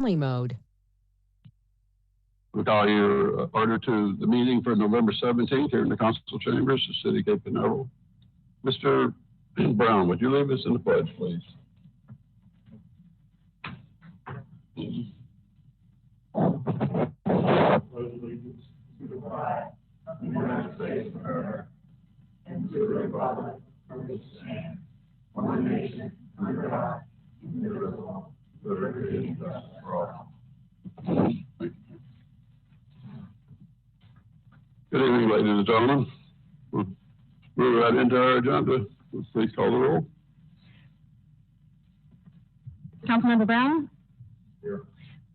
mode. We call your order to the meeting for November 17th here in the council chambers, the city of Cape Canaveral. Mr. Brown, would you lead us in the pledge, please? Allegiance to the flag of the United States of America and to the republic for which it stands, one nation, under God, indivisible, with liberty and justice for all. Good evening, ladies and gentlemen. We'll move right into our agenda. Please call the roll. Councilmember Brown? Here.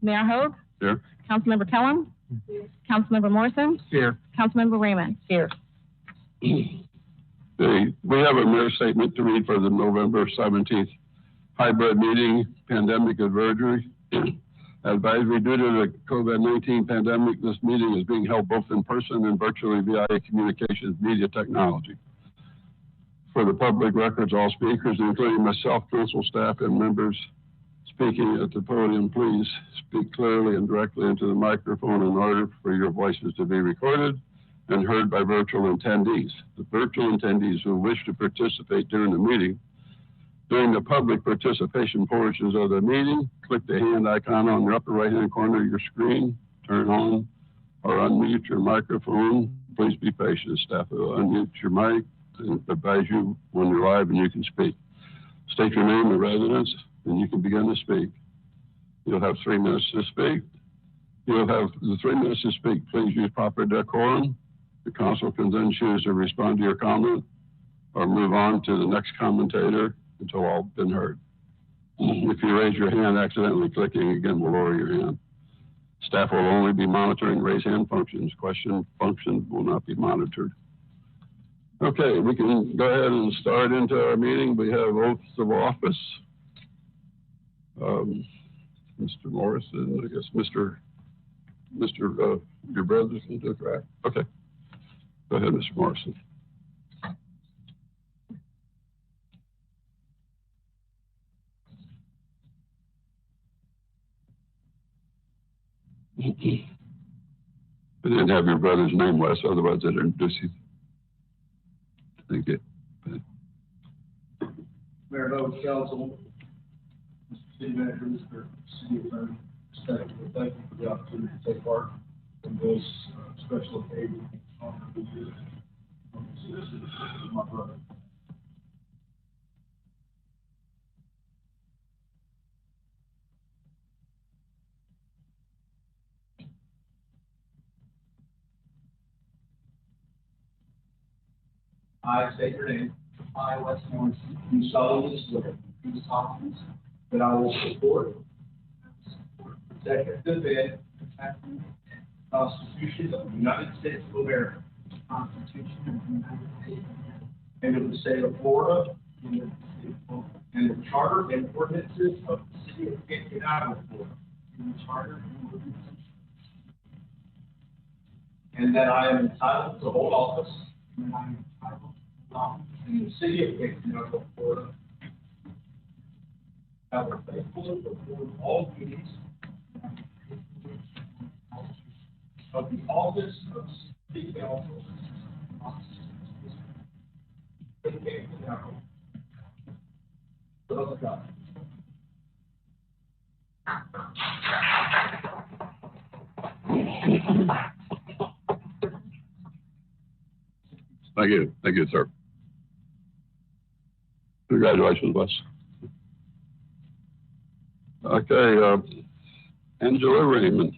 Mayor Hogue? Here. Councilmember Kellum? Here. Councilmember Morrison? Here. Councilmember Raymond? Here. We have a mayor statement to read for the November 17th hybrid meeting, pandemic advisory. Advisory, due to the COVID-19 pandemic, this meeting is being held both in person and virtually via communications media technology. For the public records, all speakers, including myself, council staff, and members speaking at the podium, please speak clearly and directly into the microphone in order for your voices to be recorded and heard by virtual attendees. The virtual attendees who wish to participate during the meeting, during the public participation portions of the meeting, click the hand icon on the upper right-hand corner of your screen, turn on or unmute your microphone. Please be patient. Staff will unmute your mic and advise you when you're live and you can speak. State your name and residence, and you can begin to speak. You'll have 3 minutes to speak. You'll have the 3 minutes to speak. Please use proper decorum. The council can then choose to respond to your comment or move on to the next commentator until all have been heard. If you raise your hand accidentally clicking again, we'll lower your hand. Staff will only be monitoring raise hand functions. Question functions will not be monitored. Okay, we can go ahead and start into our meeting. We have oaths of office. Mr. Morrison, I guess your brother's going to do it, right? Okay. Go ahead, Mr. Morrison. I didn't have your brother's name last, otherwise I'd introduce you. Thank you. Mayor Hogue, Council, Mr. City Manager, Mr. City Attorney, respectfully, thank you for the opportunity to take part in this special occasion on the year. This is my brother. I state your name. I, Wes Morrison, do solemnly swear that I will support, protect, and defend the Constitution of the United States of America, and of the state of Florida, and the charter and ordinances of the city of Cape Canaveral, Florida, and that I am entitled to hold office in the city of Cape Canaveral, Florida. I will faithfully perform all duties of the office of city council in Cape Canaveral. So help me God. Thank you. Thank you, sir. Congratulations, Wes. Okay, Angela Raymond.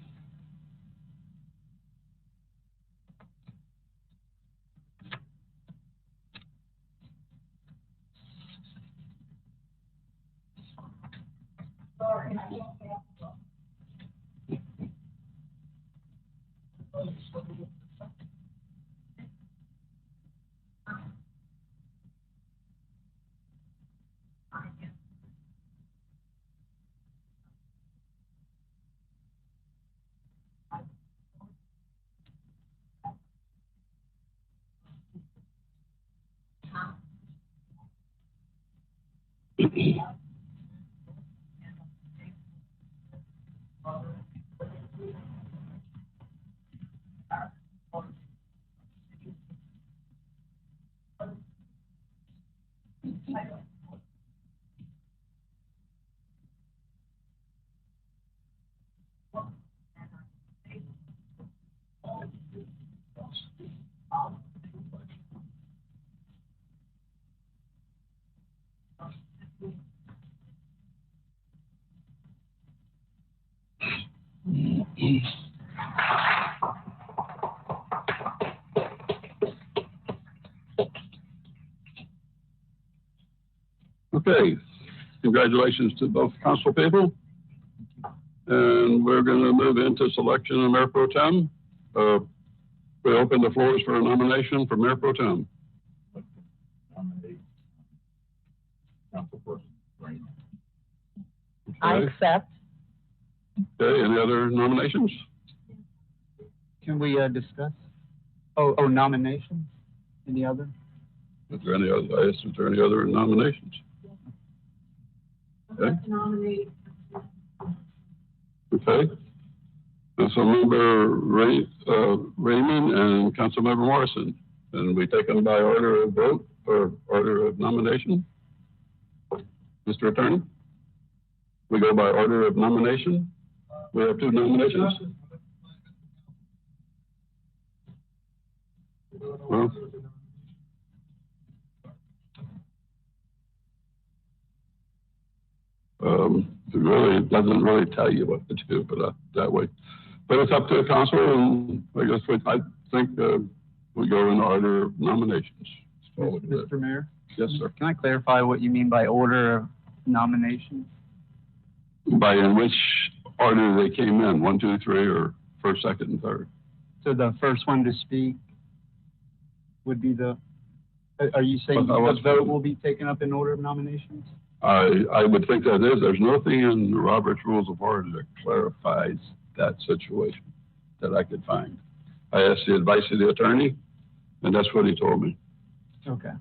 Okay, congratulations to both council people. And we're going to move into selection of Mayor Pro Tem. We open the floors for a nomination for Mayor Pro Tem. Nominate Councilperson Raymond. I Okay. accept. Okay, any other nominations? Can we discuss? Oh, nominations? Any other? Is there any other, I asked, is there any other nominations? Okay. Okay. Councilmember Raymond and Councilmember Morrison. And we take them by order of vote or order of nomination? Mr. Attorney? We go by order of nomination? We have two nominations? Well, it really doesn't really tell you what to do, but that way. But it's up to the council, and I guess I think we go in order of nominations. So, Mr. Mayor? yes, sir. Can I clarify what you mean by order of nominations? By in which order they came in, 1, 2, 3, or first, second, and third. So the first one to speak would be are you saying Well, the vote will be taken up in order of nominations? I would think that is. There's nothing in the Robert's Rules of Order that clarifies that situation that I could find. I asked the advice of the attorney, and that's what he told me. Okay.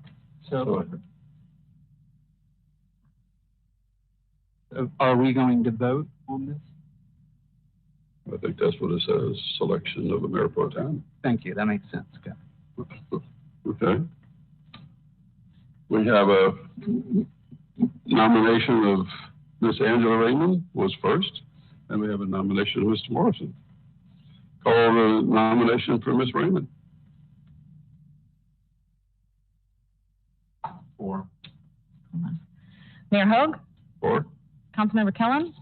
So are we going to vote on this? I think that's what it says, selection of the Mayor Pro Tem. Thank you. That makes sense. Okay. Okay. We have a nomination of Miss Angela Raymond was first, and we have a nomination of Mr. Morrison. Call the nomination for Miss Raymond. For. Mayor Hogue, For. Councilmember Kellum.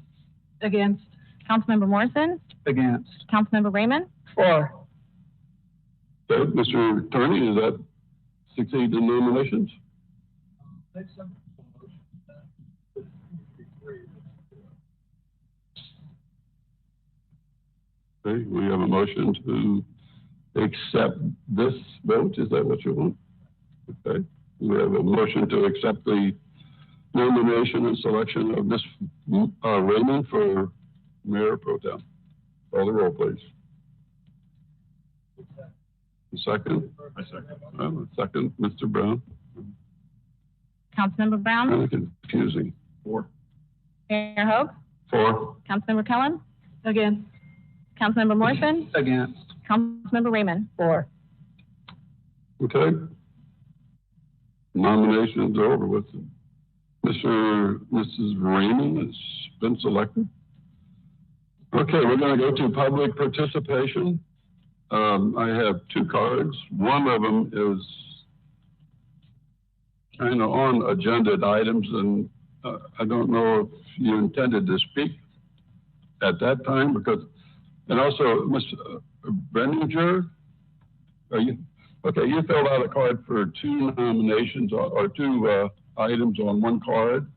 Against. Councilmember Morrison, Against. Councilmember Raymond. For. Okay, Mr. Attorney, does that succeed the nominations? Okay, we have a motion to accept this vote. Is that what you want? Okay, we have a motion to accept the nomination and selection of Ms. Raymond for Mayor Pro Tem. Call the roll, please. Second? I second. Second, Mr. Brown. Councilmember Brown, Kind of confusing. For. Mayor Hogue, For. Councilmember Kellum. Against. Councilmember Morrison, Against. Councilmember Raymond. For. Okay. Nominations are over with. Mrs. Raymond has been selected. Okay, we're going to go to public participation. I have two cards. One of them is kind of on agenda items, and I don't know if you intended to speak at that time because, and also, Mr. Brenninger, are you, okay, you filled out a card for two nominations or two items on one card.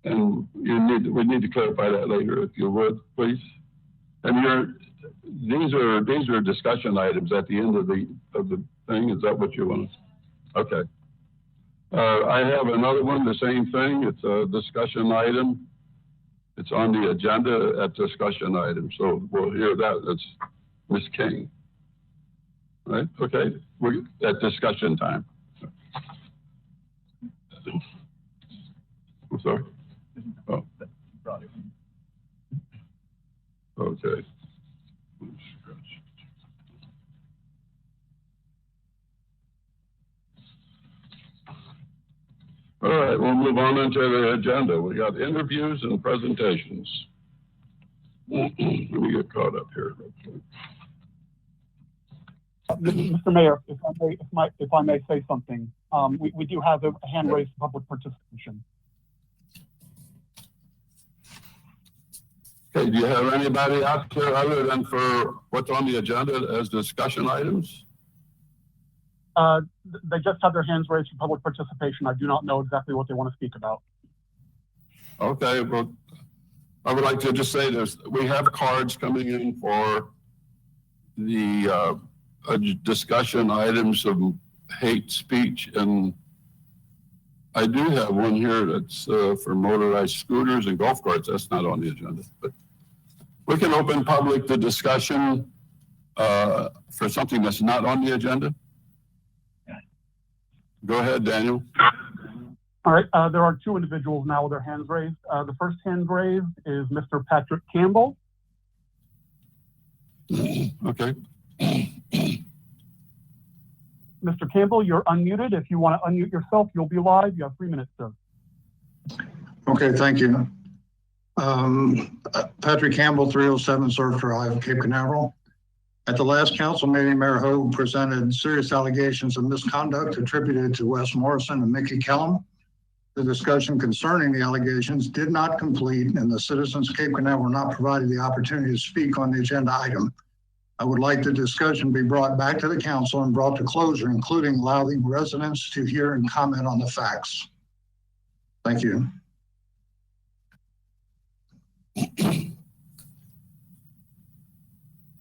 And we need to clarify that later, if you would, please. And these are discussion items at the end of the thing. Is that what you want? Okay. I have another one, the same thing. It's a discussion item. It's on the agenda at discussion item. So we'll hear that. That's Ms. King. Right? Okay. We're at discussion time. I'm sorry. Oh. Okay. All right, we'll move on into the agenda. We got interviews and presentations. Let me get caught up here. Mr. Mayor, if I may say something, we do have a hand raised for public participation. Okay, do you have anybody out there other than for what's on the agenda as discussion items? They just have their hands raised for public participation. I do not know exactly what they want to speak about. Okay, well, I would like to just say this, we have cards coming in for the discussion items of hate speech, and I do have one here that's for motorized scooters and golf carts. That's not on the agenda, but we can open public the discussion for something that's not on the agenda. Go ahead, Daniel. All right, there are two individuals now with their hands raised. The first hand raised is Mr. Patrick Campbell. Okay. Mr. Campbell, you're unmuted. If you want to unmute yourself, you'll be live. You have 3 minutes, sir. Okay, thank you. Patrick Campbell, 307 Surf Drive, Cape Canaveral. At the last council meeting, Mayor Hogue presented serious allegations of misconduct attributed to Wes Morrison and Mickey Kellum. The discussion concerning the allegations did not complete, and the citizens of Cape Canaveral were not provided the opportunity to speak on the agenda item. I would like the discussion be brought back to the council and brought to closure, including allowing residents to hear and comment on the facts. Thank you.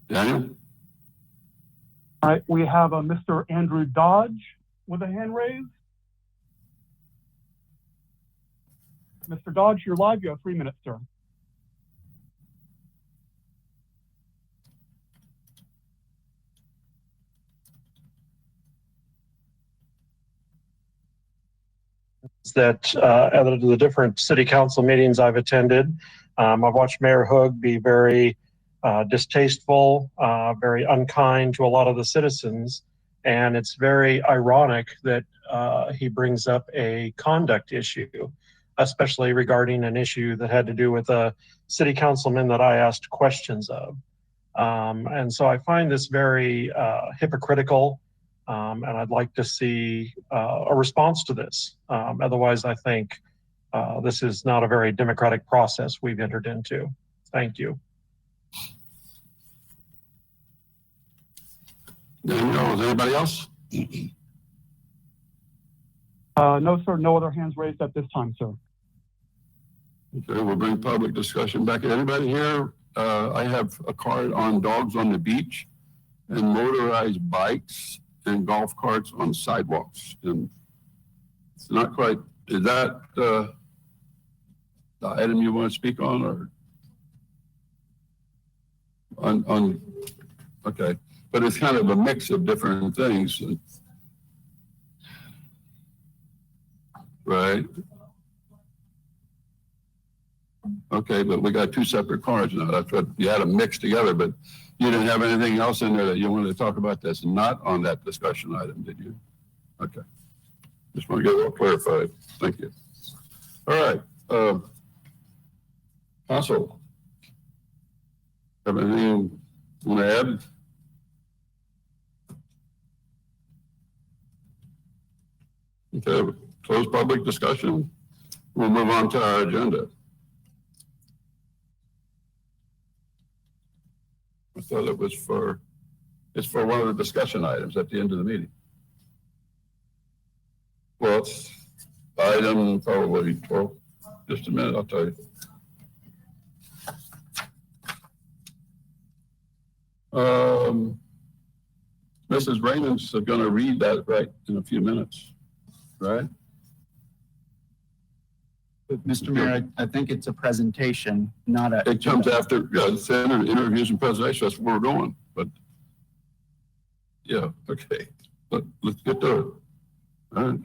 Daniel? All right, we have a Mr. Andrew Dodge with a hand raised. Mr. Dodge, you're live. You have 3 minutes, sir. That out of the different city council meetings I've attended, I've watched Mayor Hogue be very distasteful, very unkind to a lot of the citizens. And it's very ironic that he brings up a conduct issue, especially regarding an issue that had to do with a city councilman that I asked questions of. And so I find this very hypocritical, and I'd like to see a response to this. Otherwise, I think this is not a very democratic process we've entered into. Thank you. Daniel, is anybody else? No, sir. No other hands raised at this time, sir. Okay, we'll bring public discussion back. Anybody here? I have a card on dogs on the beach and motorized bikes and golf carts on sidewalks. And it's not quite, is that the item you want to speak on, or on okay. But it's kind of a mix of different things. Right? Okay, but we got two separate cards now. That's what you had them mixed together, but you didn't have anything else in there that you wanted to talk about that's not on that discussion item, did you? Okay. Just want to get a little clarified. Thank you. All right. Council, have anything you want to add? Okay, close public discussion. We'll move on to our agenda. I thought it was it's for one of the discussion items at the end of the meeting. Well, it's item probably 12. Just a minute, I'll tell you. Mrs. Raymond's going to read that right in a few minutes, right? But Mr. Mayor, I think it's a presentation, not a. It comes after, yeah, it's interviews and presentation. That's where we're going. But yeah, okay. Let's get to it. All right.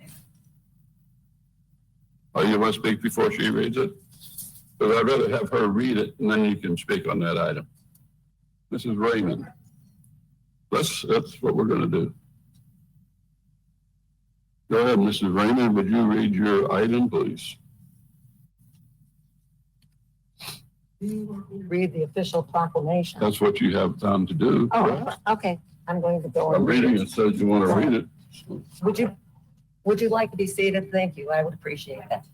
Oh, you want to speak before she reads it? But I'd rather have her read it, and then you can speak on that item. Mrs. Raymond. That's what we're going to do. Go ahead, Mrs. Raymond. Would you read your item, please? Read the official proclamation. That's what you have time to do. Oh, okay. I'm going to go. I'm and reading it, says you want to read it. Would you like to be seated? Thank you. I would appreciate that.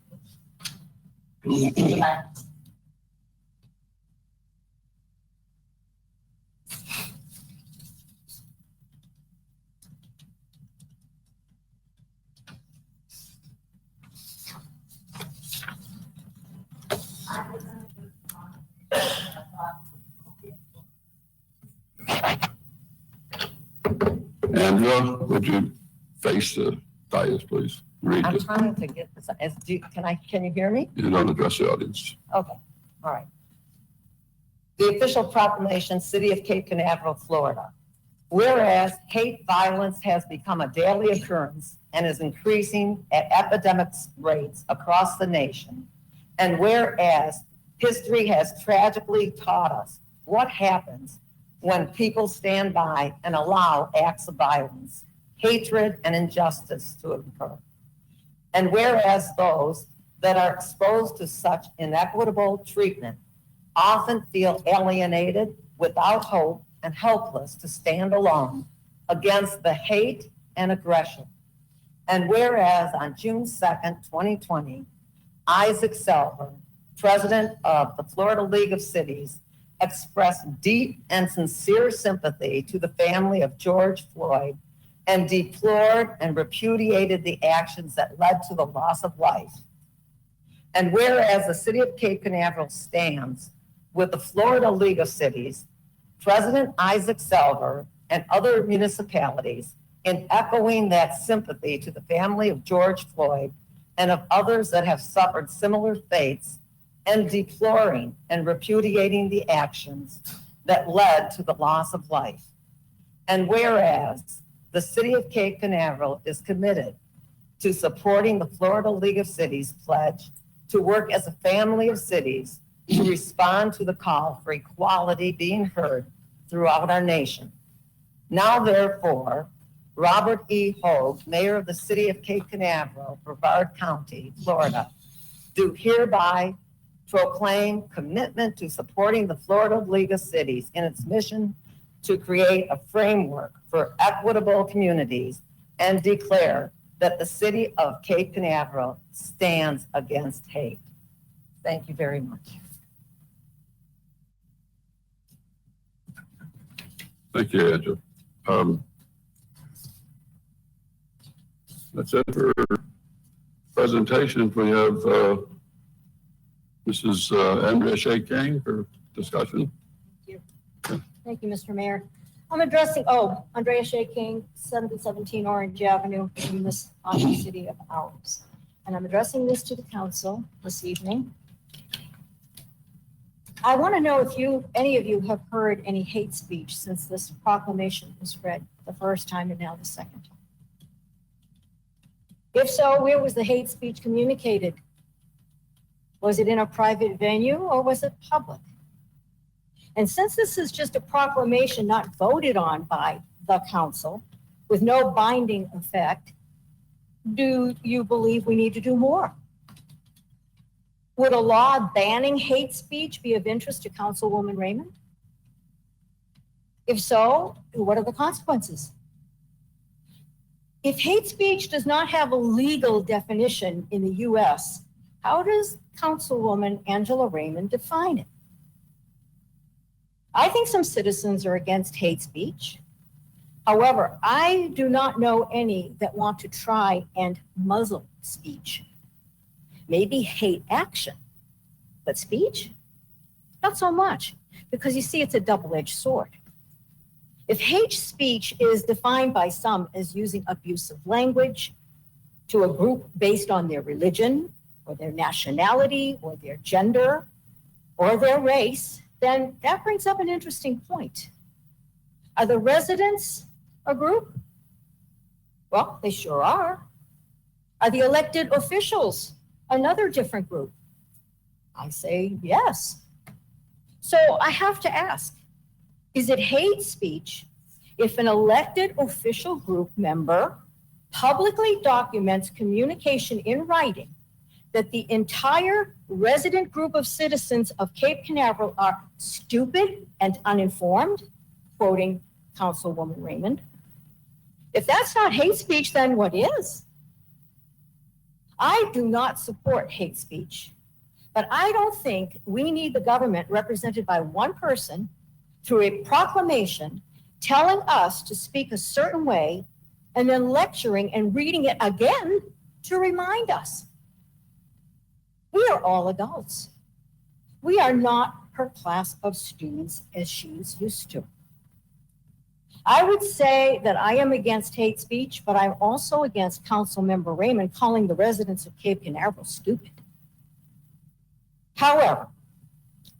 Angela, would you face the dais, please? Read I'm it. trying to get this. Can you hear me? You don't address the audience. Okay, all right. The official proclamation, City of Cape Canaveral, Florida. Whereas hate violence has become a daily occurrence and is increasing at epidemic rates across the nation. And whereas history has tragically taught us what happens when people stand by and allow acts of violence, hatred, and injustice to occur. And whereas those that are exposed to such inequitable treatment often feel alienated, without hope, and helpless to stand alone against the hate and aggression. And whereas on June 2nd, 2020, Isaac Selver, president of the Florida League of Cities, expressed deep and sincere sympathy to the family of George Floyd and deplored and repudiated the actions that led to the loss of life. And whereas the City of Cape Canaveral stands with the Florida League of Cities, President Isaac Selver, and other municipalities in echoing that sympathy to the family of George Floyd and of others that have suffered similar fates, and deploring and repudiating the actions that led to the loss of life. And whereas the City of Cape Canaveral is committed to supporting the Florida League of Cities pledge to work as a family of cities to respond to the call for equality being heard throughout our nation. Now, therefore, Robert E. Hogue, Mayor of the City of Cape Canaveral, Brevard County, Florida, do hereby proclaim commitment to supporting the Florida League of Cities in its mission to create a framework for equitable communities and declare that the City of Cape Canaveral stands against hate. Thank you very much. Thank you, Angela. That's it for presentations. We have Mrs. Andrea Shea King for discussion. Thank you, Mr. Mayor. I'm addressing, Andrea Shea King, 717 Orange Avenue in this awesome city of ours. And I'm addressing this to the council this evening. I want to know if any of you have heard any hate speech since this proclamation was read the first time and now the second time. If so, where was the hate speech communicated? Was it in a private venue or was it public? And since this is just a proclamation not voted on by the council with no binding effect, do you believe we need to do more? Would a law banning hate speech be of interest to Councilwoman Raymond? If so, what are the consequences? If hate speech does not have a legal definition in the US, how does Councilwoman Angela Raymond define it? I think some citizens are against hate speech. However, I do not know any that want to try and muzzle speech. Maybe hate action, but speech? Not so much, because you see, it's a double-edged sword. If hate speech is defined by some as using abusive language to a group based on their religion, or their nationality, or their gender, or their race, then that brings up an interesting point. Are the residents a group? Well, they sure are. Are the elected officials another different group? I say yes. So I have to ask, is it hate speech if an elected official group member publicly documents communication in writing that the entire resident group of citizens of Cape Canaveral are stupid and uninformed, quoting Councilwoman Raymond. If that's not hate speech, then what is? I do not support hate speech, but I don't think we need the government represented by one person through a proclamation telling us to speak a certain way and then lecturing and reading it again to remind us. We are all adults. We are not her class of students as she was used to. I would say that I am against hate speech, but I'm also against Councilmember Raymond calling the residents of Cape Canaveral stupid. However,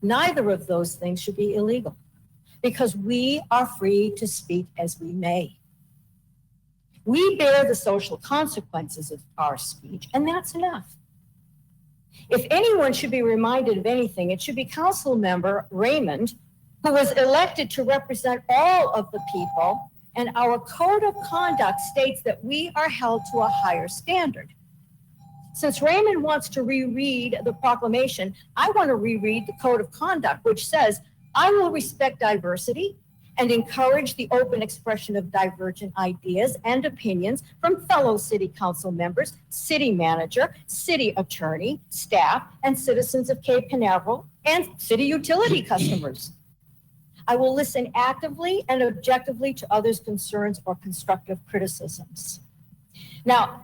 neither of those things should be illegal because we are free to speak as we may. We bear the social consequences of our speech, and that's enough. If anyone should be reminded of anything, it should be Councilmember Raymond, who was elected to represent all of the people, and our code of conduct states that we are held to a higher standard. Since Raymond wants to reread the proclamation, I want to reread the code of conduct, which says, I will respect diversity and encourage the open expression of divergent ideas and opinions from fellow city council members, city manager, city attorney, staff, and citizens of Cape Canaveral and city utility customers. I will listen actively and objectively to others' concerns or constructive criticisms. Now,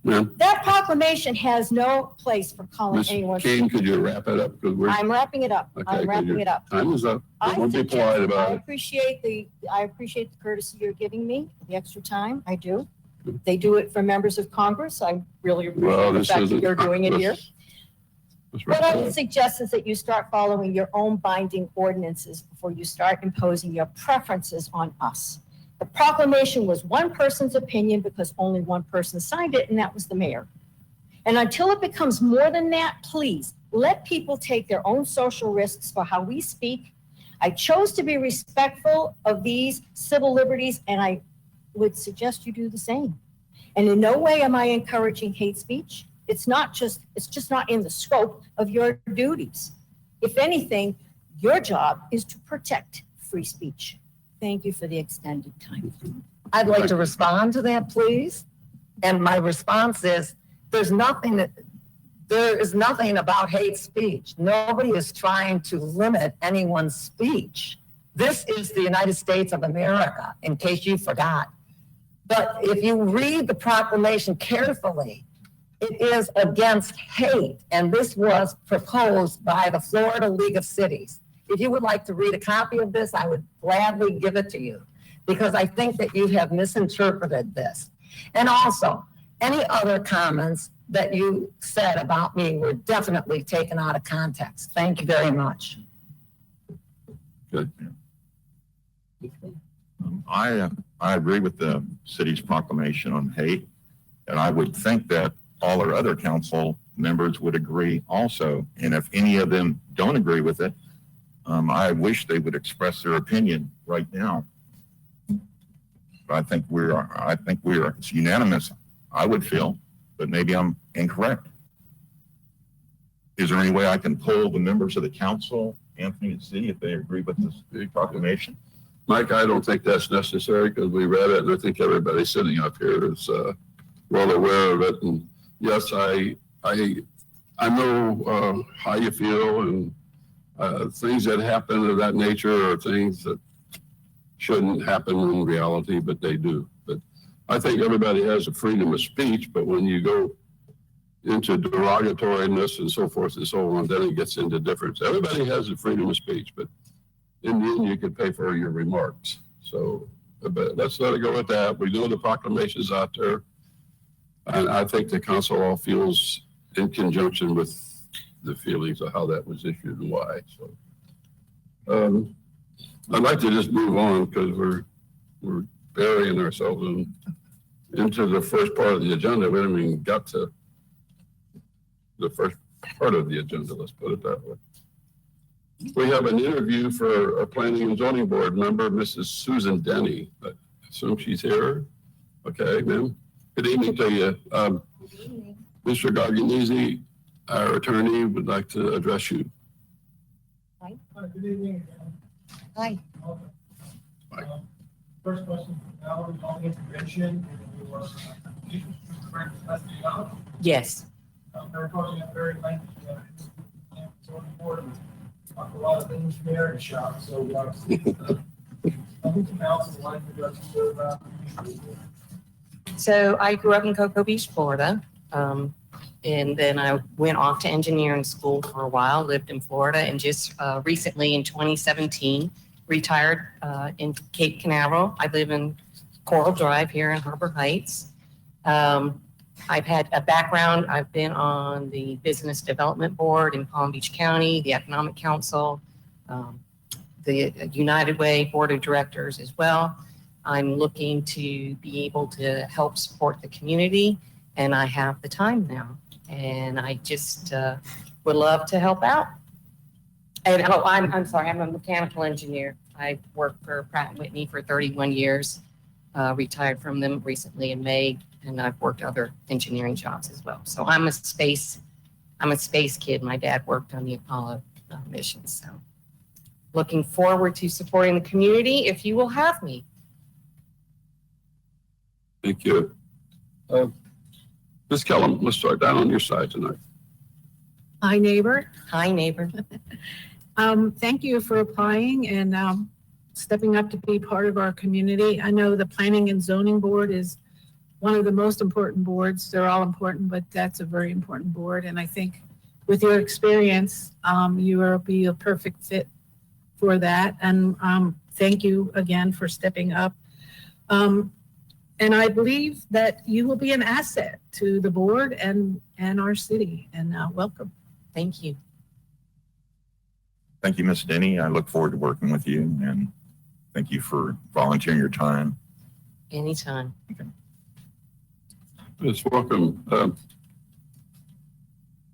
that proclamation has no place for calling anyone. Ms. Kane, could you wrap it up? I'm wrapping it up. I'm wrapping it up. Time is up. I Don't be polite about I it. appreciate the courtesy you're giving me, the extra time. I do. They do it for members of Congress. I really appreciate the fact that you're doing it here. What I would suggest is that you start following your own binding ordinances before you start imposing your preferences on us. The proclamation was one person's opinion because only one person signed it, and that was the mayor. And until it becomes more than that, please let people take their own social risks for how we speak. I chose to be respectful of these civil liberties, and I would suggest you do the same. And in no way am I encouraging hate speech. It's just not in the scope of your duties. If anything, your job is to protect free speech. Thank you for the extended time. I'd like to respond to that, please. And my response is, there is nothing about hate speech. Nobody is trying to limit anyone's speech. This is the United States of America, in case you forgot. But if you read the proclamation carefully, it is against hate, and this was proposed by the Florida League of Cities. If you would like to read a copy of this, I would gladly give it to you, because I think that you have misinterpreted this. And also, any other comments that you said about me were definitely taken out of context. Thank you very much. Good. I agree with the city's proclamation on hate, and I would think that all our other council members would agree also. And if any of them don't agree with it, I wish they would express their opinion right now. But I think it's unanimous, I would feel, but maybe I'm incorrect. Is there any way I can poll the members of the council, Anthony and City, if they agree with this proclamation? Mike, I don't think that's necessary because we read it, and I think everybody sitting up here is well aware of it. And yes, I know how you feel, and things that happen of that nature are things that shouldn't happen in reality, but they do. But I think everybody has a freedom of speech, but when you go into derogatoriness and so forth and so on, then it gets into difference. Everybody has a freedom of speech, but in the end, you can pay for your remarks. So, but let's let it go with that. We know the proclamation's out there, and I think the council all feels in conjunction with the feelings of how that was issued and why. So, I'd like to just move on because we're burying ourselves into the first part of the agenda. We haven't even got to the first part of the agenda. Let's put it that way. We have an interview for a planning and zoning board member, Mrs. Susan Denny. I assume she's here. Okay, ma'am. Good evening to you. Mr. Garganese, our attorney, would like to address you. Hi. Good evening. Hi. First question, Valerie, on the intervention and your Yes. very probably a very lengthy, zoning board, talk a lot of things there and shop, so, I think the council would like to just serve out. So I grew up in Cocoa Beach, Florida. And then I went off to engineering school for a while, lived in Florida, and just recently in 2017, retired in Cape Canaveral. I live in Coral Drive here in Harbor Heights. I've had a background. I've been on the Business Development Board in Palm Beach County, the Economic Council, the United Way Board of Directors as well. I'm looking to be able to help support the community, and I have the time now. And I just would love to help out. And I'm sorry, I'm a mechanical engineer. I worked for Pratt & Whitney for 31 years, retired from them recently in May, and I've worked other engineering jobs as well. So I'm a space kid. My dad worked on the Apollo missions. So looking forward to supporting the community if you will have me. Thank you. Ms. Kellum, let's start down on your side tonight. Hi, neighbor. Hi, neighbor. Thank you for applying and stepping up to be part of our community. I know the Planning and Zoning Board is one of the most important boards. They're all important, but that's a very important board. And I think with your experience, you will be a perfect fit for that. And thank you again for stepping up. And I believe that you will be an asset to the board and our city. And welcome. Thank you. Thank you, Ms. Denny. I look forward to working with you, and thank you for volunteering your time. Anytime. Okay. Ms. Welcome.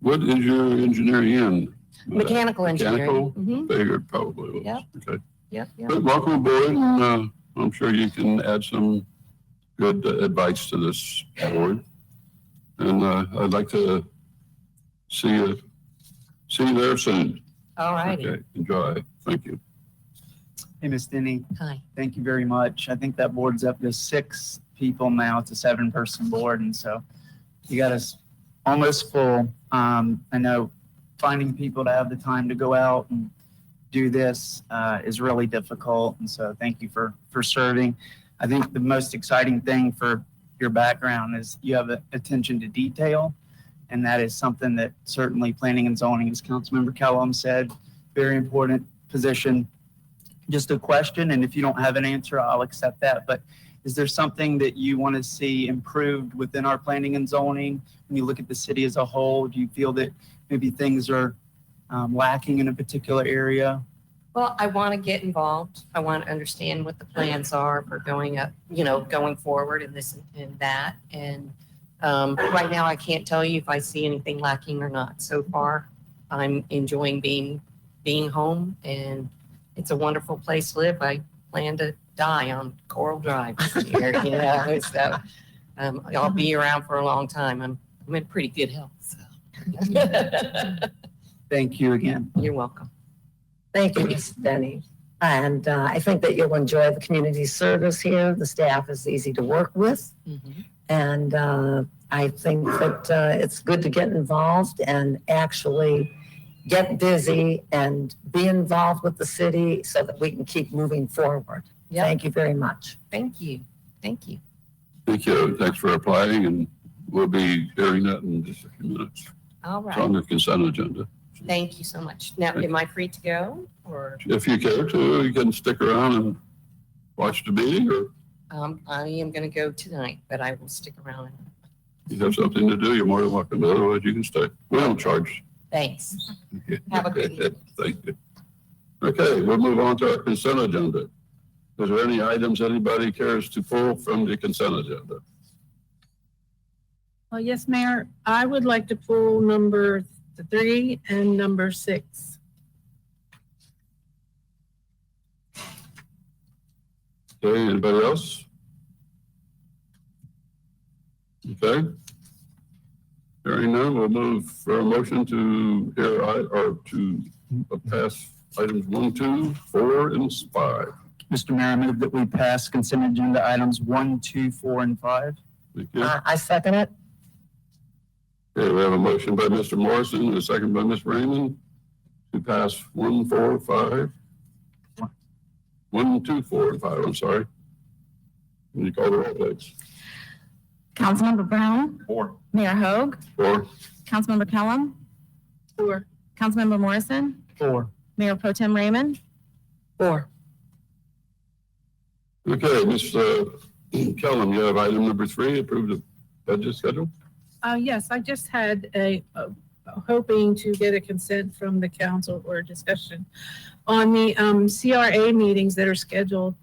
What is your engineering in? Mechanical engineering. Mechanical? Figured probably was. Yep. Okay. Yep. But welcome aboard, and I'm sure you can add some good advice to this board. And I'd like to see you there soon. All righty. Okay, enjoy. Thank you. Hey, Ms. Denny, Hi. thank you very much. I think that board's up to 6 people now. It's a 7-person board, and so you got us almost full. I know finding people to have the time to go out and do this is really difficult, and so thank you for serving. I think the most exciting thing for your background is you have attention to detail, and that is something that certainly planning and zoning, as Councilmember Kellum said, very important position. Just a question, and if you don't have an answer, I'll accept that. But is there something that you want to see improved within our planning and zoning? When you look at the city as a whole, do you feel that maybe things are lacking in a particular area? Well, I want to get involved. I want to understand what the plans are for going up, going forward in this and that. And right now, I can't tell you if I see anything lacking or not. So far, I'm enjoying being home, and it's a wonderful place to live. I plan to die on Coral Drive here, so I'll be around for a long time. I'm in pretty good health. So. Thank you again. You're welcome. Thank you, Ms. Denny. And I think that you'll enjoy the community service here. The staff is easy to work with. Mm-hmm. And I think that it's good to get involved and actually get busy and be involved with the city so that we can keep moving forward. Yep. Thank you very much. Thank you. Thank you. Thank you. Thanks for applying, and we'll be hearing that in just a few minutes. All It's on right. the consent agenda. Thank you so much. Now, am I free to go, or If you care to, you can stick around and watch the meeting, or I am going to go tonight, but I will stick around. you have something to do, you're more than welcome. Otherwise, you can stay. We don't charge. Thanks. Have a good evening. Thank you. Okay, we'll move on to our consent agenda. Is there any items anybody cares to pull from the consent agenda? Well, yes, Mayor, I would like to pull number 3 and number 6. Okay, anybody else? Okay. Hearing none, we'll move for a motion to pass items 1, 2, 4, and 5. Mr. Mayor, I move that we pass consent agenda items 1, 2, 4, and 5. Thank you. I second it. Okay, we have a motion by Mr. Morrison and a second by Ms. Raymond to pass 1, 4, 5. 1, 2, 4, and 5, I'm sorry. Can you call the roll, please? Councilmember Brown, 4. Mayor Hogue, 4. Councilmember Kellum, 4. Councilmember Morrison, 4. Mayor Pro Tem Raymond, 4. Okay, Ms. Kellum, you have item number 3, approve the budget schedule? Yes, I just had hoping to get a consent from the council or a discussion on the CRA meetings that are scheduled.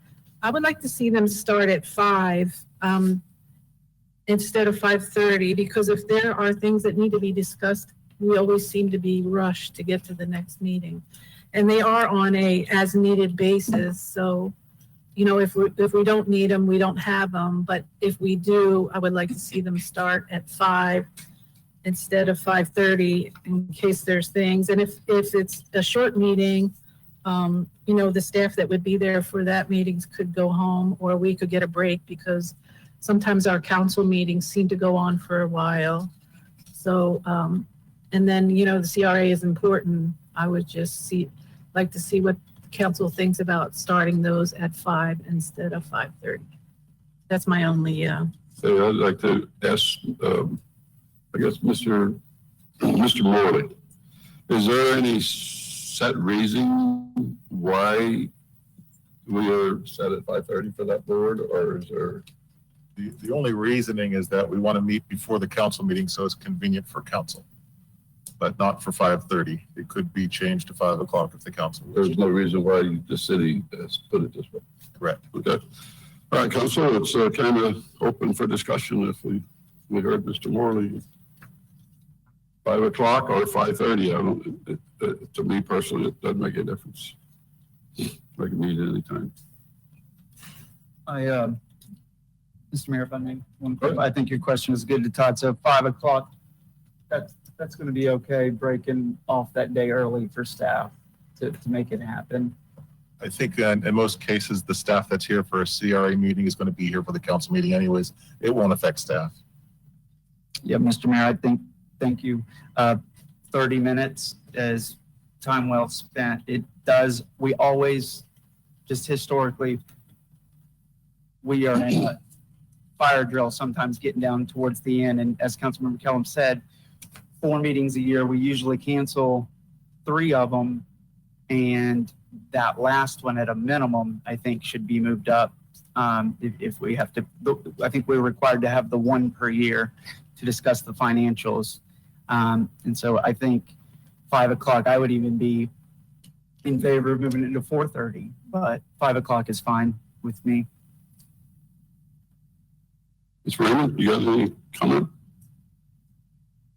I would like to see them start at 5 instead of 5:30, because if there are things that need to be discussed, we always seem to be rushed to get to the next meeting. And they are on a as needed basis. So, you know, if we don't need them, we don't have them. But if we do, I would like to see them start at 5 instead of 5:30 in case there's things. And if it's a short meeting, you know, the staff that would be there for that meetings could go home, or we could get a break, because sometimes our council meetings seem to go on for a while. So, and then, you know, the CRA is important. I would just like to see what the council thinks about starting those at 5 instead of 5:30. That's my only, So I'd like to ask, I guess, Mr. Morley, is there any set reason why we are set at 5:30 for that board, or is there? The only reasoning is that we want to meet before the council meeting, so it's convenient for council, but not for 5:30. It could be changed to 5 o'clock if the council wishes. There's no reason why the city has put it this way. Correct. Okay. All right, council, it's kind of open for discussion. If we heard Mr. Morley, 5 o'clock or 5:30, to me personally, it doesn't make a difference. I can meet at any time. Mr. Mayor, if I may, I think your question is good to Todd. So 5 o'clock, that's going to be okay, breaking off that day early for staff to make it happen. I think in most cases, the staff that's here for a CRA meeting is going to be here for the council meeting anyways. It won't affect staff. Yeah, Mr. Mayor, thank you. 30 minutes is time well spent. We always, just historically, we are in a fire drill sometimes getting down towards the end. And as Councilmember Kellum said, 4 meetings a year, we usually cancel 3 of them. And that last one at a minimum, I think, should be moved up. If we have to, I think we're required to have the 1 per year to discuss the financials. And so I think 5 o'clock, I would even be in favor of moving it to 4:30, but 5 o'clock is fine with me. Ms. Raymond, you got any comment?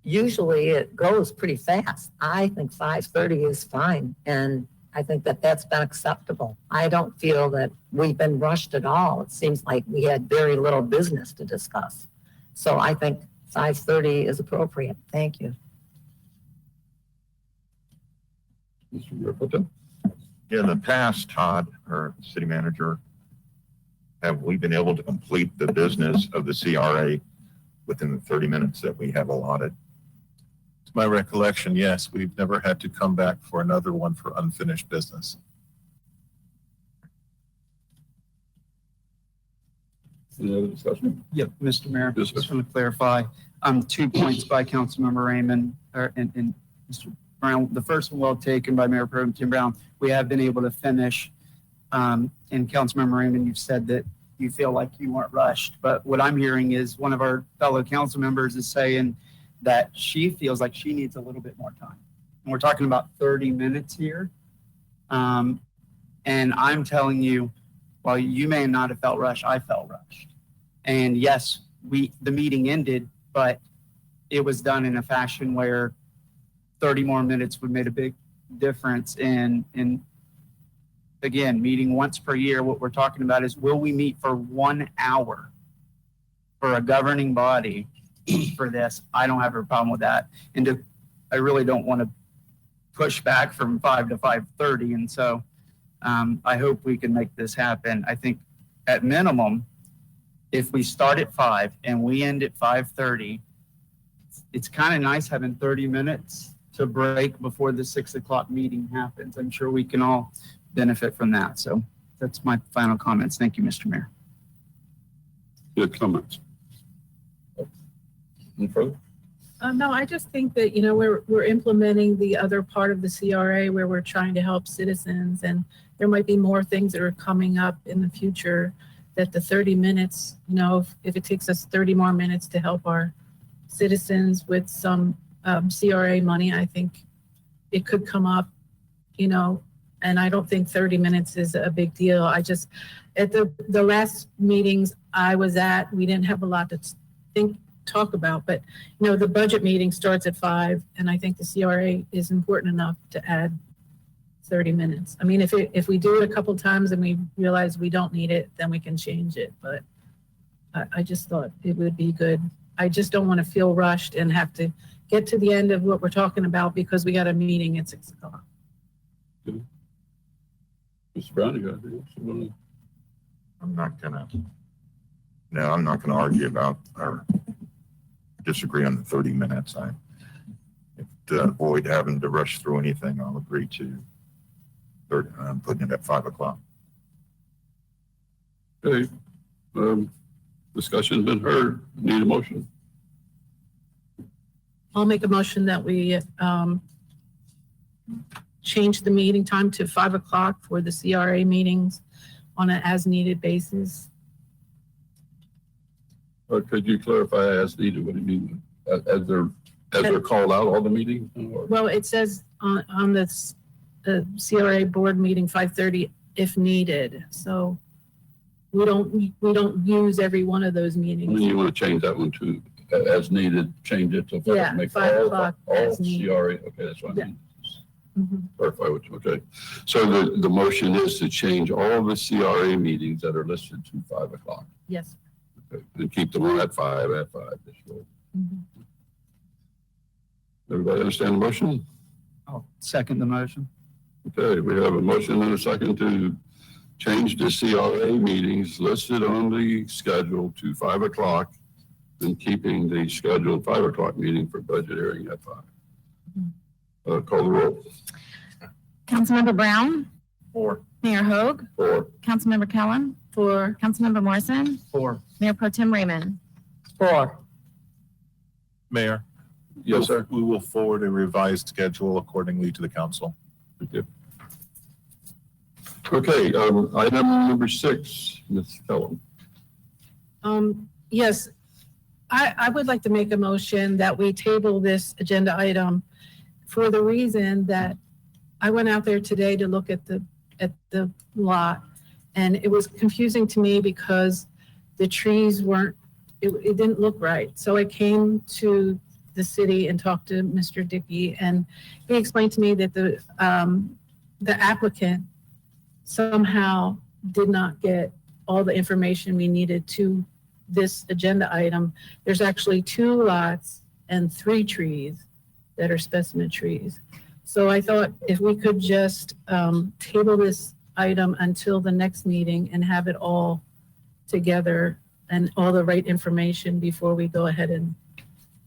Usually it goes pretty fast. I think 5:30 is fine, and I think that that's been acceptable. I don't feel that we've been rushed at all. It seems like we had very little business to discuss. So I think 5:30 is appropriate. Thank you. Mr. Griffin? In the past, Todd, our city manager, have we been able to complete the business of the CRA within the 30 minutes that we have allotted? To my recollection, yes, we've never had to come back for another one for unfinished business. Any other discussion? Yep, Mr. Mayor, Yes, sir. just want to clarify, 2 points by Councilmember Raymond and Mr. Brown. The first one well taken by Mayor Pro Tem Brown. We have been able to finish. And Councilmember Raymond, you've said that you feel like you weren't rushed, but what I'm hearing is one of our fellow council members is saying that she feels like she needs a little bit more time. And we're talking about 30 minutes here. And I'm telling you, while you may not have felt rushed, I felt rushed. And yes, the meeting ended, but it was done in a fashion where 30 more minutes would make a big difference in again, meeting once per year. What we're talking about is, will we meet for 1 hour for a governing body for this? I don't have a problem with that. I really don't want to push back from 5 to 5:30. And so I hope we can make this happen. I think at minimum, if we start at 5 and we end at 5:30, it's kind of nice having 30 minutes to break before the 6 o'clock meeting happens. I'm sure we can all benefit from that. So that's my final comments. Thank you, Mr. Mayor. Good comments. Any further? No, I just think that, we're implementing the other part of the CRA where we're trying to help citizens, and there might be more things that are coming up in the future that the 30 minutes, if it takes us 30 more minutes to help our citizens with some CRA money, I think it could come up, and I don't think 30 minutes is a big deal. I just, at the last meetings I was at, we didn't have a lot to talk about, but the budget meeting starts at 5, and I think the CRA is important enough to add 30 minutes. I mean, if we do it a couple times and we realize we don't need it, then we can change it. But I just thought it would be good. I just don't want to feel rushed and have to get to the end of what we're talking about because we got a meeting at 6 o'clock. Good. Mr. Brown, you got anything? I'm not gonna argue about or disagree on the 30 minutes. To avoid having to rush through anything, I'll agree to putting it at 5 o'clock. Okay. Discussion's been heard. Need a motion. I'll make a motion that we change the meeting time to 5 o'clock for the CRA meetings on an as-needed basis. Or could you clarify as needed? What do you mean? As they're called out, all the meetings? Or? Well, it says on this CRA board meeting 5:30 if needed. So we don't use every one of those meetings. And then you want to change that one to as needed, change it to make 5 all o'clock as needed. CRA. Okay, that's what I mean. Mhm. Clarify what you, okay. So the motion is to change all the CRA meetings that are listed to 5 o'clock. Yes. Okay. And keep them on at 5. This way. Mhm. Everybody understand the motion? I'll second the motion. Okay, we have a motion and a second to change the CRA meetings listed on the schedule to 5 o'clock and keeping the scheduled 5 o'clock meeting for budget hearing at 5. Call the roll. Councilmember Brown? 4. Mayor Hogue? 4. Councilmember Kellum? 4. Councilmember Morrison? 4. Mayor Pro Tem Raymond? 4. Mayor? Yes, sir. We will forward a revised schedule accordingly to the council. Thank you. Okay, item number 6, Ms. Kellum. Yes, I would like to make a motion that we table this agenda item for the reason that I went out there today to look at the lot, and it was confusing to me because the trees it didn't look right. So I came to the city and talked to Mr. Dickey, and he explained to me that the applicant somehow did not get all the information we needed to this agenda item. There's actually 2 lots and 3 trees that are specimen trees. So I thought if we could just table this item until the next meeting and have it all together and all the right information before we go ahead and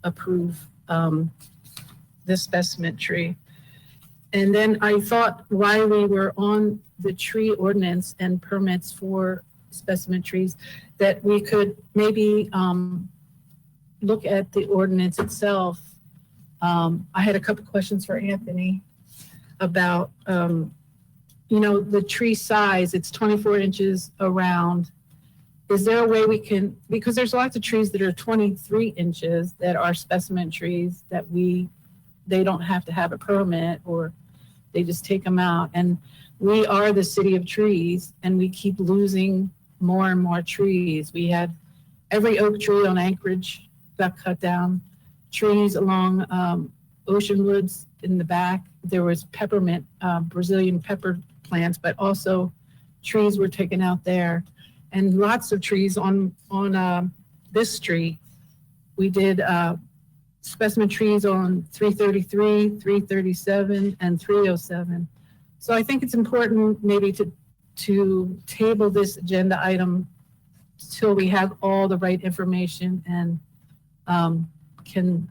approve this specimen tree. And then I thought while we were on the tree ordinance and permits for specimen trees, that we could maybe look at the ordinance itself. I had a couple questions for Anthony about, the tree size. It's 24 inches around. Is there a way we can, because there's lots of trees that are 23 inches that are specimen trees that they don't have to have a permit, or they just take them out. And we are the city of trees, and we keep losing more and more trees. We had every oak tree on Anchorage got cut down, trees along Ocean Woods in the back. There was peppermint, Brazilian pepper plants, but also trees were taken out there. And lots of trees on this street. We did specimen trees on 333, 337, and 307. So I think it's important maybe to table this agenda item till we have all the right information and can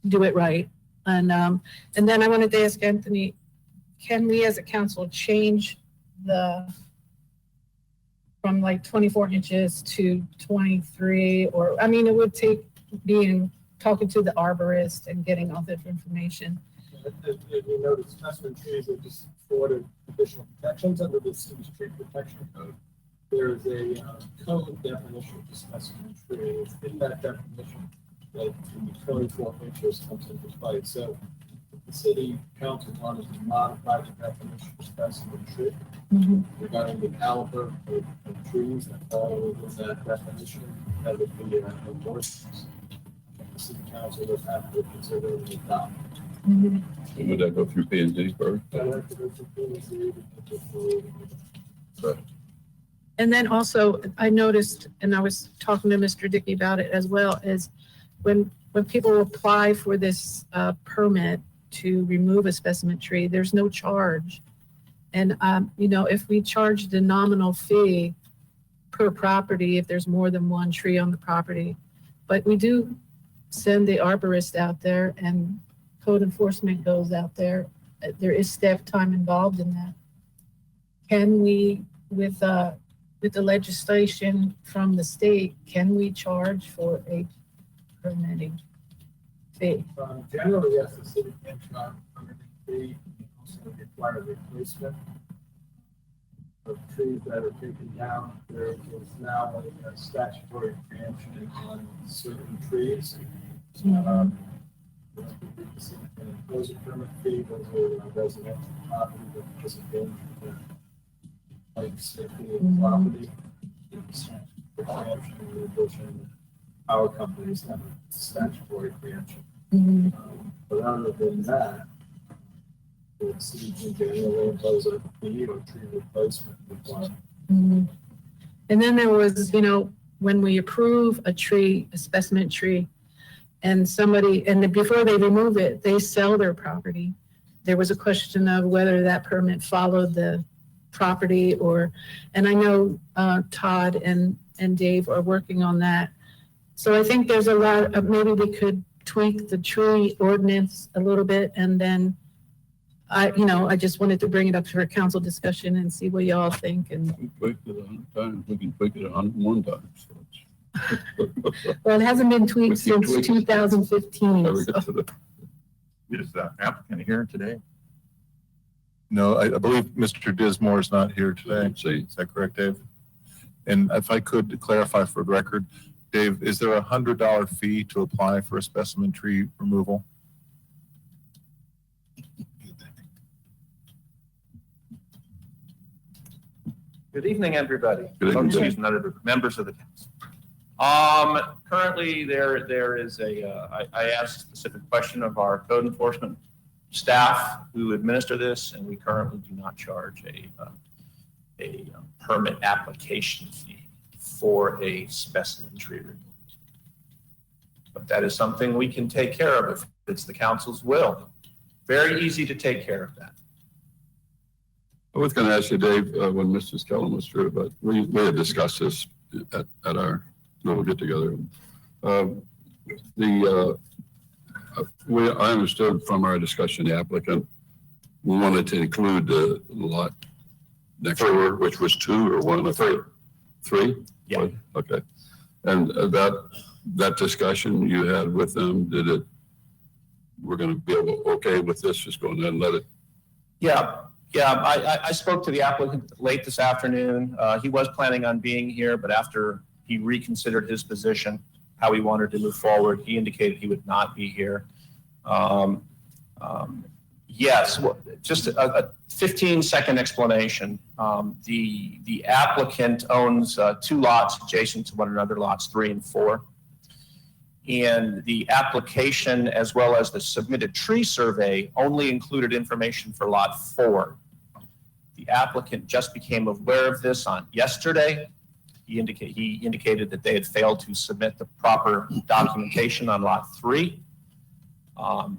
do it right. And then I wanted to ask Anthony, can we as a council change from like 24 inches to 23? Or, I mean, it would take talking to the arborist and getting all that information. If you notice, specimen trees are just afforded additional protections under the city's tree protection code. There is a code definition for specimen tree. It's in that definition that the 24 inches comes into play. So the city council wanted to modify the definition of specimen tree regarding the caliber of trees that fall within that definition. That would be an endorsement. The city council would have to consider and adopt. Would that go through P&Z first? And then also, I noticed, and I was talking to Mr. Dickey about it as well, is when people apply for this permit to remove a specimen tree, there's no charge. And, if we charge the nominal fee per property, if there's more than one tree on the property, but we do send the arborist out there and code enforcement goes out there. There is staff time involved in that. Can we, with the legislation from the state, can we charge for a permitting fee? Generally, yes, the city can charge a permitting fee. Also require replacement of trees that are taken down. There is now a statutory preemption on certain trees. Those are permit fee, those are residential property that disadvantage the life safety of the property. Preemption in addition, power companies have a statutory preemption. But other than that, the city can generally impose a fee or tree replacement requirement. And then there was, when we approve a specimen tree, and then before they remove it, they sell their property. There was a question of whether that permit followed the property and I know Todd and Dave are working on that. So I think there's a lot of, maybe we could tweak the tree ordinance a little bit. And then I just wanted to bring it up for a council discussion and see what y'all think. And We tweaked it 100 times. We can tweak it 101 times. well, it hasn't been tweaked since 2015. So. Is the applicant here today? No, I believe Mr. Dismore is not here today. Is that correct, Dave? And if I could clarify for the record, Dave, is there $100 fee to apply for a specimen tree removal? Good evening, everybody. Good evening. Excuse me, members of the council. Currently, there is I asked a specific question of our code enforcement staff who administer this, and we currently do not charge a permit application fee for a specimen tree removal. But that is something we can take care of if it's the council's will. Very easy to take care of that. I was going to ask you, Dave, when Mr. Skellum was through, but we had discussed this at our little get-together. I understood from our discussion, the applicant wanted to include the lot next door, which was 2 or 1 or 3? 3? Yeah. Okay. And that discussion you had with them, we're going to be able to okay with this, just go ahead and let it? Yeah. I spoke to the applicant late this afternoon. He was planning on being here, but after he reconsidered his position, how he wanted to move forward, he indicated he would not be here. Yes, just a 15-second explanation. The applicant owns 2 lots adjacent to one another, lots 3 and 4. And the application, as well as the submitted tree survey, only included information for lot 4. The applicant just became aware of this on yesterday. He indicated that they had failed to submit the proper documentation on lot 3.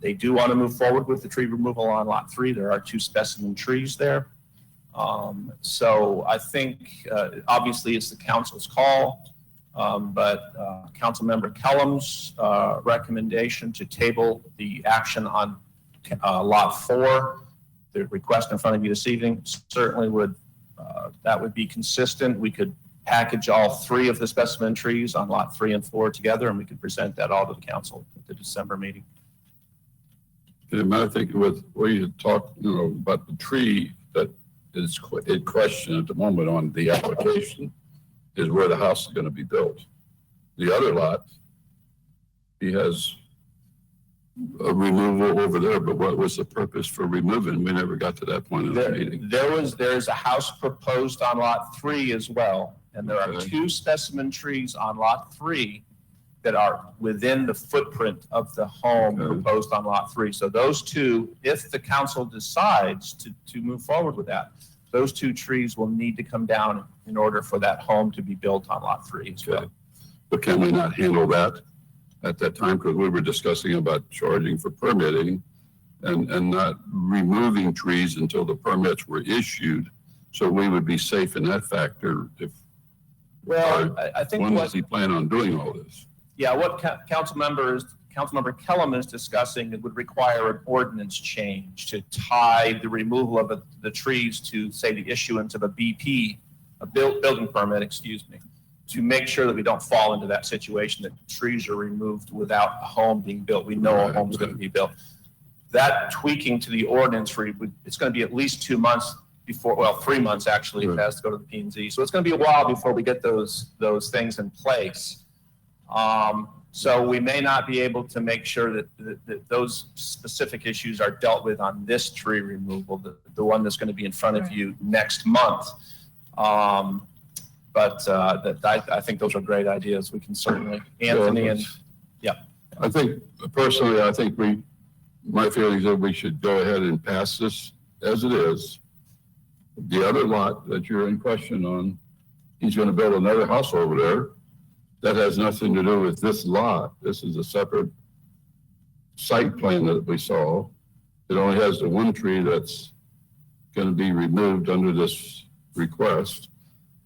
They do want to move forward with the tree removal on Lot 3. There are 2 specimen trees there. So I think, obviously, it's the council's call, but Councilmember Kellum's recommendation to table the action on Lot 4, the request in front of you this evening, certainly would, that would be consistent. We could package all 3 of the specimen trees on Lot 3 and 4 together, and we could present that all to the council at the December meeting. I think with where you talked, about the tree that is in question at the moment on the application is where the house is going to be built. The other lot, he has a removal over there, but what was the purpose for removing? We never got to that point in the meeting. There's a house proposed on Lot 3 as well, and there are 2 specimen trees on Lot 3 that are within the footprint of the home proposed on Lot 3. So those 2, if the council decides to move forward with that, those 2 trees will need to come down in order for that home to be built on Lot 3 as well. But can we not handle that at that time? Because we were discussing about charging for permitting and not removing trees until the permits were issued. So we would be safe in that factor. Well, I think when does he plan on doing all this? Yeah, what Councilmember Kellum is discussing, it would require an ordinance change to tie the removal of the trees to, say, the issuance of a BP, a building permit, excuse me, to make sure that we don't fall into that situation that trees are removed without a home being built. We know a home's going to be built. That tweaking to the ordinance, it's going to be at least 2 months before, well, 3 months actually, it has to go to the P&Z. So it's going to be a while before we get those things in place. So we may not be able to make sure that those specific issues are dealt with on this tree removal, the one that's going to be in front of you next month. But I think those are great ideas. We can certainly, Anthony, and yeah. I think personally, my feeling is that we should go ahead and pass this as it is. The other lot that you're in question on, he's going to build another house over there. That has nothing to do with this lot. This is a separate site plan that we saw. It only has the 1 tree that's going to be removed under this request.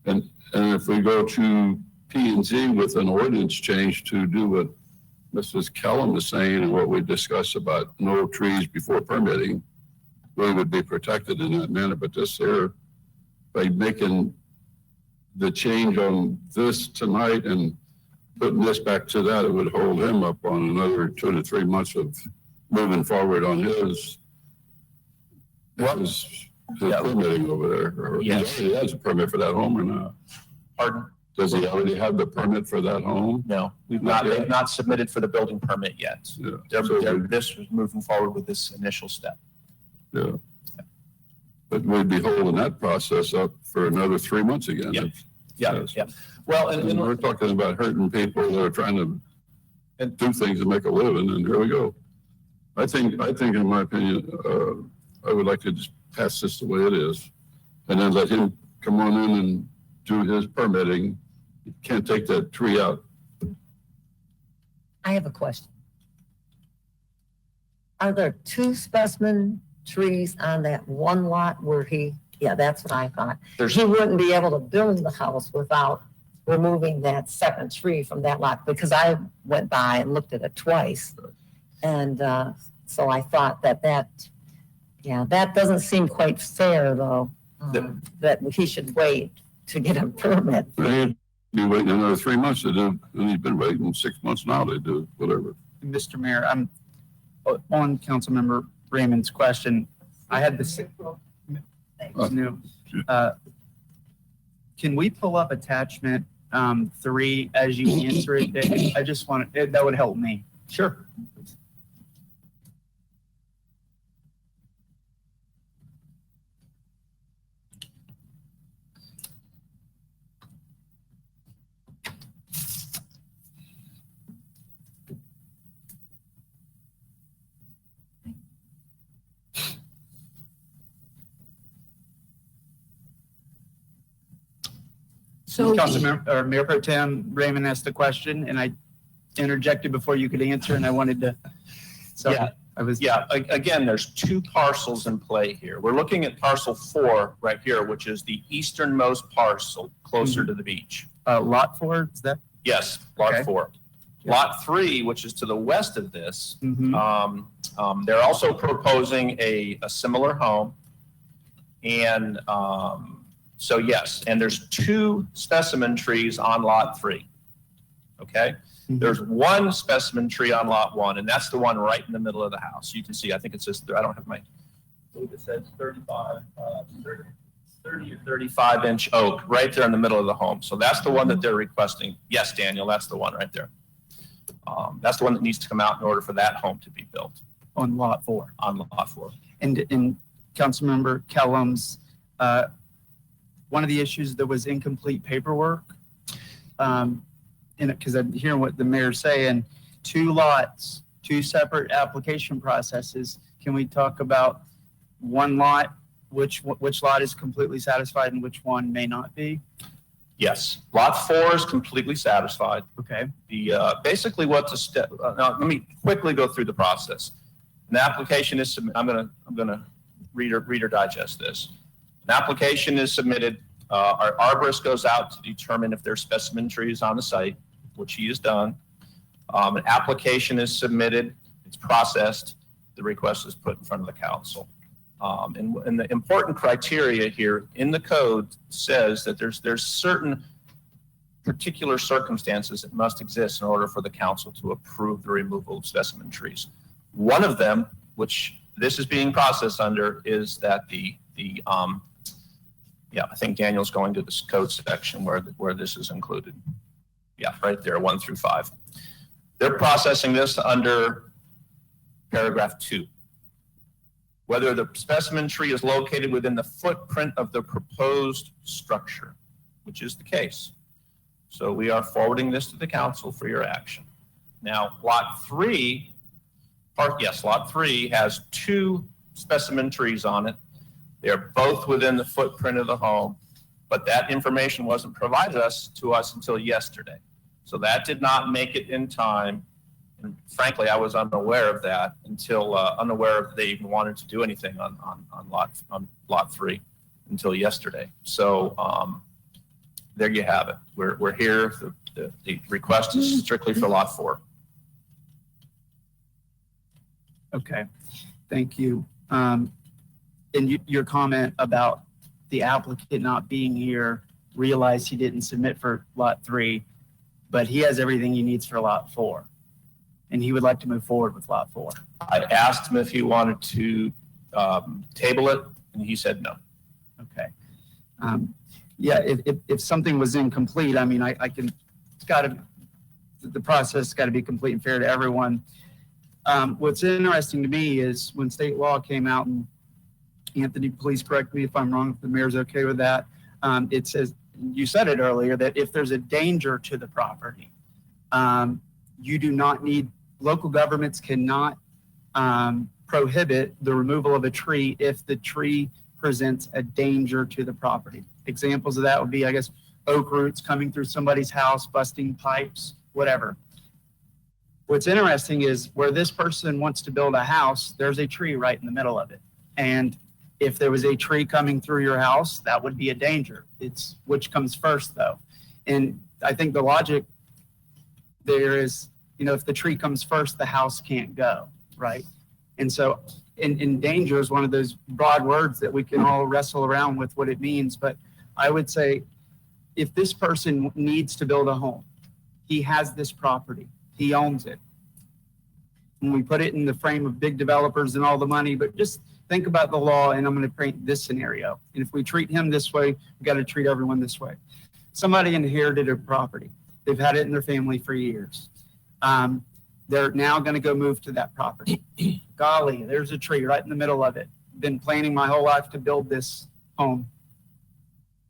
And if we go to P&Z with an ordinance change to do what Mrs. Kellum is saying and what we discussed about no trees before permitting, we would be protected in that manner. But this here, by making the change on this tonight and putting this back to that, it would hold him up on another 2 to 3 months of moving forward on his permitting over there. Or yes. He has a permit for that home or not? Pardon? Does he already have the permit for that home? No, they've not submitted for the building permit yet. Yeah. This was moving forward with this initial step. Yeah. But we'd be holding that process up for another 3 months again. Yeah. Well, and we're talking about hurting people that are trying to do things to make a living, and here we go. I think in my opinion, I would like to just pass this the way it is, and then let him come on in and do his permitting. You can't take that tree out. I have a question. Are there 2 specimen trees on that 1 lot where that's what I thought. He wouldn't be able to build the house without removing that 2nd tree from that lot, because I went by and looked at it twice. And so I thought that doesn't seem quite fair though, that he should wait to get a permit. He'd be waiting another 3 months to do, and he's been waiting 6 months now to do whatever. Mr. Mayor, I'm on Councilmember Raymond's question. I had the can we pull up attachment 3 as you answer it? I just want that would help me. Sure. So Mayor Pro Tem Raymond asked the question, and I interjected before you could answer, and I wanted to So Yeah. I was. Yeah, again, there's two parcels in play here. We're looking at parcel 4 right here, which is the easternmost parcel closer to the beach. Lot 4, is that? Yes, lot Okay. 4. Yeah. Lot 3, which is to the west of this, Mhm. they're also proposing a similar home. And so yes, and there's 2 specimen trees on lot 3. Okay? Mhm. There's 1 specimen tree on lot 1, and that's the one right in the middle of the house. You can see, I think it says, I don't have my, I believe it says 30 or 35 inch oak right there in the middle of the home. So that's the one that they're requesting. Yes, Daniel, that's the one right there. That's the one that needs to come out in order for that home to be built On lot 4. on lot 4. And in Councilmember Kellum's, one of the issues, there was incomplete paperwork. Because I'm hearing what the mayor's saying, 2 lots, 2 separate application processes. Can we talk about one lot, which lot is completely satisfied and which one may not be? Yes, lot 4 is completely satisfied. Okay. The basically what the step. Now let me quickly go through the process. An application is I'm gonna reader digest this. An application is submitted. Our arborist goes out to determine if there's specimen trees on the site, which he has done. An application is submitted. It's processed. The request is put in front of the council. And the important criteria here in the code says that there's certain particular circumstances that must exist in order for the council to approve the removal of specimen trees. One of them, which this is being processed under, is that I think Daniel's going to this code section where this is included. Yeah, right there, 1 through 5. They're processing this under paragraph 2. Whether the specimen tree is located within the footprint of the proposed structure, which is the case. So we are forwarding this to the council for your action. Now, lot 3 has 2 specimen trees on it. They are both within the footprint of the home, but that information wasn't provided to us until yesterday. So that did not make it in time. And frankly, I was unaware of that until unaware of they even wanted to do anything on lot 3 until yesterday. So there you have it. We're here. The request is strictly for lot 4. Okay, thank you. And your comment about the applicant not being here, realized he didn't submit for lot 3, but he has everything he needs for lot 4. And he would like to move forward with lot 4. I asked him if he wanted to table it, and he said no. Okay. Yeah, if something was incomplete, I mean, the process got to be complete and fair to everyone. What's interesting to me is when state law came out, and Anthony, please correct me if I'm wrong, if the mayor's okay with that. It says, you said it earlier, that if there's a danger to the property, you do not need, local governments cannot prohibit the removal of a tree if the tree presents a danger to the property. Examples of that would be, I guess, oak roots coming through somebody's house, busting pipes, whatever. What's interesting is where this person wants to build a house, there's a tree right in the middle of it. And if there was a tree coming through your house, that would be a danger. It's which comes first, though. And I think the logic there is, if the tree comes first, the house can't go, right? And so in danger is one of those broad words that we can all wrestle around with what it means. But I would say if this person needs to build a home, he has this property, he owns it. And we put it in the frame of big developers and all the money, but just think about the law, and I'm going to paint this scenario. And if we treat him this way, we've got to treat everyone this way. Somebody inherited a property. They've had it in their family for years. They're now going to go move to that property. Golly, there's a tree right in the middle of it. Been planning my whole life to build this home,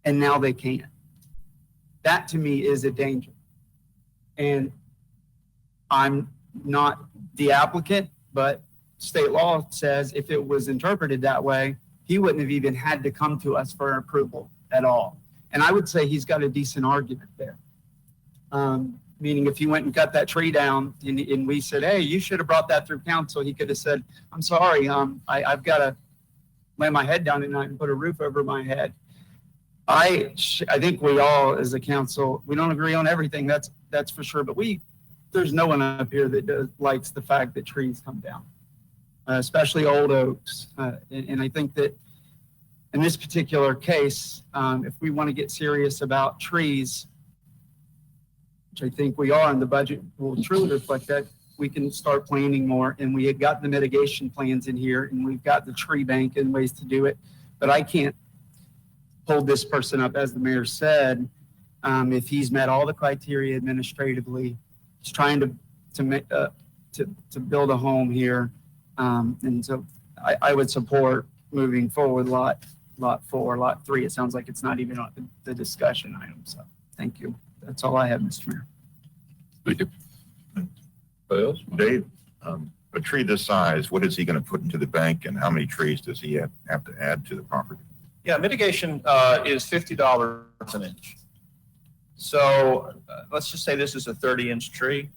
and now they can't. That to me is a danger. And I'm not the applicant, but state law says if it was interpreted that way, he wouldn't have even had to come to us for approval at all. And I would say he's got a decent argument there. Meaning if he went and cut that tree down and we said, hey, you should have brought that through council, he could have said, I'm sorry, I've got to lay my head down at night and put a roof over my head. I think we all, as a council, we don't agree on everything, that's for sure, but there's no one up here that likes the fact that trees come down, especially old oaks. And I think that in this particular case, if we want to get serious about trees, which I think we are, and the budget will truly reflect that, we can start planning more. And we had got the mitigation plans in here, and we've got the tree bank and ways to do it. But I can't hold this person up, as the mayor said, if he's met all the criteria administratively. He's trying to build a home here. And so I would support moving forward lot 4, lot 3. It sounds like it's not even on the discussion item. So thank you. That's all I have, Mr. Mayor. Thank you. Anybody else? Dave, a tree this size, what is he going to put into the bank, and how many trees does he have to add to the property? Yeah, mitigation is $50 an inch. So let's just say this is a 30-inch tree,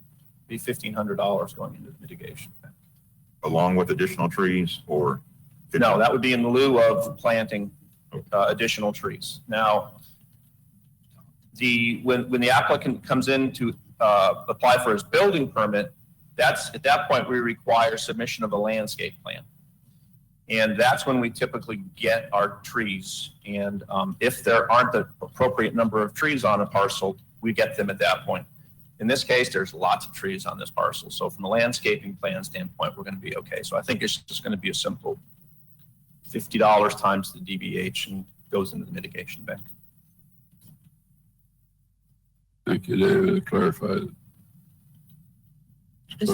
be $1,500 going into the mitigation. Along with additional trees, or? No, that would be in lieu of planting additional trees. Now, when the applicant comes in to apply for his building permit, at that point we require submission of a landscape plan. And that's when we typically get our trees. And if there aren't the appropriate number of trees on a parcel, we get them at that point. In this case, there's lots of trees on this parcel. So from a landscaping plan standpoint, we're going to be okay. So I think it's just going to be a simple $50 times the DBH and goes into the mitigation bank. Thank you, David. Clarified it.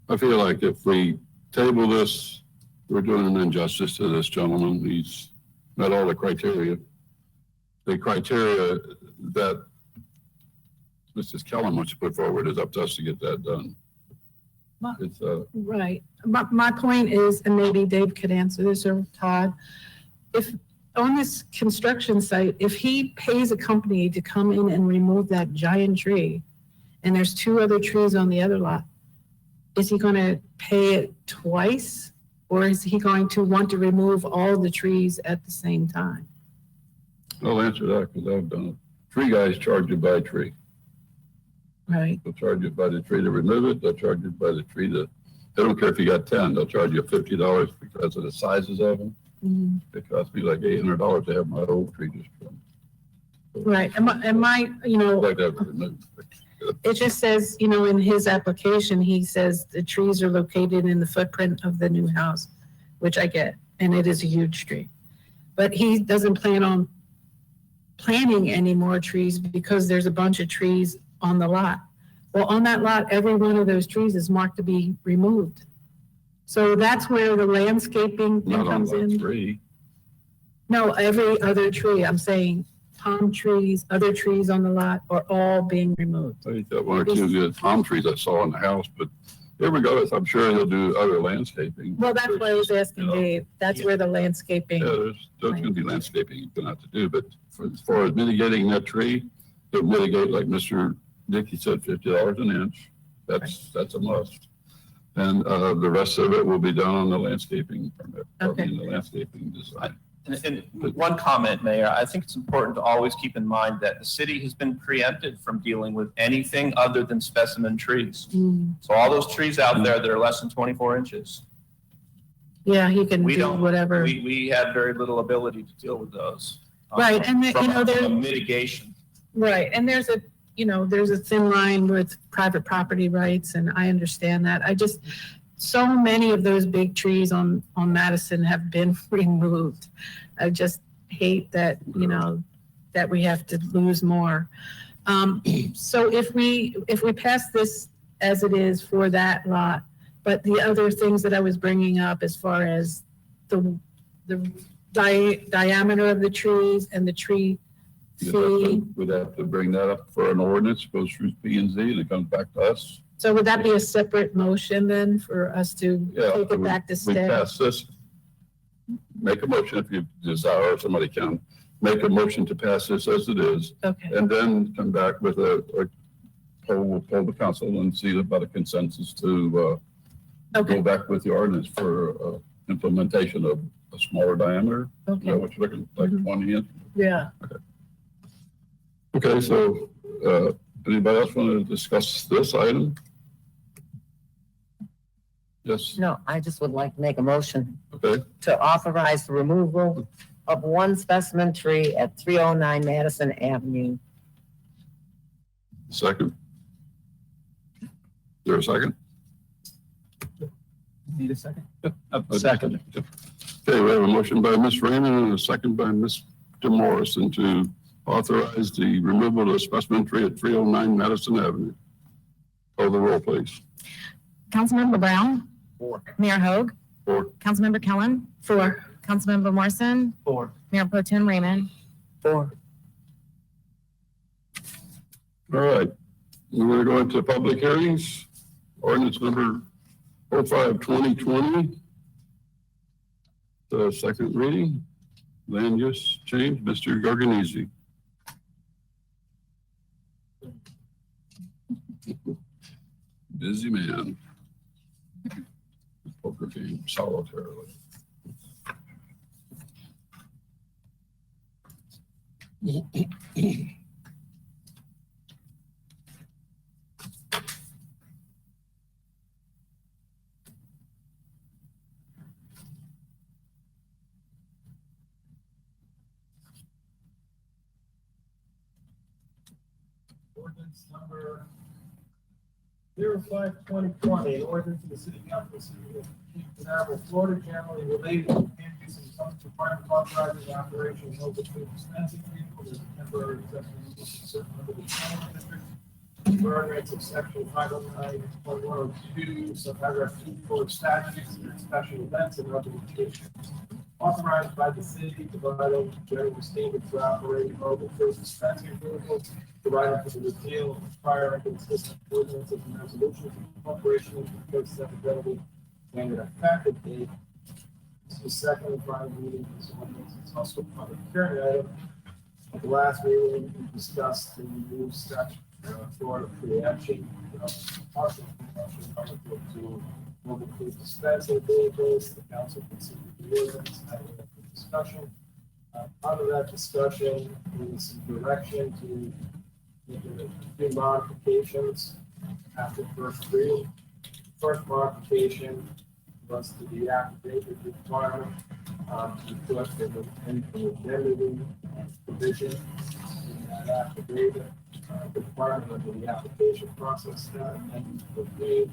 I feel like if we table this, we're doing an injustice to this gentleman. He's met all the criteria. The criteria that Mrs. Kellum wants to put forward is up to us to get that done. Right. My point is, and maybe Dave could answer this, or Todd, if on this construction site, if he pays a company to come in and remove that giant tree, and there's 2 other trees on the other lot, is he going to pay it twice, or is he going to want to remove all the trees at the same time? I'll answer that because I've done it. Tree guys charge you by tree. Right. They'll charge you by the tree to remove it. They'll charge you by the tree to, they don't care if you got 10, they'll charge you $50 because of the sizes of them. Mm-hmm. It cost me like $800 to have my old tree just trimmed. Right. Am I, you know, Like that removed. it just says, you know, in his application, he says the trees are located in the footprint of the new house, which I get, and it is a huge tree. But he doesn't plan on planting any more trees because there's a bunch of trees on the lot. Well, on that lot, every one of those trees is marked to be removed. So that's where the landscaping thing Not on comes lot in. 3. No, every other tree, I'm saying palm trees, other trees on the lot are all being removed. I got 1 or 2 good palm trees I saw in the house, but regardless, I'm sure he'll do other landscaping. Well, that's why I was asking Dave. That's where the landscaping. Yeah, there's going to be landscaping you're going to have to do, but as far as mitigating that tree, to mitigate, like Mr. Dickey said, $50 an inch. That's a must. And the rest of it will be done on the landscaping permit, Okay. the landscaping design. And one comment, Mayor, I think it's important to always keep in mind that the city has been preempted from dealing with anything other than specimen trees. Mm, So all those trees out there that are less than 24 inches, yeah, he can we do don't, whatever. we have very little ability to deal with those. Right, and from you know, a mitigation. Right, and there's a, you know, there's a thin line with private property rights, and I understand that. I just, so many of those big trees on Madison have been removed. I just hate that, you know, that we have to lose more. So if we pass this as it is for that lot, but the other things that I was bringing up as far as the diameter of the trees and the tree fee. We'd have to bring that up for an ordinance, goes through P and Z, and it comes back to us. So would that be a separate motion then for us to Yeah, take it back to we staff? pass this, make a motion if you desire, or somebody can, make a motion to pass this as it is, Okay, and then come back with we'll poll the council and see about a consensus to, go back with the ordinance for, implementation of a smaller diameter. Is Okay, that what you're looking, like 20 inch? yeah. Okay, so, anybody else want to discuss this item? Yes, No, I just would like to make a motion okay, to authorize the removal of one specimen tree at 309 Madison Avenue. second. Is there a second? Need a second? Second. Okay, we have a motion by Ms. Raymond and a second by Mr. Morrison to authorize the removal of a specimen tree at 309 Madison Avenue. Call the roll, please. Councilmember Brown? Four. Mayor Hogue? Four. Councilmember Kellen? 4. Councilmember Morrison? 4. Mayor Pro Tem Raymond? 4. All right, we're going to go into public hearings. Ordinance number 05-2020. The second reading, land use change, Mr. Garganese. Busy man. Poker game solitarily. Ordinance number 05-2020, ordinance of the city council of the city of Cape Canaveral, Florida, generally related to land use and some requirements authorizing operations of between dispensing vehicles and temporary accessories to certain limited zoning districts. Ordinance of section 509.102, subparagraph 2 for statutes and special events and other occasions. Authorized by the city, providing general standards for operating mobile food dispensing vehicles, providing for the repeal of prior and consistent ordinances and resolutions of incorporation into the code set available and an effective date. This is second and final reading of this ordinance. It's also a public hearing item. At the last meeting, we discussed the new statute, Florida preemption, partial preemption relative to mobile food dispensing vehicles. The council considered the ordinance, having a discussion. Out of that discussion, we need some direction to make a few modifications after first reading. First modification was to the affidavit requirement, to put the indemnity provision in that affidavit, requirement of the application process that amendment was made.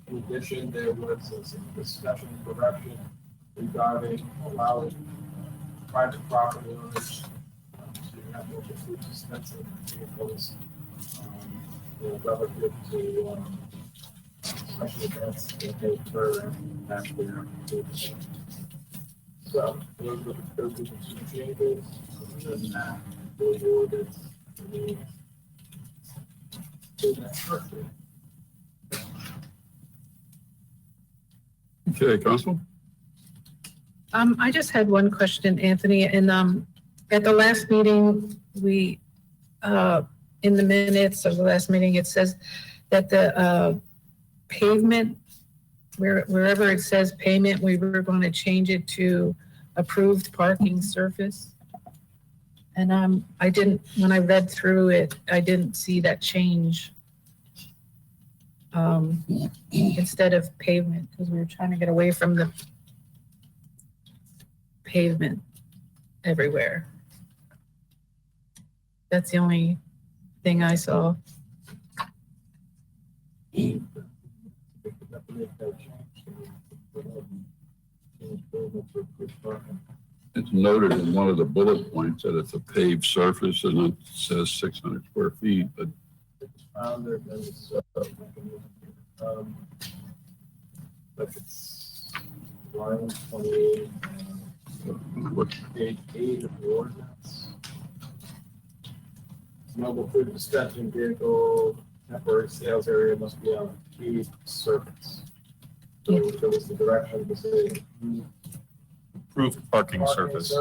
In addition, there was some discussion and direction regarding allowing private property owners to have mobile food dispensing vehicles, relative to special events that may occur after their application. So those are the two changes. Other than that, the ordinance to that first reading. Okay, Council? I just had one question, Anthony, and, at the last meeting, we, in the minutes of the last meeting, it says that the, pavement, wherever it says payment, we were going to change it to approved parking surface. And, I didn't, when I read through it, I didn't see that change. Instead of pavement, because we were trying to get away from the pavement everywhere. That's the only thing I saw. It's noted in one of the bullet points that it's a paved surface and it says 600 square feet, but But it's line 28, page 8 of the ordinance. Mobile food dispensing vehicle, temporary sales area must be on a paved surface. So there was the direction to say. Approved parking surface.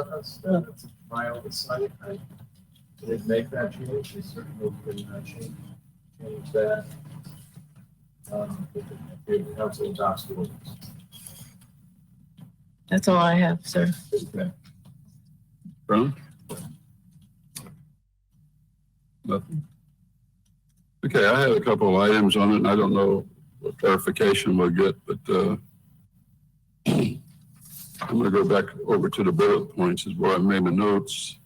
That's my oversight. I didn't make that change. They certainly could not change. change that. If the council adopts the ordinance. That's all I have, sir. Okay. Brown? Nothing. Okay, I had a couple of items on it, and I don't know what clarification we'll get, but I'm going to go back over to the bullet points is where I made my notes.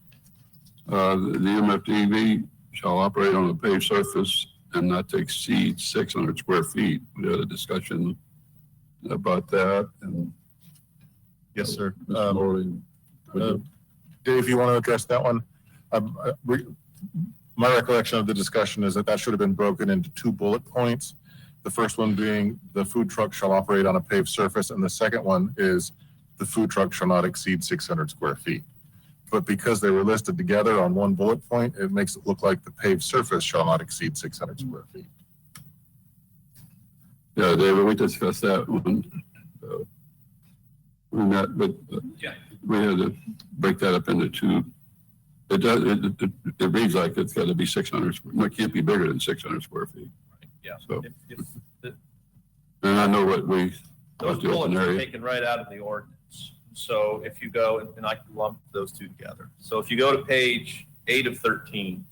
The MFDV shall operate on a paved surface and not to exceed 600 square feet. We had a discussion about that, and Yes, sir. Mr. Morley, Dave, you want to address that one? My recollection of the discussion is that should have been broken into 2 bullet points. The first one being the food truck shall operate on a paved surface, and the second one is the food truck shall not exceed 600 square feet. But because they were listed together on one bullet point, it makes it look like the paved surface shall not exceed 600 square feet. yeah, David, we discussed that one. But Yeah. we had to break that up into 2. It does, it reads like it's got to be 600, it can't be bigger than 600 square feet. Yeah. So, If and I know what we, Those What's the open bullets are area? taken right out of the ordinance. So if you go, and I can lump those two together. So if you go to page 8 of 13,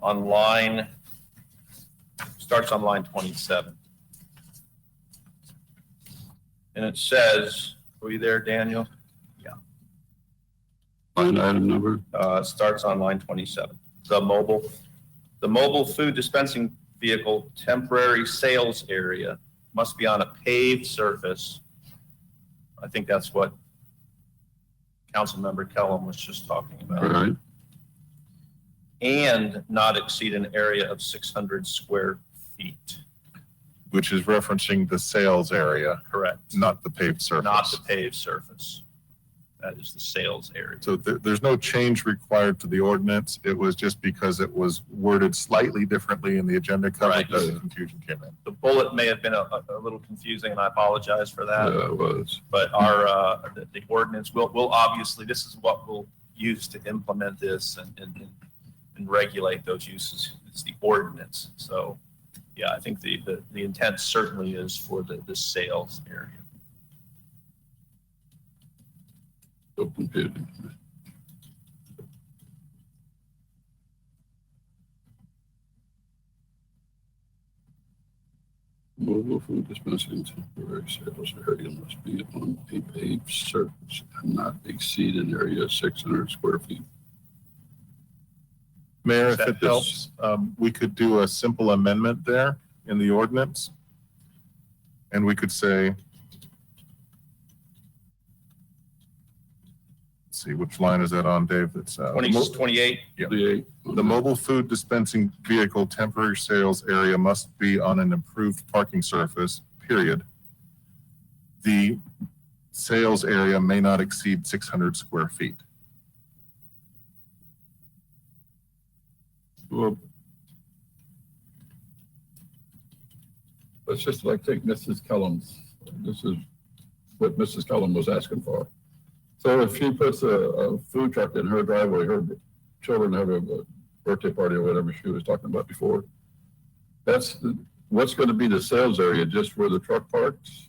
on line, starts on line 27. And it says, were you there, Daniel? Yeah. line item number, Starts on line 27. The mobile food dispensing vehicle temporary sales area must be on a paved surface. I think that's what Councilmember Kellum was just talking all about. right? And not exceed an area of 600 square feet. Which is referencing the sales area, Correct. not the paved surface. Not the paved surface. That is the sales area. So there's no change required to the ordinance. It was just because it was worded slightly differently in the agenda cover Right. that the confusion came in. The bullet may have been a little confusing, and I apologize for that. Yeah, it was. But the ordinance will obviously, this is what we'll use to implement this and regulate those uses. It's the ordinance. So, yeah, I think the intent certainly is for the sales area. Open bidding. Mobile food dispensing temporary sales area must be on a paved surface and not exceed an area of 600 square feet. Mayor, if That it helps, we could do a simple amendment there in the ordinance. And we could say, let's see, which line is that on, Dave? It's 28. Yeah. The The mobile food dispensing vehicle temporary sales area must be on an improved parking surface, period. The sales area may not exceed 600 square feet. Well, let's just like take Mrs. Kellum's, this is what Mrs. Kellum was asking for. So if she puts a food truck in her driveway, her children have a birthday party or whatever she was talking about before, what's going to be the sales area, just where the truck parks?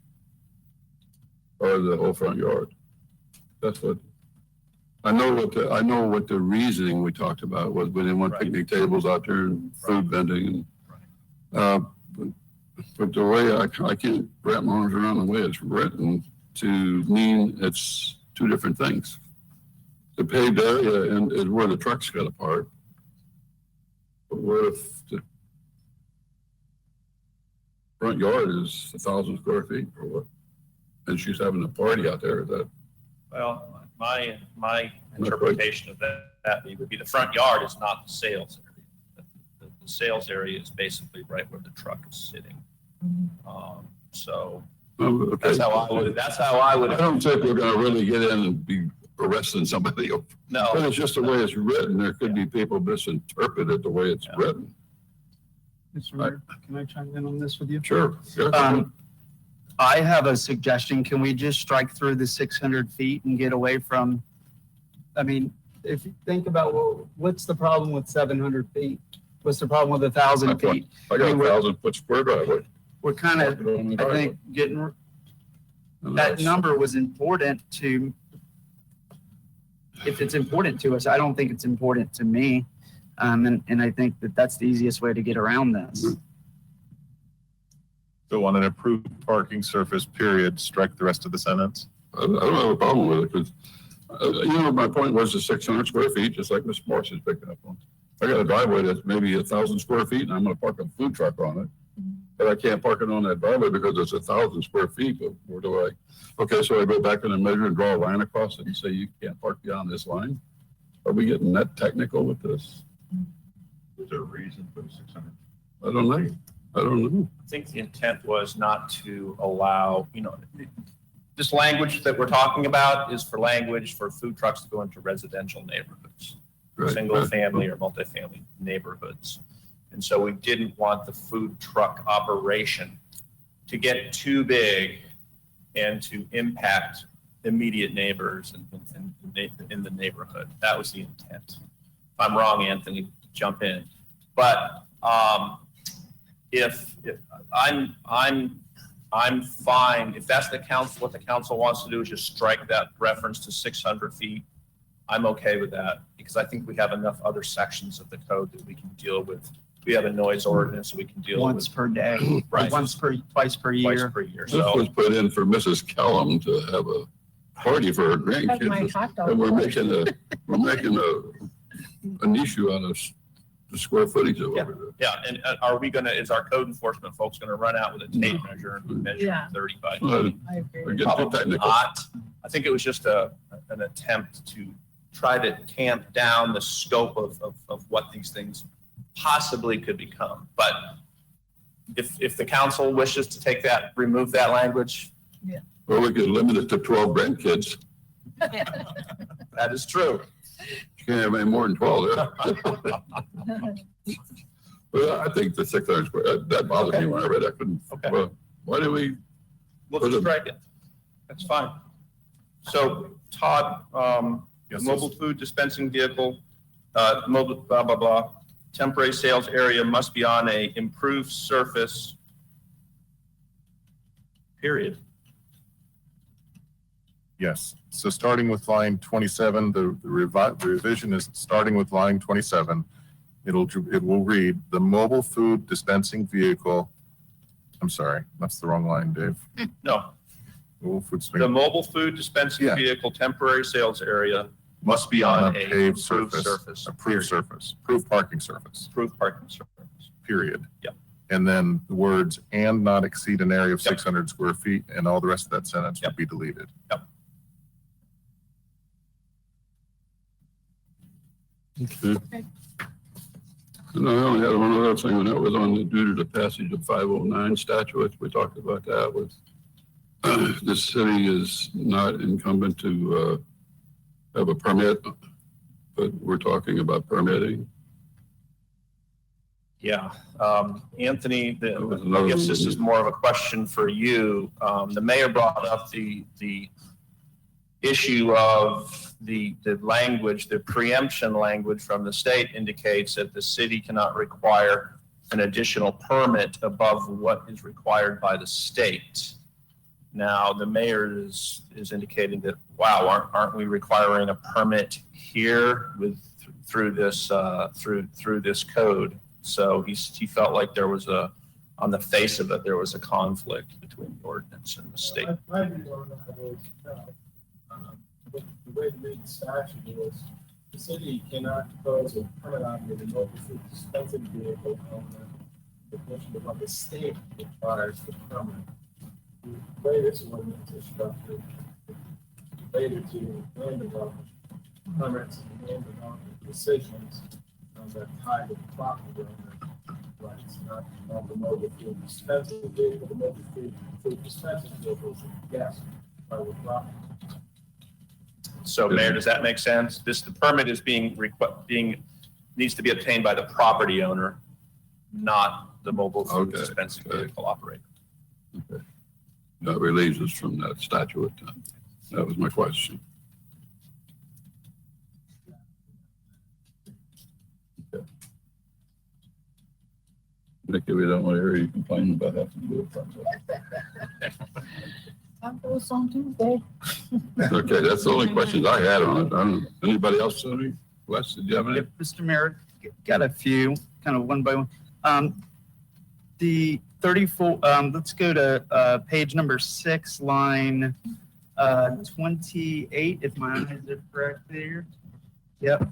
Or the whole front yard? That's what, I know what the reasoning we talked about was, we didn't want Right. picnic tables out there and food vending and, but the way I can't wrap my arms around the way it's written to mean it's 2 different things. The paved area and is where the trucks got to park. But what if the front yard is 1,000 square feet or what? And she's having a party out there, that, Well, my interpretation of that would be the front yard is not the sales area. The sales area is basically right where the truck is sitting. So okay. that's how I would. I don't think we're gonna really get in and be arresting somebody. But No, it's just the way it's written. There could be people misinterpret it the way it's written. Mr. Mayor, can I chime in on this with you? Sure. I have a suggestion. Can we just strike through the 600 feet and get away from, I mean, if you think about, well, what's the problem with 700 feet? What's the problem with 1,000 feet? I got a 1,000-foot square driveway. We're kind of, I think, getting, that number was important to, if it's important to us, I don't think it's important to me. And I think that that's the easiest way to get around this. So on an improved parking surface, period, strike the rest of the sentence? I don't have a problem with it, because, my point was the 600 square feet, just like Mr. Morris is picking up on. I got a driveway that's maybe 1,000 square feet, and I'm gonna park a food truck on it. But I can't park it on that driveway because it's 1,000 square feet, but where do I? Okay, so I go back in and measure and draw a line across it and say you can't park beyond this line? Are we getting that technical with this? Is there a reason for the 600? I don't know. I think the intent was not to allow, this language that we're talking about is for language for food trucks to go into residential neighborhoods, Right. single family or multifamily neighborhoods. And so we didn't want the food truck operation to get too big and to impact immediate neighbors in the neighborhood. That was the intent. If I'm wrong, Anthony, jump in. But if I'm fine, if that's the council, what the council wants to do is just strike that reference to 600 feet. I'm okay with that because I think we have enough other sections of the code that we can deal with. We have a noise ordinance we can deal Once with per day, Right. twice per twice year. per year. This So was put in for Mrs. Kellum to have a party for her grandkids. And we're making an issue out of the square footage of Yeah. over there. yeah, and is our code enforcement folks going to run out with a tape measure and measure Yeah. 30 by Well, 80? We're getting too Probably technical. not. I think it was just an attempt to try to tamp down the scope of what these things possibly could become. But if the council wishes to remove that language, Or we could limit it to 12 grandkids. that is true. You can't have any more than 12 there. But I think the 600 square, that bothered me when I read that. Okay. Well, why do we, We'll just strike it. That's fine. So Todd, Yes, mobile food dispensing vehicle, mobile blah, blah, blah. Temporary sales area must be on a improved surface. Period. Yes. So starting with line 27, the revision is starting with line 27. It will read, the mobile food dispensing vehicle. I'm sorry, that's the wrong line, Dave. No, Mobile food the dispensing mobile food dispensing Yeah. vehicle temporary sales area must be on a paved improved surface, approved period. surface, approved parking surface, Approved parking surface. period. Yep. And then the words and not exceed an area of Yep. 600 square feet and all the rest of that sentence Yep. would be deleted. Yep. and I only had one other thing, and that was on the due to the passage of 509 statute. We talked about that with the city is not incumbent to have a permit, but we're talking about permitting. Yeah, Anthony, That was I another guess this one. is more of a question for you. The mayor brought up the issue of the language, the preemption language from the state indicates that the city cannot require an additional permit above what is required by the state. Now, the mayor is indicating that, wow, aren't we requiring a permit here through this code? So he felt like there was on the face of it, there was a conflict between the ordinance and the state. My view on that is, the way to read the statute is, the city cannot impose a permit on the mobile food dispensing vehicle on the condition of what the state requires the permit. The way this ordinance is structured, related to land development, permits and land development decisions that tie to the property owner rights, not on the mobile food dispensing vehicle. The mobile food dispensing vehicle is, yes, by the property. So Mayor, does that make sense? The permit is needs to be obtained by the property owner, not the mobile food Okay, dispensing okay. vehicle operator. Okay. That relieves us from that statute. That was my question. Nikki, we don't want to hear you complaining about having to do it. Time goes on Tuesday. Okay, that's the only questions I had on it. I don't know. Anybody else, any? Wes, did you have any? Yep, Mr. Mayor, got a few, kind of one by one. The 34, let's go to page number 6, line 28, if my eyes are correct there. Yep.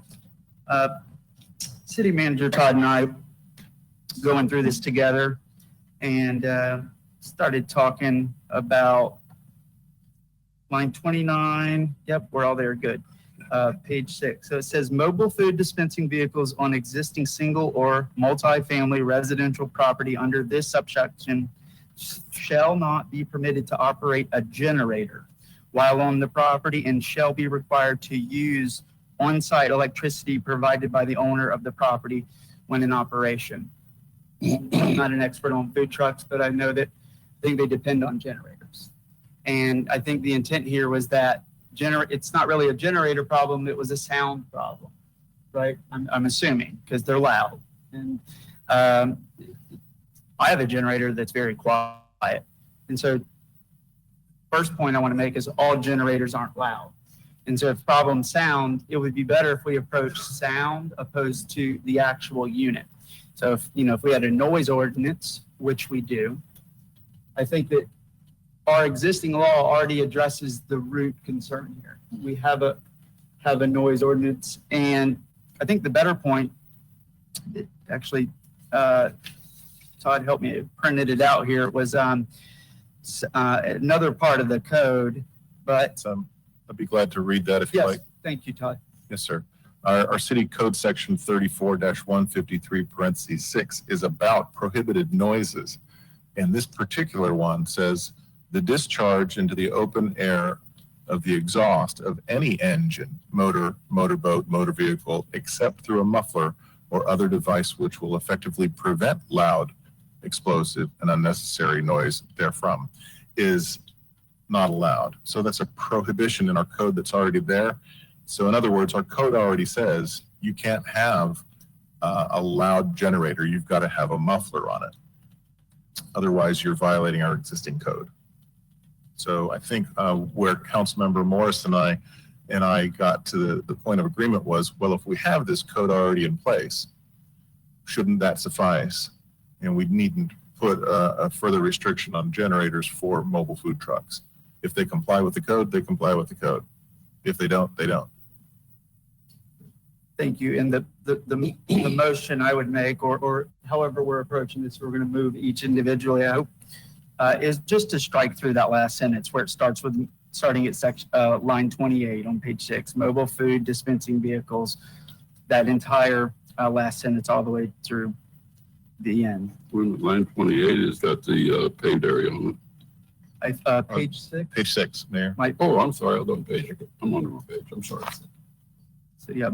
City Manager Todd and I going through this together and started talking about line 29. Yep, we're all there. Good. Page 6. So it says mobile food dispensing vehicles on existing single or multi-family residential property under this subsection shall not be permitted to operate a generator while on the property and shall be required to use on-site electricity provided by the owner of the property when in operation. I'm not an expert on food trucks, but I know that I think they depend on generators. And I think the intent here was that it's not really a generator problem, it was a sound problem, right? I'm assuming, because they're loud. And I have a generator that's very quiet. And so first point I want to make is all generators aren't loud. And so if problem sound, it would be better if we approach sound opposed to the actual unit. So if we had a noise ordinance, which we do, I think that our existing law already addresses the root concern here. We have a noise ordinance, and I think the better point, actually, Todd helped me, printed it out here, was another part of the code, but. I'd be glad to read that if you Yes, like. thank you, Todd. Yes, sir. Our city code section 34-153(6) is about prohibited noises. And this particular one says the discharge into the open air of the exhaust of any engine, motor, motorboat, motor vehicle, except through a muffler or other device which will effectively prevent loud, explosive, and unnecessary noise therefrom, is not allowed. So that's a prohibition in our code that's already there. So in other words, our code already says you can't have a loud generator. You've got to have a muffler on it. Otherwise, you're violating our existing code. So I think where Councilmember Morris and I got to the point of agreement was, well, if we have this code already in place, shouldn't that suffice? And we needn't put a further restriction on generators for mobile food trucks. If they comply with the code, they comply with the code. If they don't, they don't. Thank you. And the motion I would make, or however we're approaching this, we're going to move each individually, I hope, is just to strike through that last sentence where it starts with starting at line 28 on page 6, mobile food dispensing vehicles, that entire last sentence all the way through the end. Line 28 has got the paved area on it. Page 6? Page 6, Mayor. I'm sorry, I'm on page. I'm on the wrong page. I'm sorry. So yeah,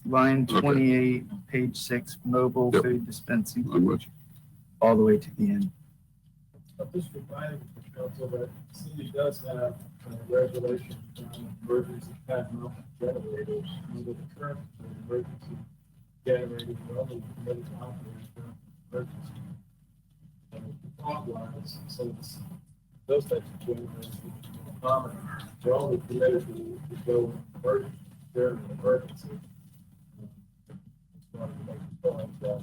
line 28, page 6, mobile food dispensing. I'm with you. All the way to the end. Just reminding the council that the city does have regulations on emergency backup generators. Under the current emergency generators are only permitted to operate during emergency. Thought-wise, so those types of generators, they're only permitted to go in emergency during an emergency. It's one of the main points that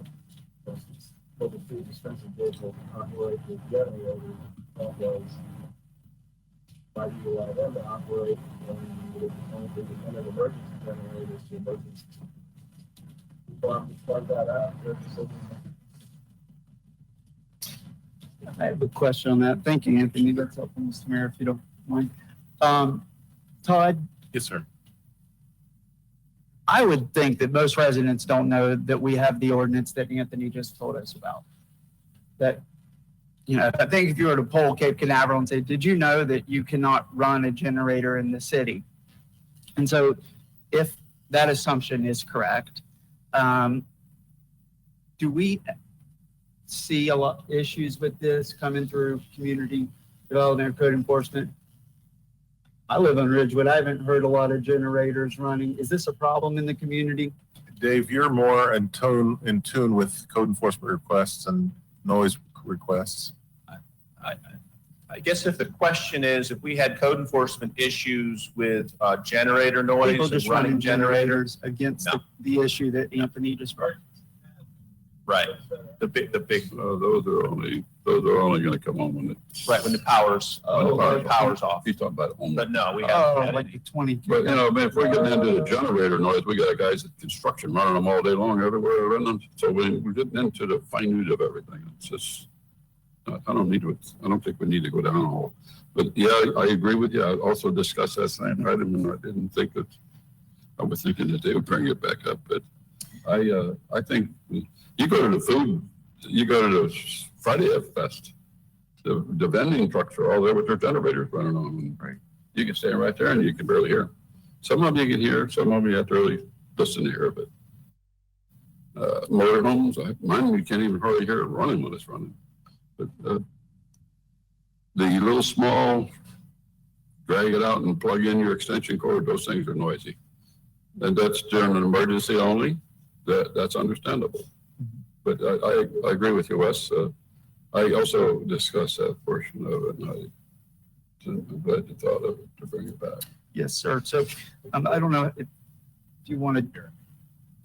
mobile food dispensing vehicles operate with generators, that was might be allow them to operate when the emergency generators to emergency. We'll have to start that out. I have a question on that. Thank you, Anthony. That's helpful, Mr. Mayor, if you don't mind. Todd? Yes, sir. I would think that most residents don't know that we have the ordinance that Anthony just told us about. That, I think if you were to poll Cape Canaveral and say, did you know that you cannot run a generator in the city? And so if that assumption is correct, do we see a lot of issues with this coming through community development or code enforcement? I live on Ridgewood. I haven't heard a lot of generators running. Is this a problem in the community? Dave, you're more in tune with code enforcement requests and noise requests. I guess if the question is, if we had code enforcement issues with generator People noise just and running running generators, against No. the issue that Anthony just brought. right, the big, Those are only gonna come on when right, when the power's off. he's talking about only. But no, we haven't Oh, had like any. the 20. But, you know, I mean, if we're getting into the generator noise, we got guys at construction running them all day long everywhere around them. So we're getting into the minute of everything. It's just, I don't think we need to go down all. But yeah, I agree with you. I also discussed that same item and I didn't think that, I was thinking that they would bring it back up. But I think you go to the Friday Fest, the vending trucks are all there with their generators running on. Right. You can stand right there and you can barely hear them. Some of them you can hear, some of them you have to really listen to hear. But motorhomes, mine you can't even hardly hear it running when it's running. But the little small, drag it out and plug in your extension cord, those things are noisy. And that's during an emergency only, that's understandable. But I agree with you, Wes. I also discussed that portion of it, and I'm glad you thought of it to bring it back. Yes, sir. So I don't know if you want to,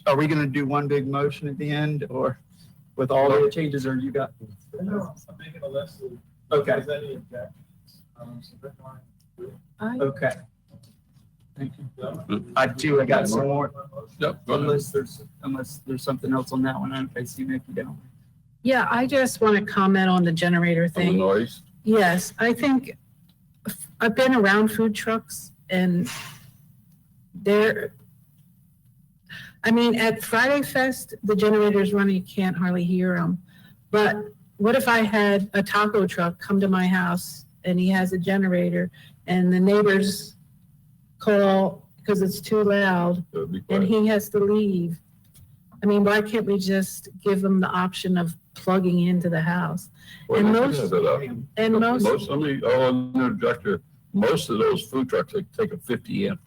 are we going to do one big motion at the end or with all the changes, or you got? I'm making a list of. Okay. Is there any objections? Okay. Thank you. I got some more. Yep, go ahead. Unless there's something else on that one. I see if you don't. Yeah, I just want to comment on the generator On the thing. noise, Yes, I think I've been around food trucks and at Friday Fest, the generator's running, you can't hardly hear them. But what if I had a taco truck come to my house and he has a generator and the neighbors call because it's too loud that'd be and quiet. he has to leave? I mean, why can't we just give them the option of plugging into the house? Well, and they can most- have that up. And most, Interject here. Most of those food trucks, they take a 50 amp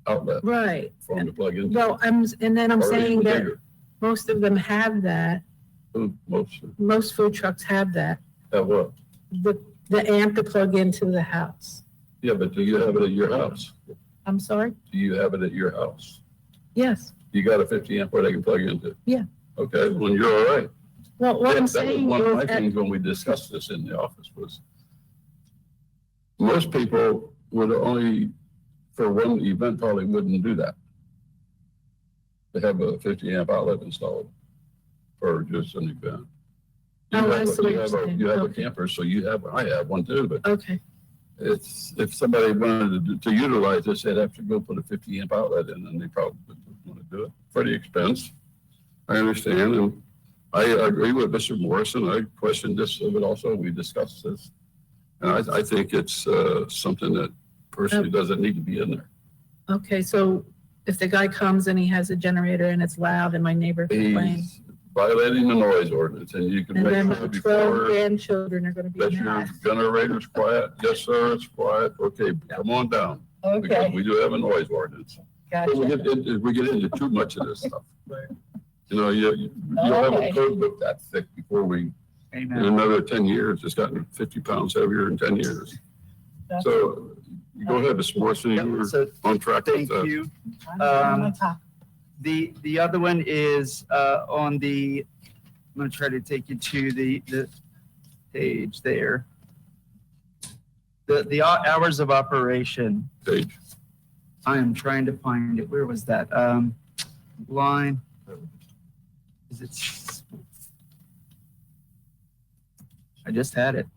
outlet right. for them to plug in. Well, I'm Or saying even that bigger. most of them have that. Most food trucks have that, Have what? the amp to plug into the house. Yeah, but do you have it at your house? I'm sorry? Do you have it at your house? Yes. You got a 50 amp where they can plug into? Yeah. Okay, well, you're all right. Well, what I'm That was saying one of my is that, things when we discussed this in the office was most people would only, for one event, probably wouldn't do that. They have a 50 amp outlet installed for just an event. Oh, I see what you're saying. You have a Okay. camper, so I have one too, but okay, it's, if somebody wanted to utilize this, they'd have to go put a 50 amp outlet in and they probably wouldn't want to do it for the expense. I understand, and I agree with Mr. Morrison. I questioned this, but also we discussed this. And I think it's something that personally doesn't need to be in there. okay, so if the guy comes and he has a generator and it's loud and my neighbor complains, He's violating the noise ordinance, and you can and make then sure my 12 before grandchildren are gonna be that your mad. generator's quiet. Yes, sir, it's quiet. Okay, come on down. Because Okay, we do have a noise ordinance. But we get into too much of this stuff. You know, you'll have a Okay. code book that thick before we, in Amen. another 10 years, it's gotten 50 pounds heavier in 10 years. So you go ahead, Mr. Morrison, you were So on track with thank that. you. The other one is on the, I'm going to try to take you to the page there. The hours of operation. Page. I am trying to find it. Where was that? Line. Is it? I just had it.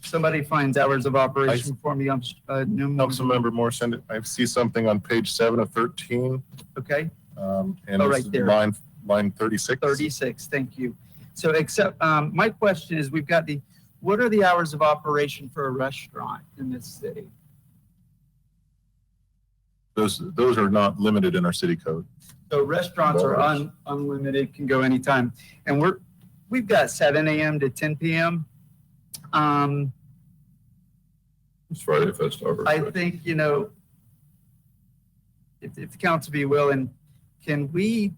Somebody finds hours of operation for me on Councilmember Morrison, I see something on page 7 of 13. Okay. And Oh, it's right there. line 36. 36, thank you. So my question is, we've got what are the hours of operation for a restaurant in this city? Those are not limited in our city code. So restaurants are unlimited, can go anytime. And we've got 7 a.m. to 10 p.m. It's Friday Fest over. I think, if the council be willing, can we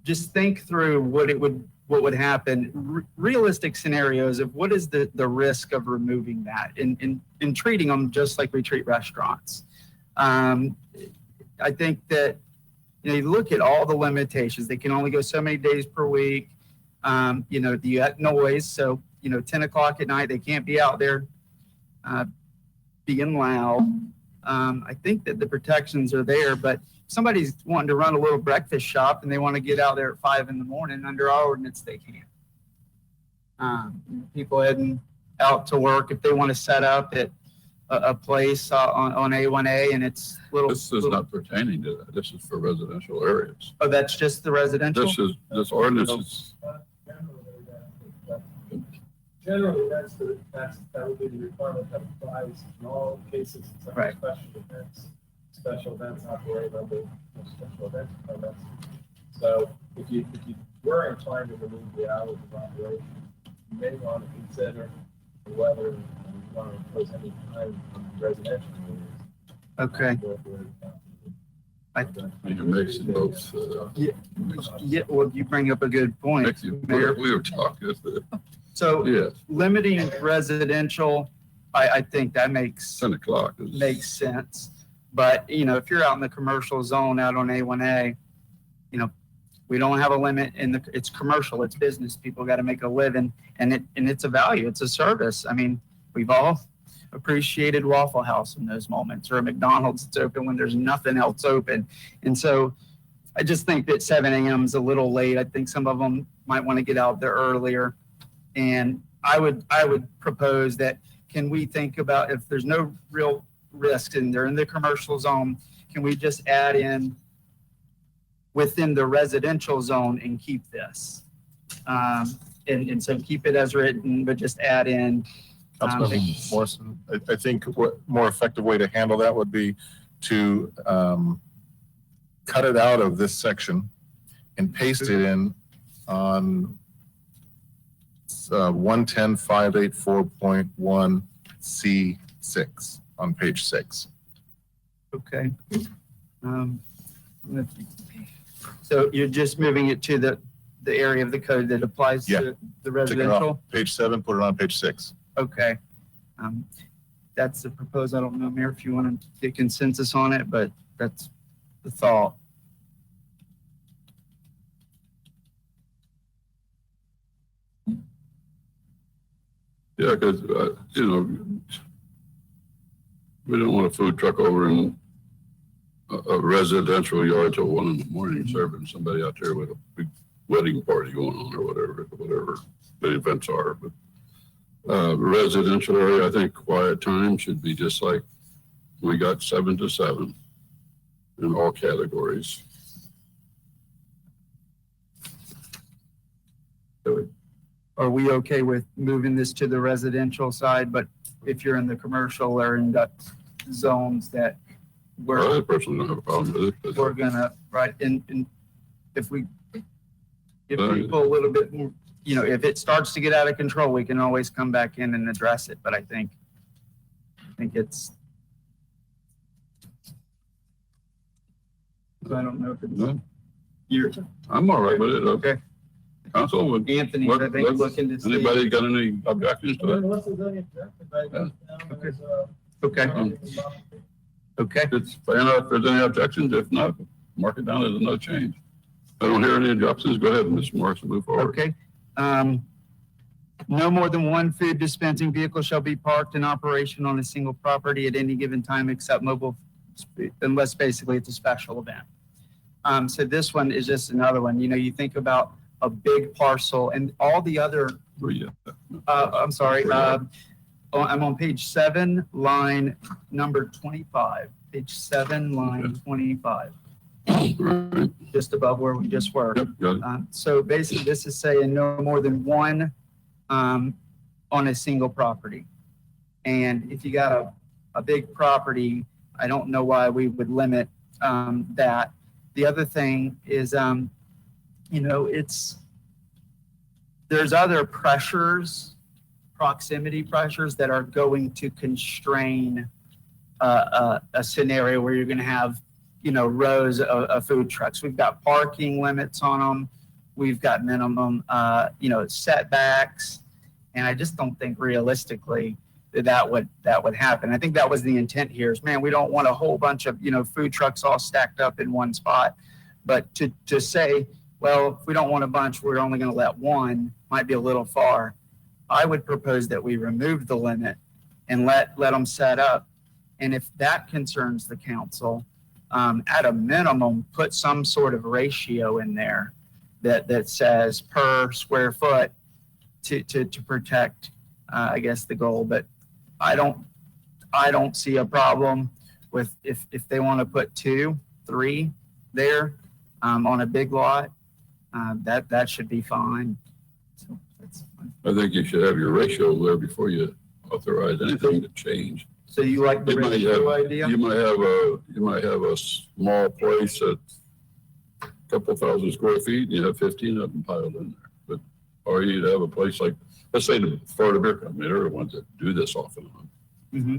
just think through what would happen, realistic scenarios of what is the risk of removing that and treating them just like we treat restaurants. I think that, you look at all the limitations. They can only go so many days per week. You got noise. So, 10 o'clock at night, they can't be out there being loud. I think that the protections are there, but if somebody's wanting to run a little breakfast shop and they want to get out there at 5 a.m, under our ordinance, they can't. People heading out to work, if they want to set up at a place on A1A and it's little. This is not pertaining to that. This is for residential areas. Oh, that's just the residential? This ordinance is, Generally, that would be the requirement that applies in all cases, except for Right. special events operate under special event permits. So if you were inclined to remove the hours of operation, you may want to consider whether you want to impose any time on residential areas. Okay. you can mix it both. Yeah, well, you bring up a good point, Mayor. We were talking. So Yes, limiting residential, I think that makes 10 o'clock. sense. But, if you're out in the commercial zone out on A1A, we don't have a limit it's commercial, it's business. People got to make a living and it's a value. It's a service. I mean, we've all appreciated Waffle House in those moments, or a McDonald's that's open when there's nothing else open. And so I just think that 7 a.m. is a little late. I think some of them might want to get out there earlier. And I would propose that, can we think about, if there's no real risk and they're in the commercial zone, can we just add in within the residential zone and keep this? And so keep it as written, but just add in. Councilmember Morrison, I think what more effective way to handle that would be to cut it out of this section and paste it in on 110.584.1C6 on page 6. Okay. So you're just moving it to the area of the code that applies Yeah. to the Take it off residential? page 7, put it on page 6. Okay. That's the proposal. I don't know, Mayor, if you want to get consensus on it, but that's the thought. Yeah, because, we don't want a food truck over in a residential yard till 1 a.m. serving somebody out there with a big wedding party going on or whatever the events are. But residential area, I think quiet time should be just like we got 7 to 7 in all categories. Are we okay with moving this to the residential side, but if you're in the commercial or in the zones that I personally don't have a problem with it. But we're gonna, right, and if we give people a little bit more, if it starts to get out of control, we can always come back in and address it, but I think it's, I don't know if it's, No, you're, I'm all right with it. okay. Council, would Anthony, I think looking to see. anybody got any objections to it? Unless there's any objections, I Yeah. think there's, Okay, okay. It's fair enough if there's any objections. If not, mark it down as a no change. I don't hear any objections. Go ahead, Mr. Morrison, move forward. Okay. No more than one food dispensing vehicle shall be parked in operation on a single property at any given time except mobile, unless basically it's a special event. So this one is just another one. You think about a big parcel and all the other, I'm sorry, I'm on page 7, line number 25. Page 7, line 25. Right. Just above where we just were. Yep, got it. So basically, this is saying no more than one on a single property. And if you got a big property, I don't know why we would limit that. The other thing is, there's other pressures, proximity pressures that are going to constrain a scenario where you're going to have rows of food trucks. We've got parking limits on them. We've got minimum, setbacks. And I just don't think realistically that would happen. I think that was the intent here is, man, we don't want a whole bunch of, food trucks all stacked up in one spot. But to say, well, if we don't want a bunch, we're only going to let one, might be a little far. I would propose that we remove the limit and let them set up. And if that concerns the council, at a minimum, put some sort of ratio in there that says per square foot to protect, I guess, the goal. But I don't see a problem with if they want to put 2, 3 there on a big lot, that should be fine. So that's fine. I think you should have your ratio there before you authorize anything to change. So you like the ratio idea? You might have a small place that's a couple thousand square feet, and you have 15 of them piled in there. But or you'd have a place like, let's say the Florida Beer Company, they're the ones that do this off and on. Mm-hmm.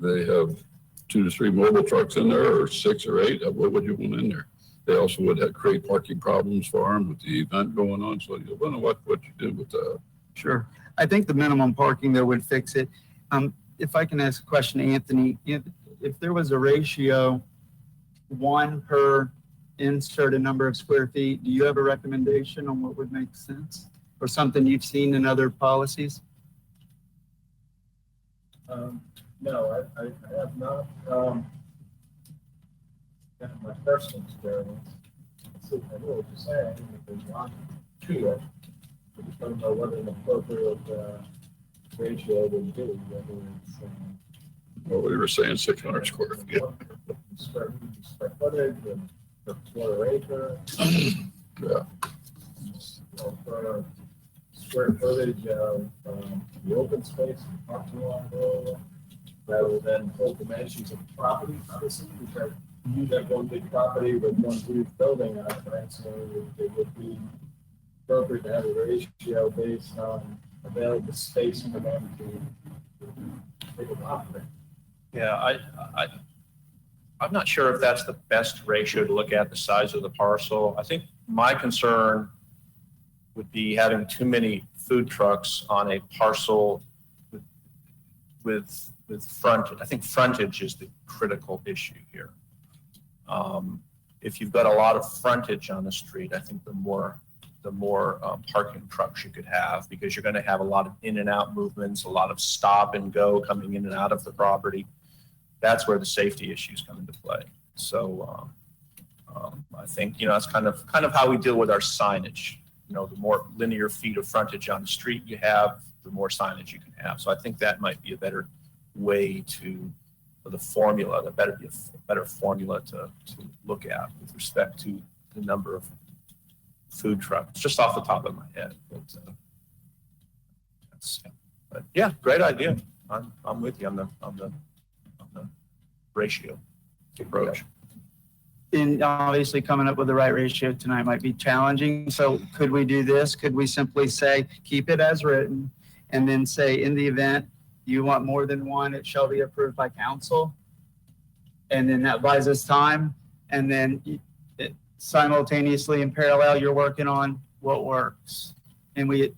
They have 2 to 3 mobile trucks in there, or 6 or 8. What would you want in there? They also would have create parking problems for them with the event going on. So you wonder what you did with that. Sure. I think the minimum parking there would fix it. If I can ask a question, Anthony, if there was a ratio 1 per insert a number of square feet, do you have a recommendation on what would make sense or something you've seen in other policies? No, I have not. That's my personal experience. So I know what you're saying, if there's not to it, I just don't know what an appropriate ratio would be, whether it's Well, we were saying 600 square feet. square footage and per square acre. Yeah. For square footage of the open space and parking lot area, rather than full dimensions of the property, obviously, because you have one big property with one huge building on it, right? So it would be appropriate to have a ratio based on available space for them to take a property. Yeah, I'm not sure if that's the best ratio to look at, the size of the parcel. I think my concern would be having too many food trucks on a parcel with frontage. I think frontage is the critical issue here. If you've got a lot of frontage on the street, I think the more parking trucks you could have, because you're going to have a lot of in and out movements, a lot of stop and go coming in and out of the property. That's where the safety issues come into play. So I think, that's kind of how we deal with our signage. The more linear feet of frontage on the street you have, the more signage you can have. So I think that might be a better way the formula, that better be a better formula to look at with respect to the number of food trucks, just off the top of my head. But yeah, great idea. I'm with you on the ratio approach. And obviously coming up with the right ratio tonight might be challenging. So could we do this? Could we simply say, keep it as written, and then say, in the event you want more than one, it shall be approved by council? And then that buys us time. And then simultaneously in parallel, you're working on what works. And we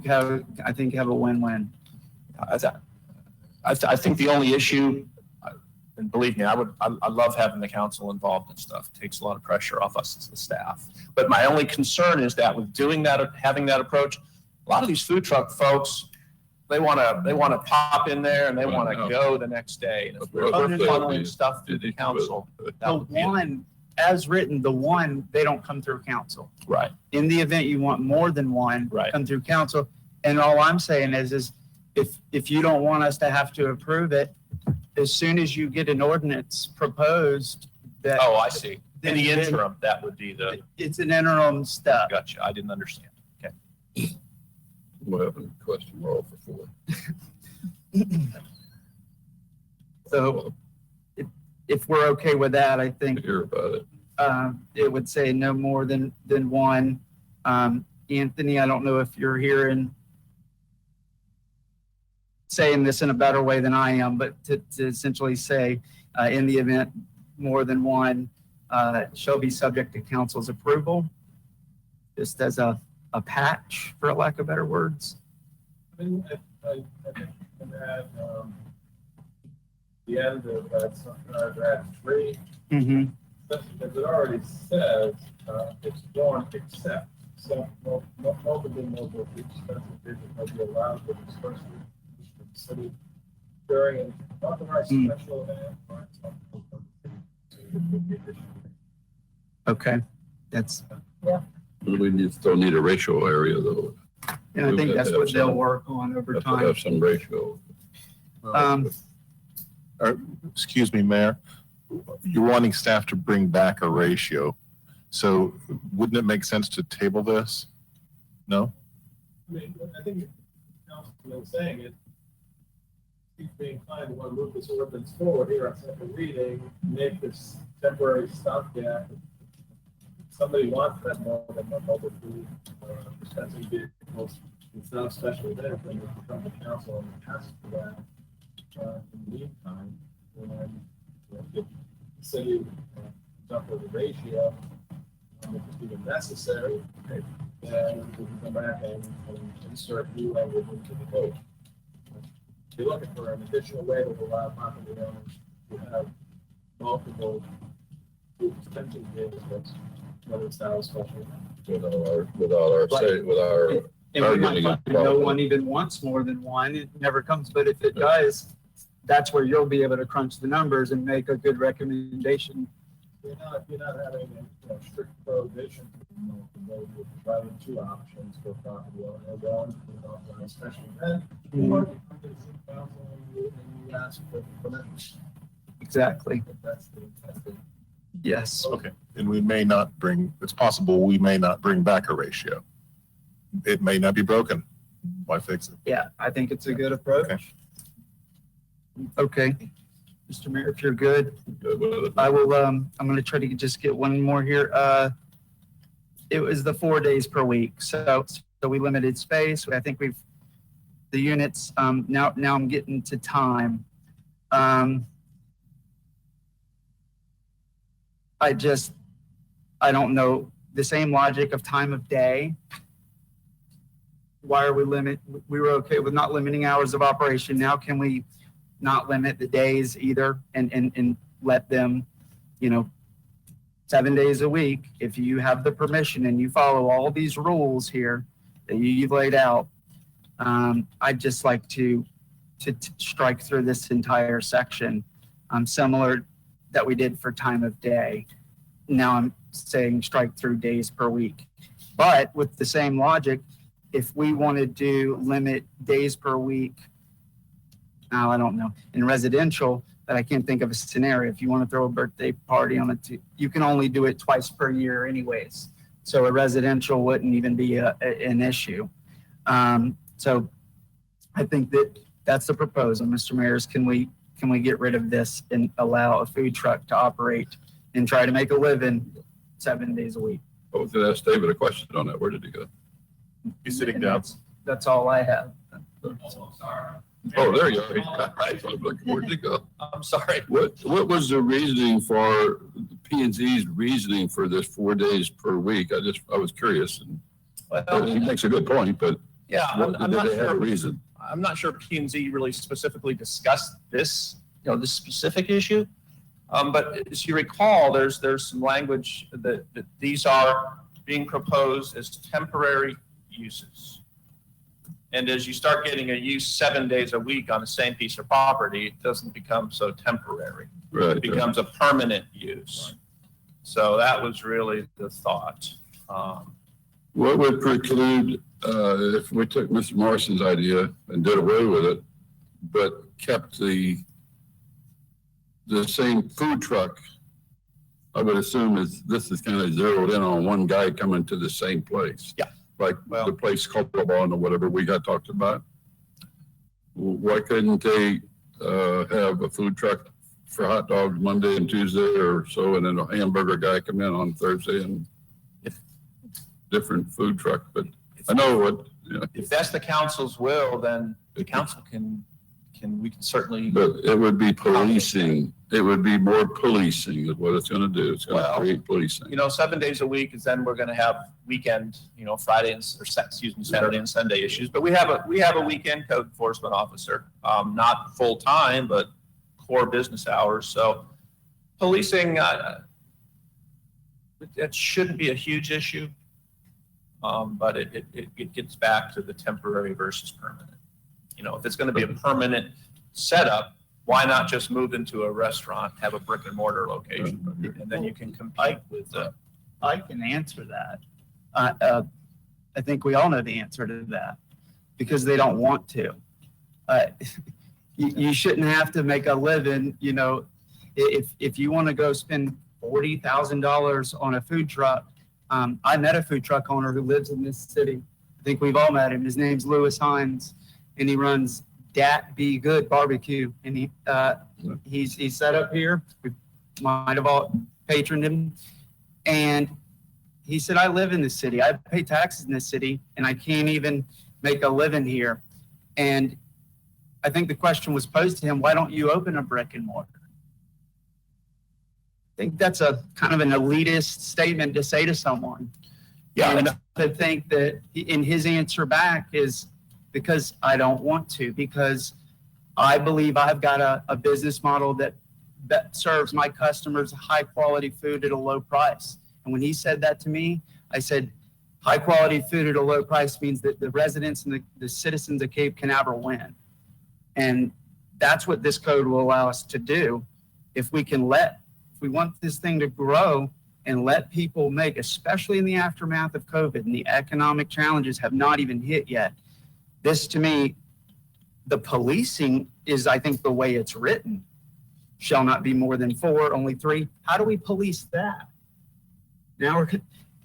have, I think, have a win-win. I think the only issue, and believe me, I love having the council involved in stuff. It takes a lot of pressure off us as the staff. But my only concern is that with doing that, having that approach, a lot of these food truck folks, they want to pop in there and they want to go the next day. And if we're funneling stuff through the council, as written, the one, they don't come through council. Right. In the event you want more than one, right, come through council. And all I'm saying is if you don't want us to have to approve it, as soon as you get an ordinance proposed that. Oh, I see. In the interim, that would be it's an interim step. Gotcha. I didn't understand. Okay. What happened? Question, we're all for 4. So if we're okay with that, I think hear about it. It would say no more than one. Anthony, I don't know if you're here and saying this in a better way than I am, but to essentially say in the event more than one, shall be subject to council's approval, just as a patch, for lack of better words. I mean, I can add, the end of paragraph 3, Mm-hmm. as it already says, it's one except, so multiple expensive visits may be allowed for disbursement from the city during authorized special event. Okay, that's, We still need a ratio area though. and I think that's what they'll work on over Have to time. have some ratio. Excuse me, Mayor, you're wanting staff to bring back a ratio. So wouldn't it make sense to table this? No? I mean, I think Councilman saying it, he's being inclined to want to move this ordinance forward here on second reading, make this temporary stopgap. Somebody wants that more than a mobile food dispensing vehicles. It's not a special event, then it's come to council and ask for that. In the meantime, when if the city comes up with a ratio, if it's even necessary, then we can come back and insert new language into the code. If you're looking for an additional way to allow property owners to have multiple food dispensing vehicles, whether it's now a special. And we might find no one even wants more than one, it never comes, but if it does, that's where you'll be able to crunch the numbers and make a good recommendation. You're not having a strict prohibition, you're providing two options for property owner. One, on a special event, or you come to the city council and you ask for permission. Exactly. That's the. Yes. Okay. And we may not bring, it's possible we may not bring back a ratio. It may not be broken. Why fix it? Yeah, I think it's a good approach. Okay. Mr. Mayor, if you're good, I will, I'm going to try to just get one more here. It was the 4 days per week. So we limited space. I think the units, now I'm getting to time. I don't know the same logic of time of day. Why are we we were okay with not limiting hours of operation. Now can we not limit the days either and let them, 7 days a week, if you have the permission and you follow all these rules here that you've laid out, I'd just like to strike through this entire section, similar that we did for time of day. Now I'm saying strike through days per week. But with the same logic, if we wanted to limit days per week, now I don't know, in residential, but I can't think of a scenario. If you want to throw a birthday party on it, you can only do it twice per year anyways. So a residential wouldn't even be an issue. So I think that's the proposal, Mr. Mayor. Can we get rid of this and allow a food truck to operate and try to make a living 7 days a week? I was going to ask David a question on that. Where did he go? He's sitting down. That's all I have. Oh, there you are. Where did he go? I'm sorry. What was the reasoning for P&Z's reasoning for this 4 days per week? I was curious. Well, He makes a good point, but yeah, I'm did not they have a sure. reason? I'm not sure P&Z really specifically discussed this, this specific issue. But as you recall, there's some language that these are being proposed as temporary uses. And as you start getting a use 7 days a week on the same piece of property, it doesn't become so temporary. Right. It becomes a permanent use. So that was really the thought. What would preclude, if we took Mr. Morrison's idea and did away with it, but kept the same food truck? I would assume this is kind of zeroed in on one guy coming to the same place. Yeah. Like the place called Bourbon or whatever we got talked about. Why couldn't they have a food truck for hot dogs Monday and Tuesday or so, and then a hamburger guy come in on Thursday and different food truck? But I know what. If that's the council's will, then the council can we can certainly. But it would be policing. It would be more policing is what it's gonna do. It's gonna Well, create policing. 7 days a week is then we're going to have weekend, Friday and, Saturday and Sunday issues. But we have a weekend code enforcement officer, not full time, but core business hours. So policing, it shouldn't be a huge issue. But it gets back to the temporary versus permanent. If it's going to be a permanent setup, why not just move into a restaurant, have a brick and mortar location, and then you can compete with the. I can answer that. I think we all know the answer to that because they don't want to. You shouldn't have to make a living, if you want to go spend $40,000 on a food truck. I met a food truck owner who lives in this city. I think we've all met him. His name's Lewis Hines, and he runs Dat Be Good Barbecue. And he's set up here. We might have all patroned him. And he said, I live in this city. I pay taxes in this city, and I can't even make a living here. And I think the question was posed to him, why don't you open a brick and mortar? I think that's a kind of an elitist statement to say to someone. Yeah. And to think that in his answer back is because I don't want to, because I believe I've got a business model that serves my customers high quality food at a low price. And when he said that to me, I said, high quality food at a low price means that the residents and the citizens of Cape Canaveral win. And that's what this code will allow us to do. If we want this thing to grow and let people make, especially in the aftermath of COVID and the economic challenges have not even hit yet. This to me, the policing is, I think, the way it's written. Shall not be more than 4, only 3. How do we police that? Now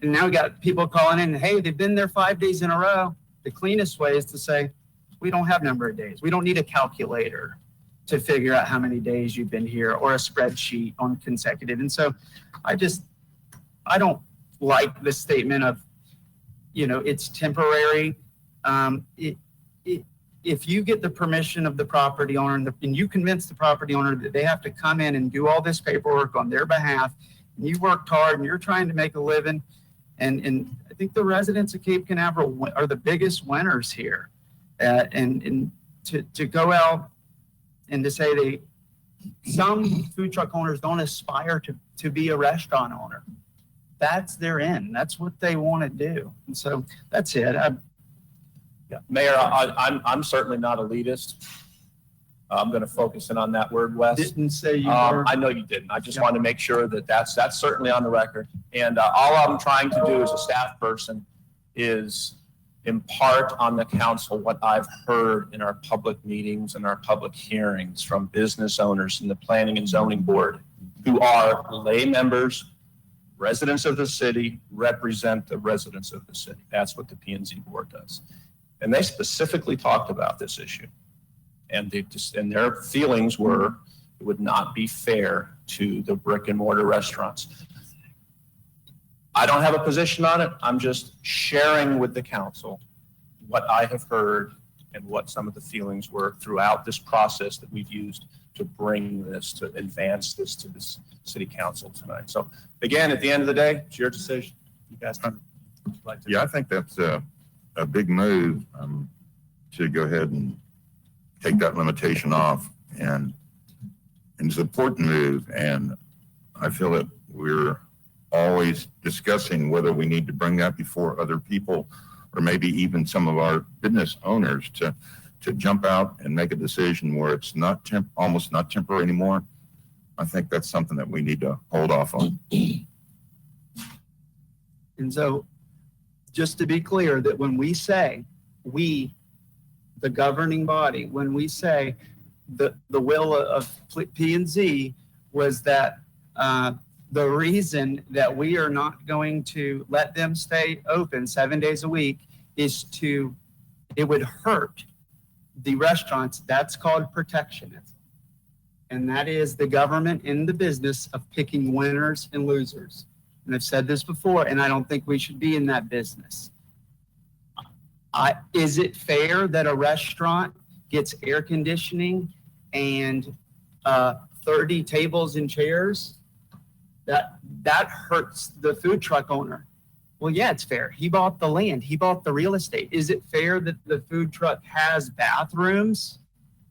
we got people calling in, hey, they've been there 5 days in a row. The cleanest way is to say, we don't have number of days. We don't need a calculator to figure out how many days you've been here or a spreadsheet on consecutive. And so I don't like the statement of, it's temporary. If you get the permission of the property owner and you convince the property owner that they have to come in and do all this paperwork on their behalf, and you worked hard and you're trying to make a living, and I think the residents of Cape Canaveral are the biggest winners here. And to go out and to say some food truck owners don't aspire to be a restaurant owner. That's their end. That's what they want to do. And so that's it. Mayor, I'm certainly not elitist. I'm going to focus in on that word, Wes. Didn't say you were. I know you didn't. I just wanted to make sure that that's certainly on the record. And all I'm trying to do as a staff person is impart on the council what I've heard in our public meetings and our public hearings from business owners in the Planning and Zoning Board who are lay members, residents of the city, represent the residents of the city. That's what the P&Z board does. And they specifically talked about this issue. And their feelings were it would not be fair to the brick and mortar restaurants. I don't have a position on it. I'm just sharing with the council what I have heard and what some of the feelings were throughout this process that we've used to bring this, to advance this to this city council tonight. So again, at the end of the day, it's your decision. You guys would like to. Yeah, I think that's a big move to go ahead and take that limitation off, and it's an important move. And I feel that we're always discussing whether we need to bring that before other people or maybe even some of our business owners to jump out and make a decision where it's not almost not temporary anymore. I think that's something that we need to hold off on. And so just to be clear that when we say the governing body, when we say the will of P&Z was that the reason that we are not going to let them stay open 7 days a week is it would hurt the restaurants. That's called protectionism. And that is the government in the business of picking winners and losers. And I've said this before, and I don't think we should be in that business. Is it fair that a restaurant gets air conditioning and 30 tables and chairs, that hurts the food truck owner. Well, yeah, it's fair. He bought the land. He bought the real estate. Is it fair that the food truck has bathrooms?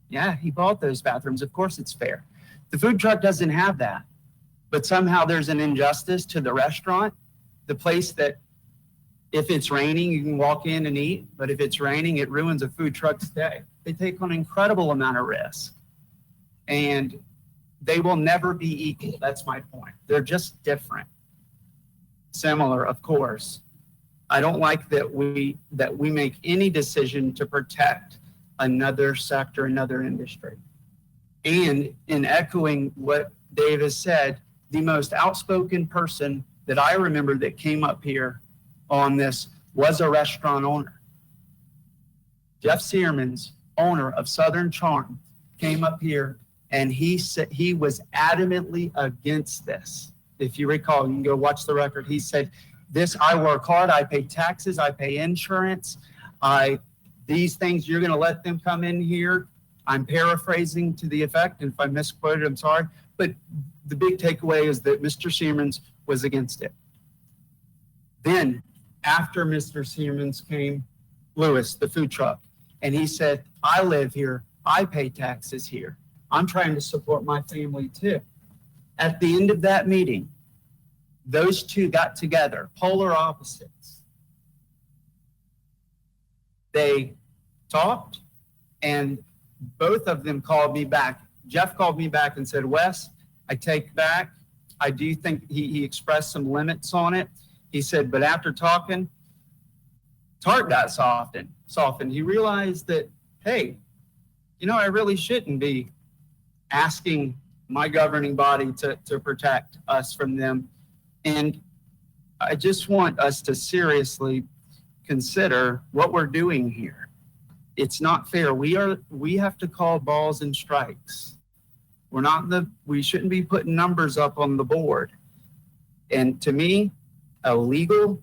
Yeah, he bought those bathrooms. Of course it's fair. The food truck doesn't have that. But somehow there's an injustice to the restaurant, the place that if it's raining, you can walk in and eat. But if it's raining, it ruins a food truck's day. They take on an incredible amount of risk. And they will never be equal. That's my point. They're just different. Similar, of course. I don't like that we make any decision to protect another sector, another industry. And in echoing what Dave has said, the most outspoken person that I remember that came up here on this was a restaurant owner. Jeff Searmans, owner of Southern Charm, came up here and he said he was adamantly against this. If you recall, you can go watch the record. He said, I work hard, I pay taxes, I pay insurance, these things, you're gonna let them come in here. I'm paraphrasing to the effect, and if I misquoted, I'm sorry. But the big takeaway is that Mr. Searmans was against it. Then, after Mr. Searmans came Lewis, the food truck, and he said, I live here, I pay taxes here. I'm trying to support my family too. At the end of that meeting, those two got together, polar opposites. They talked, and both of them called me back. Jeff called me back and said, Wes, I take back. I do think he expressed some limits on it. He said, but after talking, heart got softened. He realized that, hey, I really shouldn't be asking my governing body to protect us from them. And I just want us to seriously consider what we're doing here. It's not fair. We have to call balls and strikes. We shouldn't be putting numbers up on the board. And to me, a legal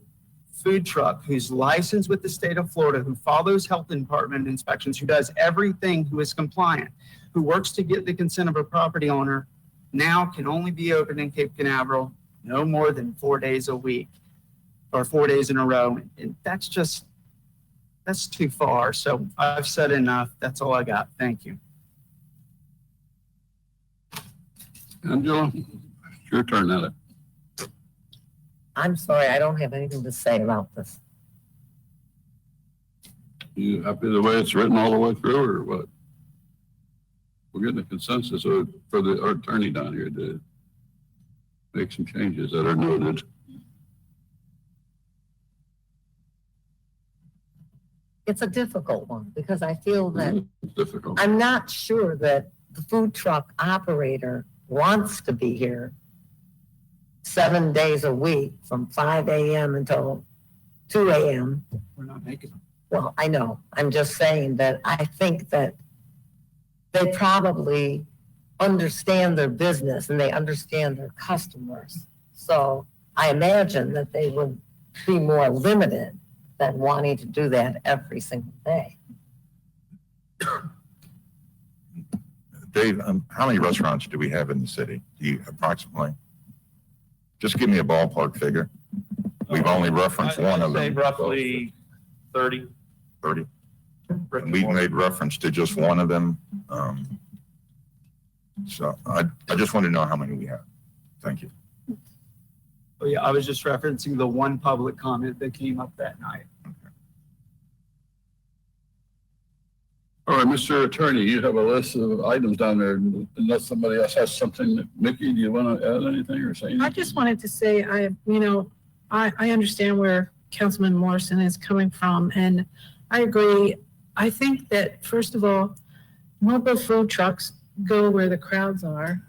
food truck who's licensed with the state of Florida, who follows health department inspections, who does everything, who is compliant, who works to get the consent of a property owner, now can only be open in Cape Canaveral no more than 4 days a week or 4 days in a row. And that's too far. So I've said enough. That's all I got. Thank you. Angela, it's your turn at it. I'm sorry, I don't have anything to say about this. You happy the way it's written all the way through, or what? We're getting a consensus for our attorney down here to make some changes that are noted. It's a difficult one because I feel that It's difficult. I'm not sure that the food truck operator wants to be here 7 days a week from 5 a.m. until 2 a.m. We're not making them. Well, I know. I'm just saying that I think that they probably understand their business and they understand their customers. So I imagine that they would be more limited than wanting to do that every single day. Dave, how many restaurants do we have in the city? Do you approximately? Just give me a ballpark figure. We've only referenced one of I'd say them. roughly 30. 30. And we've made reference to just one of them. So I just want to know how many we have. Thank you. Oh yeah, I was just referencing the one public comment that came up that night. All right, Mr. Attorney, you have a list of items down there, unless somebody else has something. Mickey, do you want to add anything or say anything? I just wanted to say, I understand where Councilman Morrison is coming from, and I agree. I think that, first of all, mobile food trucks go where the crowds are.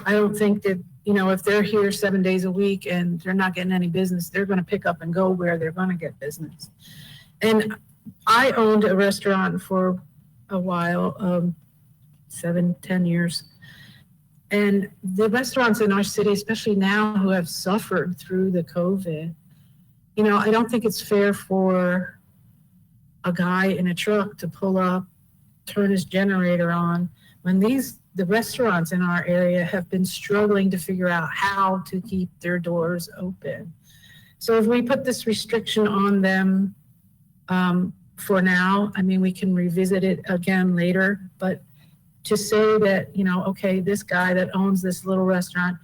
I don't think that, if they're here 7 days a week and they're not getting any business, they're going to pick up and go where they're going to get business. And I owned a restaurant for a while, 7-10 years. And the restaurants in our city, especially now who have suffered through the COVID, I don't think it's fair for a guy in a truck to pull up turn his generator on when the restaurants in our area have been struggling to figure out how to keep their doors open. So if we put this restriction on them for now, I mean, we can revisit it again later, but to say that, you know, okay, this guy that owns this little restaurant,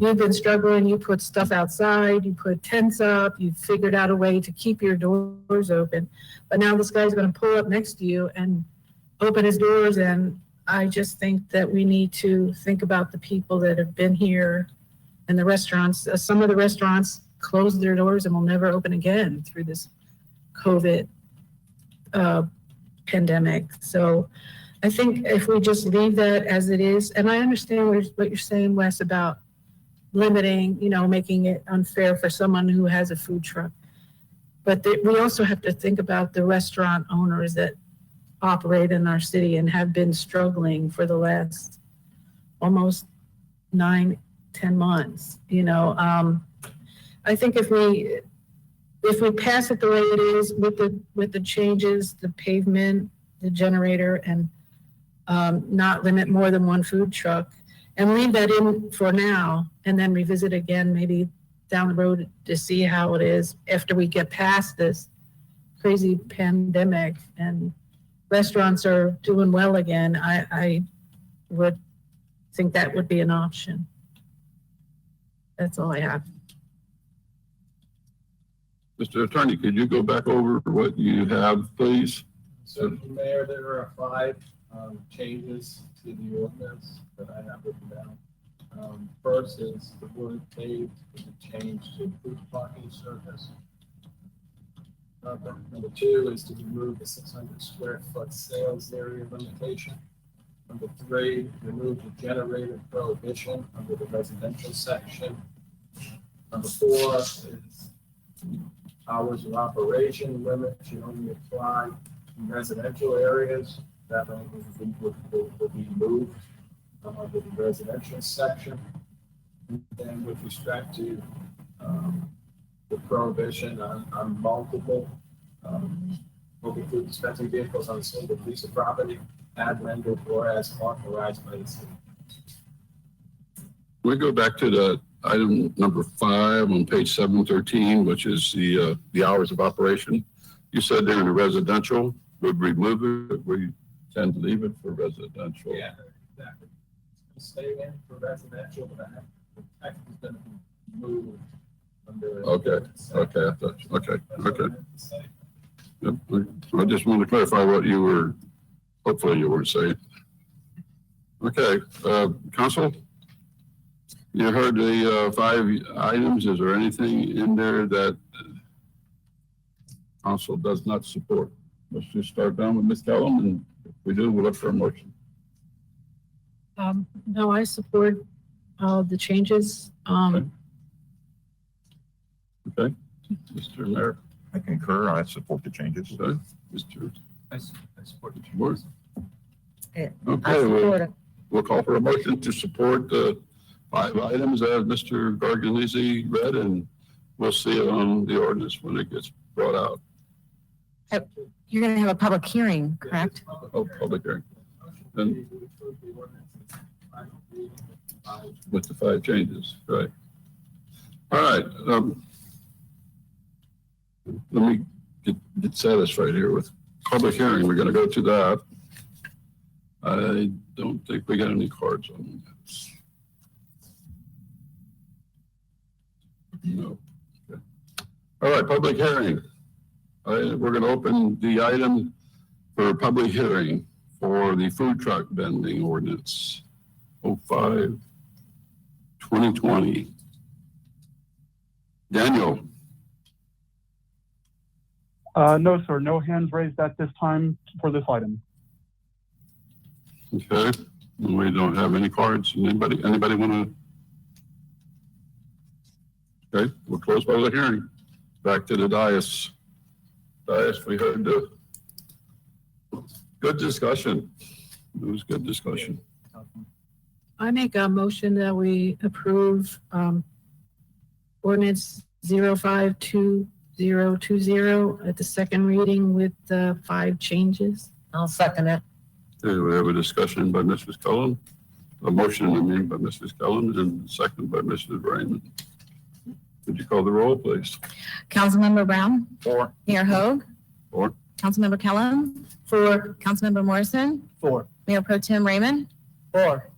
you've been struggling, you put stuff outside, you put tents up, you figured out a way to keep your doors open, but now this guy's going to pull up next to you and open his doors. And I just think that we need to think about the people that have been here and the restaurants. Some of the restaurants closed their doors and will never open again through this COVID pandemic. So I think if we just leave that as it is, and I understand what you're saying, Wes, about limiting, you know, making it unfair for someone who has a food truck. But we also have to think about the restaurant owners that operate in our city and have been struggling for the last almost 9-10 months. You know, I think if we pass it the way it is with the changes, the pavement, the generator, and not limit more than one food truck, and leave that in for now, and then revisit again maybe down the road to see how it is after we get past this crazy pandemic and restaurants are doing well again. I would think that would be an option. That's all I have. Mr. Attorney, could you go back over what you have, please? So, Mayor, there are 5 changes to the ordinance that I have written down. First is the word paved is a change to food parking surface. Number 2 is to remove the 600 square foot sales area limitation. Number 3, remove the generator prohibition under the residential section. Number 4 is hours of operation limit should only apply in residential areas. That language will be moved under the residential section. And then with respect to the prohibition on multiple moving food dispensing vehicles on a single piece of property, add language or as authorized by the city. We go back to the item number 5 on page 713, which is the hours of operation. You said they're in a residential, would remove it, we tend to leave it for residential. Yeah, exactly. It's gonna stay in for residential, but the text is gonna be moved under. Okay. Yep. I just wanted to clarify what you were, hopefully you were saying. Okay, Council? You heard the 5 items. Is there anything in there that Council does not support? Let's just start down with Ms. Kellum, and if we do, we'll look for a motion. No, I support the changes. Okay. Mr. Mayor? I concur. I support the changes. Okay. Mr. I support the Ward? I Okay, support it. we'll call for a motion to support the 5 items as Mr. Garganese read, and we'll see it on the ordinance when it gets brought out. You're going to have a public hearing, correct? Oh, public hearing. And with the 5 changes, right. All right, let me get satisfied here with public hearing. We're going to go to that. I don't think we got any cards on this. No. Okay. All right, public hearing. We're going to open the item for public hearing for the food truck vending ordinance 05/2020. Daniel. No, sir, no hands raised at this time for this item. Okay, we don't have any cards. Anybody want to? Okay, we'll close public hearing. Back to the dais. We heard the good discussion. It was good discussion. I make a motion that we approve ordinance 05/2020 at the second reading with the 5 changes. I'll second it. Okay, we have a discussion by Mrs. Cullen, a motion, by Mrs. Cullen, and a second by Mrs. Raymond. Would you call the roll, please? Councilmember Brown? Four. Mayor Hogue? Four. Councilmember Kellum? Four. Councilmember Morrison? Four. Mayor Pro Tem Raymond? Four.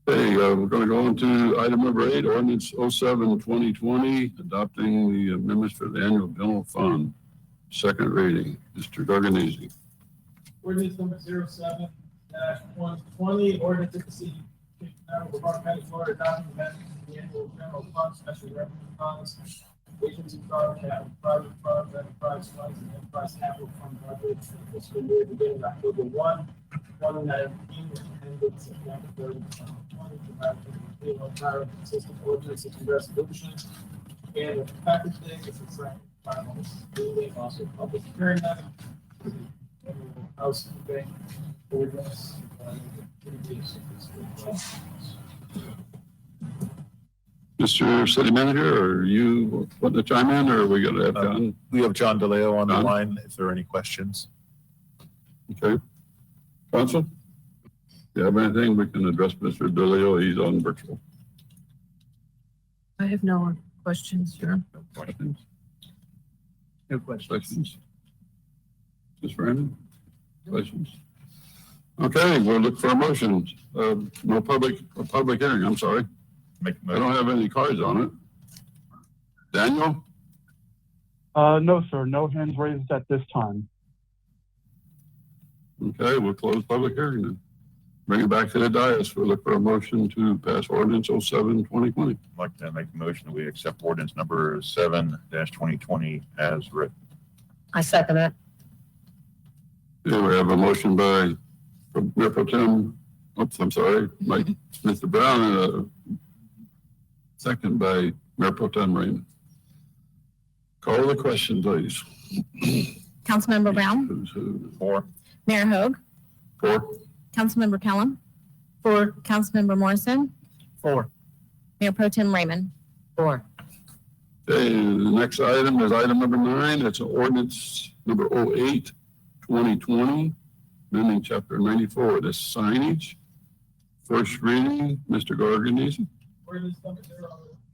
Okay, we're going to go on to item number 8, ordinance 07-2020, adopting the amendments for the annual general fund. Second reading. Mr. Garganese. Ordinance number 07-120, ordinance of the city of Cape Canaveral, Brevard County, Florida, adopting amendments to the annual general fund, special revenue funds, agency fund, private funds, enterprise funds, and enterprise capital fund budgets for the fiscal year beginning October 2019, and ended September 30, 2020, provided for the entire consistent ordinances and resolutions, and the package day is a second final reading, also public hearing that housekeeping ordinance. Mr. City Manager, are you wanting to chime in, or are we going to have John? We have John DeLeo on the John? line if there are any questions. Okay. Council? Do you have anything we can address Mr. DeLeo? He's on virtual. I have no questions, sure. Questions? No questions. Questions? Ms. Raymond? Questions? Okay, we'll look for a motion. No public hearing, I'm sorry. Make a I don't motion. have any cards on it. Daniel? No, sir, no hands raised at this time. Okay, we'll close public hearing then. Bring it back to the dais. We'll look for a motion to pass ordinance 07-2020. I'd like to make a motion that we accept ordinance number 7-2020 as written. I second it. Okay, we have a motion by Mayor Pro Tem, I'm sorry, Mike, Mr. Brown, and a second by Mayor Pro Tem Raymond. Call the question, please. Councilmember Brown? Who's who? Four. Mayor Hogue? Four? Councilmember Kellum? Four. Councilmember Morrison? Four. Mayor Pro Tem Raymond? Four. Okay, the next item is item number 9. It's ordinance number 08-2020, amending chapter 94, the signage. First reading, Mr. Garganese. Ordinance number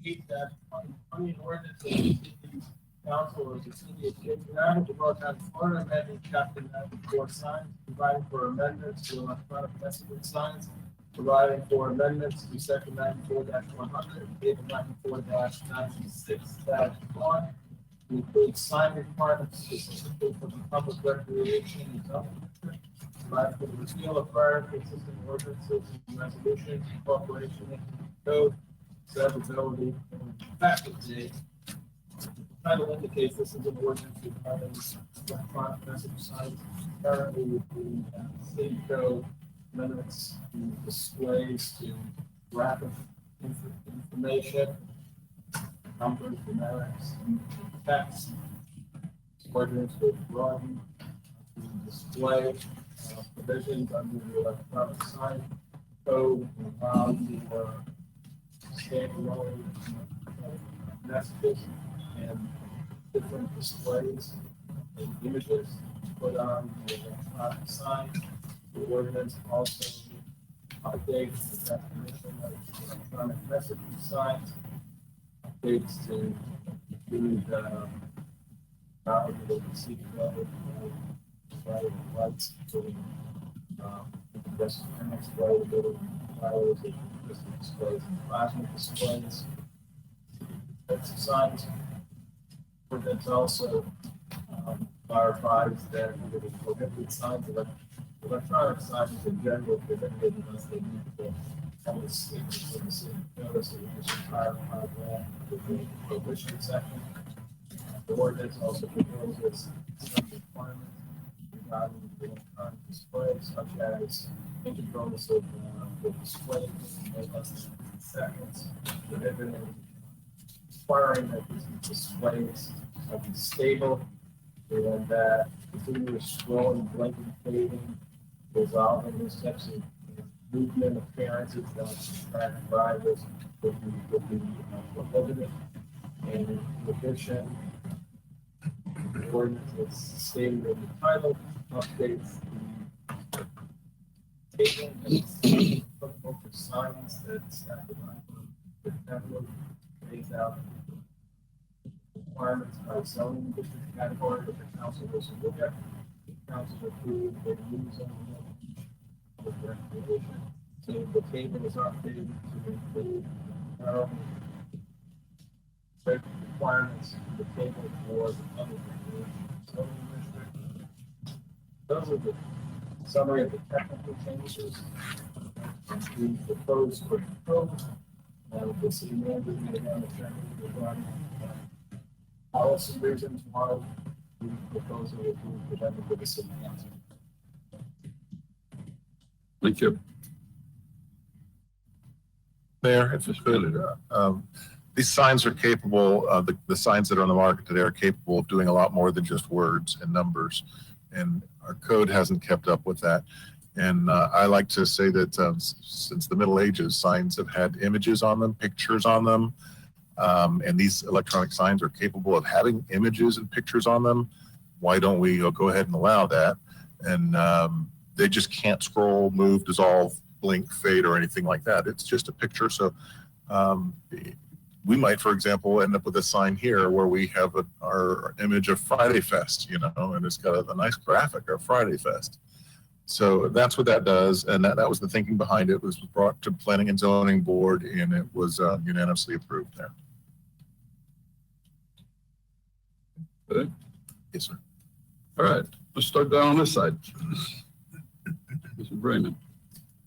08-2020, ordinance of the city council of the city of Cape Canaveral, Brevard County, Florida, amending chapter 94 signs, providing for amendments to electronic messaging signs, providing for amendments to section 94-100, table 94-96-1, to include sign requirements specifically for the public recreation and zoning district, provide for the repeal of prior consistent ordinances and resolutions, incorporation into the code, severability, and effective date. The title indicates this is an ordinance regarding electronic message signs. Currently, with the city code limits the displays to graphic information, numbers, numerics, and text. Ordinance would broaden the display provisions under the electronic sign code and allow for standalone messages and different displays and images put on the electronic sign. The ordinance also updates the definition of electronic messaging signs, updates to include knowledge of the city level, providing lights to displays, displays, and plasma displays. That's signs. Ordinance also clarifies that the prohibited signs of electronic signs in general prohibited unless they meet the public statements of the city notice, and we just clarify that with the prohibition section. The ordinance also proposes some requirements regarding the electronic displays, such as interference of the display no less than 15 seconds, prohibiting requiring that these displays be stable, and that continuous scrolling, blinking, fading, resolving these types of movement appearances that distract drivers would be prohibited. And in addition, the ordinance is stated in the title, updates the applicable for signs that staff lays out requirements by zoning district category that the council was to look at. Council approved the new zoning with recreation. So the table is updated to include safety requirements in the table for the other recreation zoning district. Those are the summary of the technical changes. We proposed for code. The city manager made down the check regarding policy reasons why the proposal will be presented to the city council. Thank you. Mayor, if it's good, these signs are capable, the signs that are on the market today are capable of doing a lot more than just words and numbers. And our code hasn't kept up with that. And I like to say that since the Middle Ages, signs have had images on them, pictures on them. And these electronic signs are capable of having images and pictures on them. Why don't we go ahead and allow that? And they just can't scroll, move, dissolve, blink, fade, or anything like that. It's just a picture. So we might, for example, end up with a sign here where we have our image of Friday Fest, and it's got a nice graphic of Friday Fest. So that's what that does. And that was the thinking behind it. It was brought to Planning and Zoning Board, and it was unanimously approved there. Good. Yes, sir. All right, let's start down on this side. Mr. Brayman.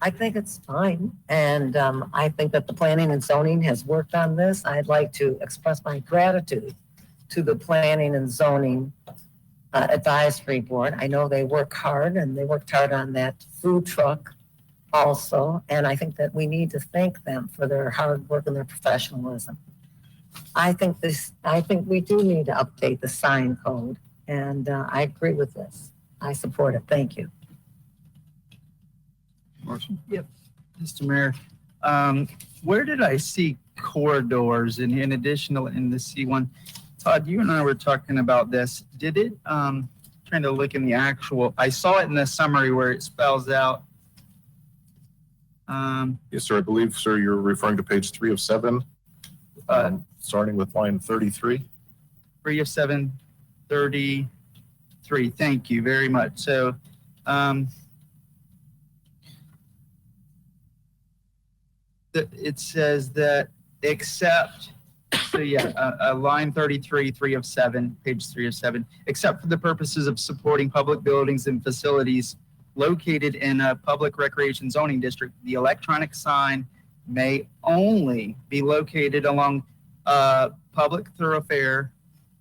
I think it's fine, and I think that the planning and zoning has worked on this. I'd like to express my gratitude to the planning and zoning advisory board. I know they work hard, and they worked hard on that food truck also, and I think that we need to thank them for their hard work and their professionalism. I think we do need to update the sign code, and I agree with this. I support it. Thank you. Marshall? Yep. Mr. Mayor, where did I see corridors in additional in the C1? Todd, you and I were talking about this. Did it, trying to look in the actual, I saw it in the summary where it spells out. Yes, sir. I believe, sir, you're referring to page 3 of 7, starting with line 33. 3 of 7, 33. Thank you very much. So, it says that except, so yeah, line 33, 3 of 7, page 3 of 7, except for the purposes of supporting public buildings and facilities located in a public recreation zoning district, the electronic sign may only be located along a public thoroughfare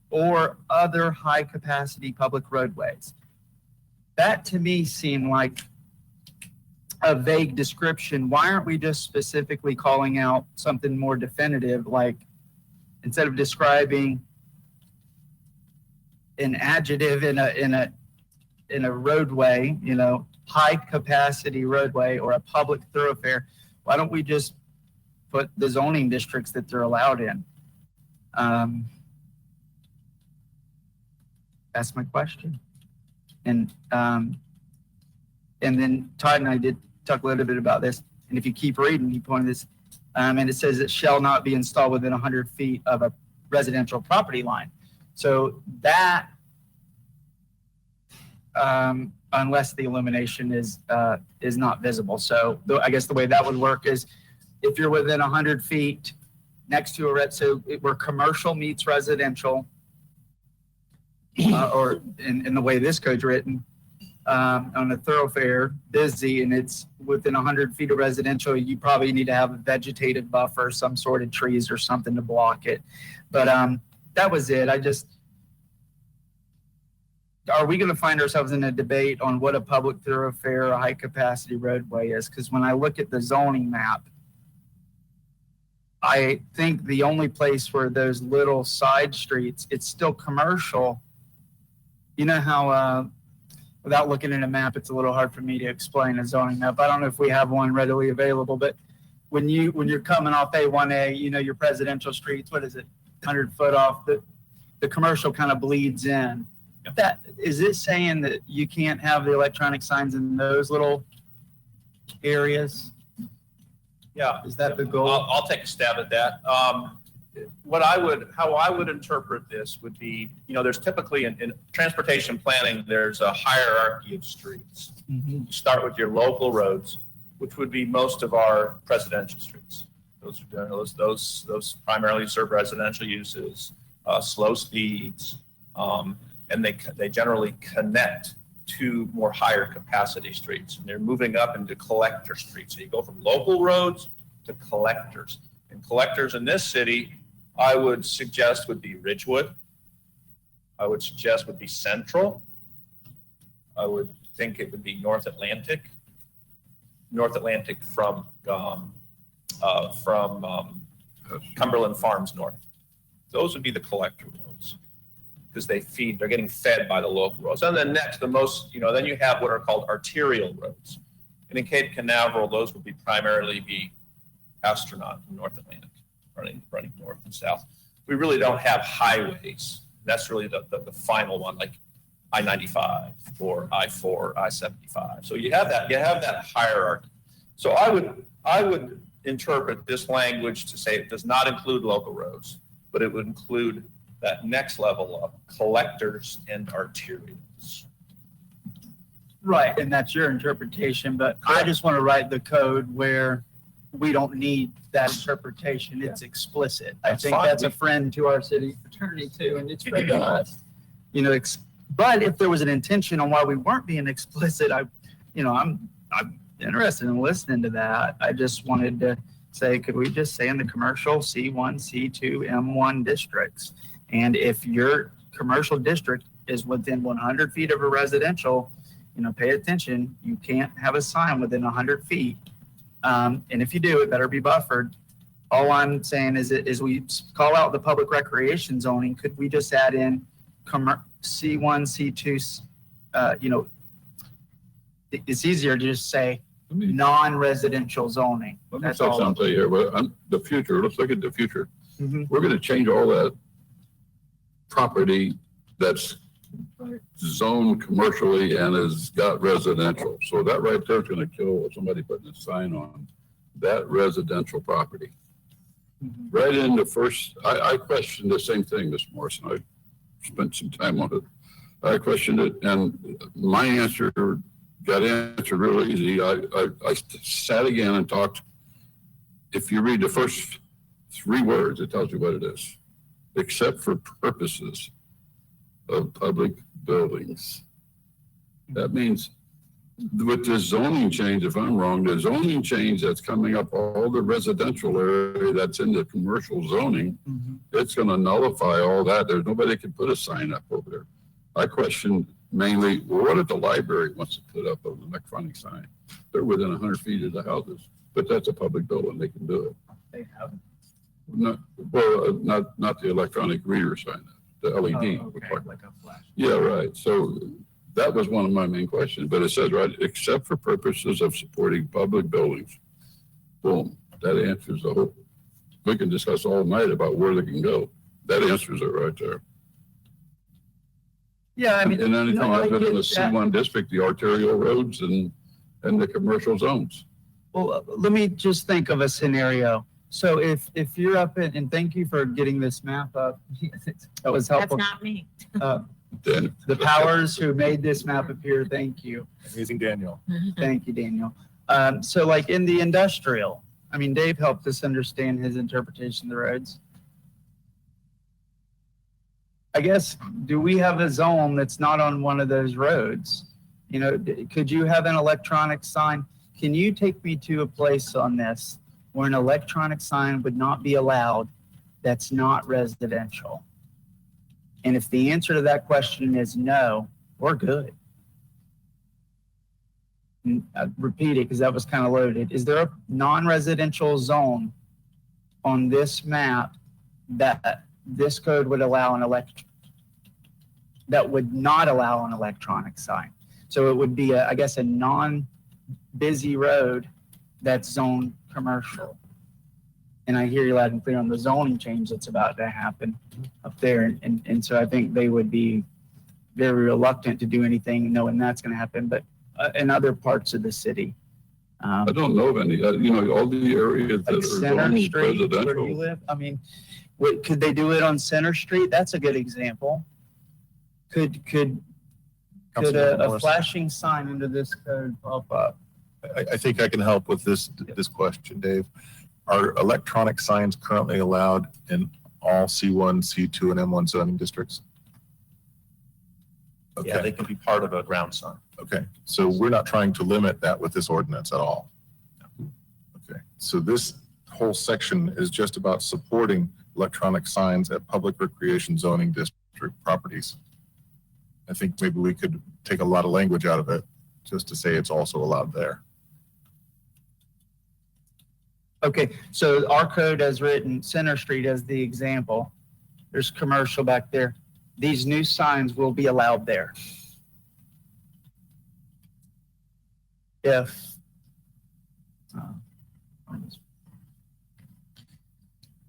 or other high-capacity public roadways. That to me seemed like a vague description. Why aren't we just specifically calling out something more definitive, like instead of describing an adjective in a roadway, high capacity roadway or a public thoroughfare, why don't we just put the zoning districts that they're allowed in? That's my question. And then Todd and I did talk a little bit about this. And if you keep reading, you point this, and it says it shall not be installed within 100 feet of a residential property line. So that, unless the illumination is not visible. So I guess the way that would work is if you're within 100 feet next to where commercial meets residential, or in the way this code's written, on a thoroughfare, busy, and it's within 100 feet of residential, you probably need to have a vegetative buffer, some sort of trees or something to block it. But that was it. Are we going to find ourselves in a debate on what a public thoroughfare or a high-capacity roadway is? Because when I look at the zoning map, I think the only place where those little side streets, it's still commercial. You know how, without looking at a map, it's a little hard for me to explain a zoning map. I don't know if we have one readily available, but when you're coming off A1A, your presidential streets, what is it, 100 foot off, the commercial kind of bleeds in. Is it saying that you can't have the electronic signs in those little areas? Yeah. Is that the goal? I'll take a stab at that. How I would interpret this would be, there's typically in transportation planning, there's a hierarchy of streets. Mhm. You start with your local roads, which would be most of our presidential streets. Those primarily serve residential uses, slow speeds, and they generally connect to more higher capacity streets. And they're moving up into collector streets. So you go from local roads to collectors. And collectors in this city, I would suggest would be Ridgewood. I would suggest would be Central. I would think it would be North Atlantic. North Atlantic from Cumberland Farms north. Those would be the collector roads because they're getting fed by the local roads. And then next, then you have what are called arterial roads. And in Cape Canaveral, those would primarily be Astronaut and North Atlantic, running north and south. We really don't have highways. That's really the final one, like I-95 or I-4, I-75. So you have that hierarchy. So I would interpret this language to say it does not include local roads, but it would include that next level of collectors and arterials. Right, and that's your interpretation, but I just want to write the code where we don't need that interpretation. It's explicit. I think fine. that's a friend to our city attorney too, and it's friend to us. But if there was an intention on why we weren't being explicit, I'm interested in listening to that. I just wanted to say, could we just say in the commercial C1, C2, M1 districts? And if your commercial district is within 100 feet of a residential, pay attention, you can't have a sign within 100 feet. And if you do, it better be buffered. All I'm saying is we call out the public recreation zoning. Could we just add in C1, C2, it's easier to just say non-residential zoning. Let me That's say all. something here. The future, let's look at the future. Mhm. We're going to change all that property that's zoned commercially and has got residential. So that right there is going to kill somebody putting a sign on that residential property. Mhm. Right in the first, I questioned the same thing, Ms. Morrison. I spent some time on it. I questioned it, and my answer got answered real easy. I sat again and talked. If you read the first 3 words, it tells you what it is. Except for purposes of public buildings. That means with the zoning change, if I'm wrong, the zoning change that's coming up, all the residential area that's in the commercial zoning, Mhm. it's going to nullify all that. There's nobody can put a sign up over there. I question mainly, what if the library wants to put up an electronic sign? They're within 100 feet of the houses, but that's a public building. They can do it. They have. Not the electronic reader sign, the LED. Oh, we're okay, talking. like a flash. Yeah, right. So that was one of my main questions, but it says, right, except for purposes of supporting public buildings. Boom, that answers the whole, we can discuss all night about where they can go. That answers it right there. Yeah, I mean. And anything no, I other than the get that. C1 district, the arterial roads and the commercial zones. Well, let me just think of a scenario. So if you're up and thank you for getting this map up. That was That's helpful. not me. Then The powers who made this map appear, thank you. Amazing Daniel. Thank you, Daniel. So like in the industrial, Dave helped us understand his interpretation of the roads. I guess, do we have a zone that's not on one of those roads? Could you have an electronic sign? Can you take me to a place on this where an electronic sign would not be allowed that's not residential? And if the answer to that question is no, we're good. And I'll repeat it because that was kind of loaded. Is there a non-residential zone on this map that this code would allow that would not allow an electronic sign? So it would be, I guess, a non-busy road that's zoned commercial. And I hear you loud and clear on the zoning change that's about to happen up there. And so I think they would be very reluctant to do anything knowing that's going to happen. But in other parts of the city, I don't know of any, all the areas that Like are Center zoned Street, where you residential. live, I mean, what, could they do it on Center Street? That's a good example. Could Councilmember a Morris. flashing sign under this code pop up? I think I can help with this question, Dave. Are electronic signs currently allowed in all C1, C2, and M1 zoning districts? Yeah, Okay, they can be part of a ground sign. okay. So we're not trying to limit that with this ordinance at all. Okay, so this whole section is just about supporting electronic signs at public recreation zoning district properties. I think maybe we could take a lot of language out of it just to say it's also allowed there. Okay, so our code has written Center Street as the example. There's commercial back there. These new signs will be allowed there. If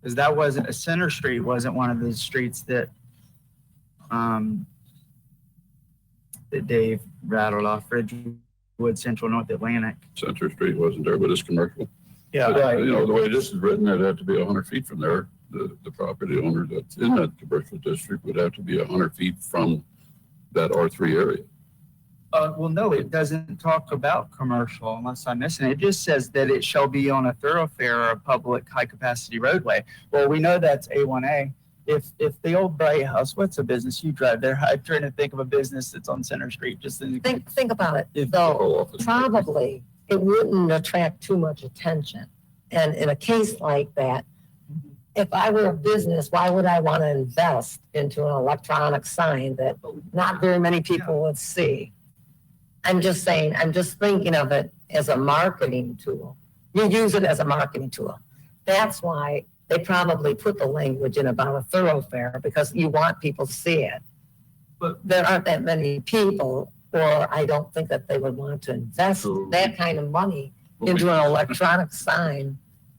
because that wasn't, a Center Street wasn't one of the streets that that Dave rattled off, Ridgewood, Central, North Atlantic. Center Street wasn't there, but it's commercial. Yeah, But, right. the way this is written, it'd have to be 100 feet from there. The property owner that's in that commercial district would have to be 100 feet from that R3 area. Well, no, it doesn't talk about commercial unless I'm missing it. It just says that it shall be on a thoroughfare or a public high-capacity roadway. Well, we know that's A1A. If the old Bright House, what's a business you drive there? I'm trying to think of a business that's on Center Street, just in. Think about it. If- So probably it wouldn't attract too much attention. And in a case like that, if I were a business, why would I want to invest into an electronic sign that not very many people would see? I'm just saying, I'm just thinking of it as a marketing tool. You use it as a marketing tool. That's why they probably put the language in about a thoroughfare, because you want people to see it. But there aren't that many people, or I don't think that they would want to invest that kind of money into an electronic sign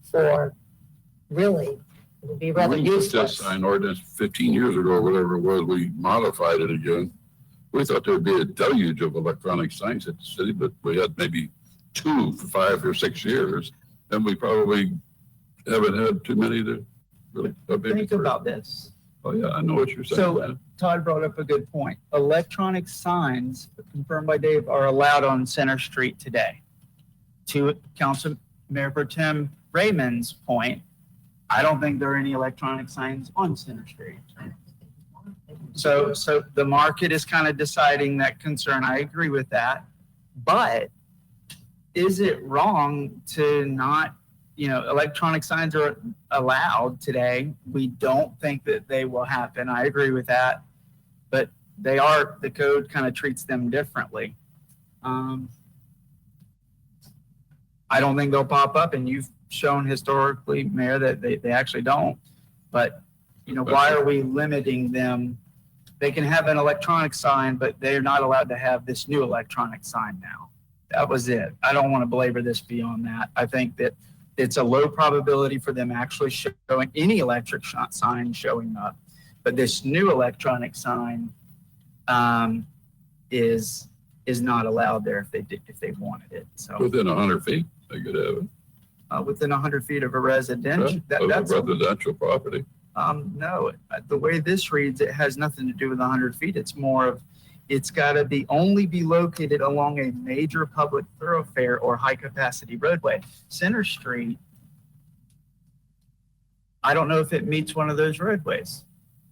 for, really, it would be rather We put useless. this sign ordinance 15 years ago, or whatever it was, we modified it again. We thought there'd be a deluge of electronic signs at the city, but we had maybe 2 for 5 or 6 years. And we probably haven't had too many to really. Think about this. Oh, yeah, I know what you're saying. So Todd brought up a good point. Electronic signs, confirmed by Dave, are allowed on Center Street today. To Council Mayor Pro Tem Raymond's point, I don't think there are any electronic signs on Center Street. So the market is kind of deciding that concern. I agree with that. But is it wrong to not, electronic signs are allowed today. We don't think that they will happen. I agree with that. But they are, the code kind of treats them differently. I don't think they'll pop up, and you've shown historically, Mayor, that they actually don't. But, why are we limiting them? They can have an electronic sign, but they're not allowed to have this new electronic sign now. That was it. I don't want to belabor this beyond that. I think that it's a low probability for them actually showing any electric sign showing up. But this new electronic sign is not allowed there if they wanted it. So Within 100 feet, they could have it. within 100 feet of a residential, Of that's a residential property. no. The way this reads, it has nothing to do with 100 feet. It's more of, it's got to only be located along a major public thoroughfare or high capacity roadway. Center Street, I don't know if it meets one of those roadways.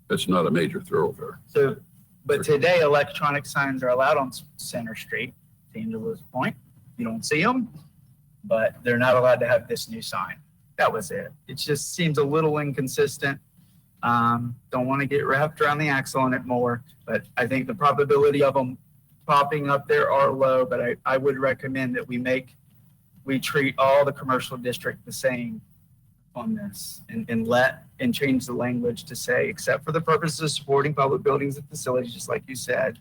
It's not a major thoroughfare. So, but today electronic signs are allowed on Center Street. To Angela's point, you don't see them, but they're not allowed to have this new sign. That was it. It just seems a little inconsistent. Don't want to get wrapped around the axle on it more, but I think the probability of them popping up there are low, but I would recommend that we treat all the commercial district the same on this and change the language to say, except for the purposes of supporting public buildings and facilities, just like you said,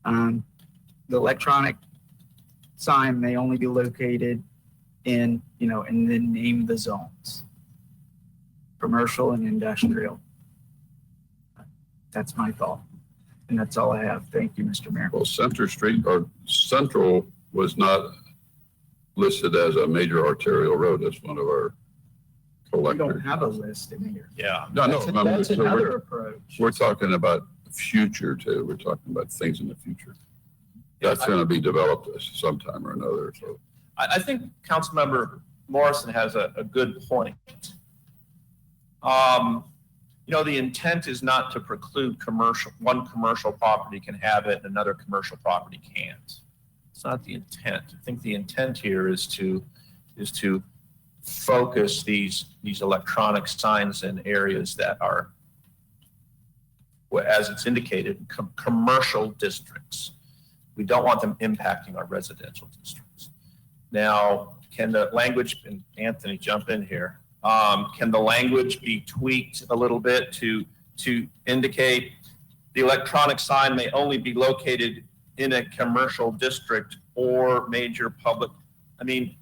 the electronic sign may only be located and then name the zones, commercial and industrial. That's my thought. And that's all I have. Thank you, Mr. Mayor. Well, Center Street or Central was not listed as a major arterial road. That's one of our We don't collectors. have a list in here. Yeah. No, no, That's so another we're, approach. we're talking about future too. We're talking about things in the future. That's going to be developed sometime or another, so. I think Councilmember Morrison has a good point. The intent is not to preclude one commercial property can have it and another commercial property can't. It's not the intent. I think the intent here is to focus these electronic signs in areas that are, as it's indicated, commercial districts. We don't want them impacting our residential districts. Now, can the language, and Anthony, jump in here, can the language be tweaked a little bit to indicate the electronic sign may only be located in a commercial district or major public? The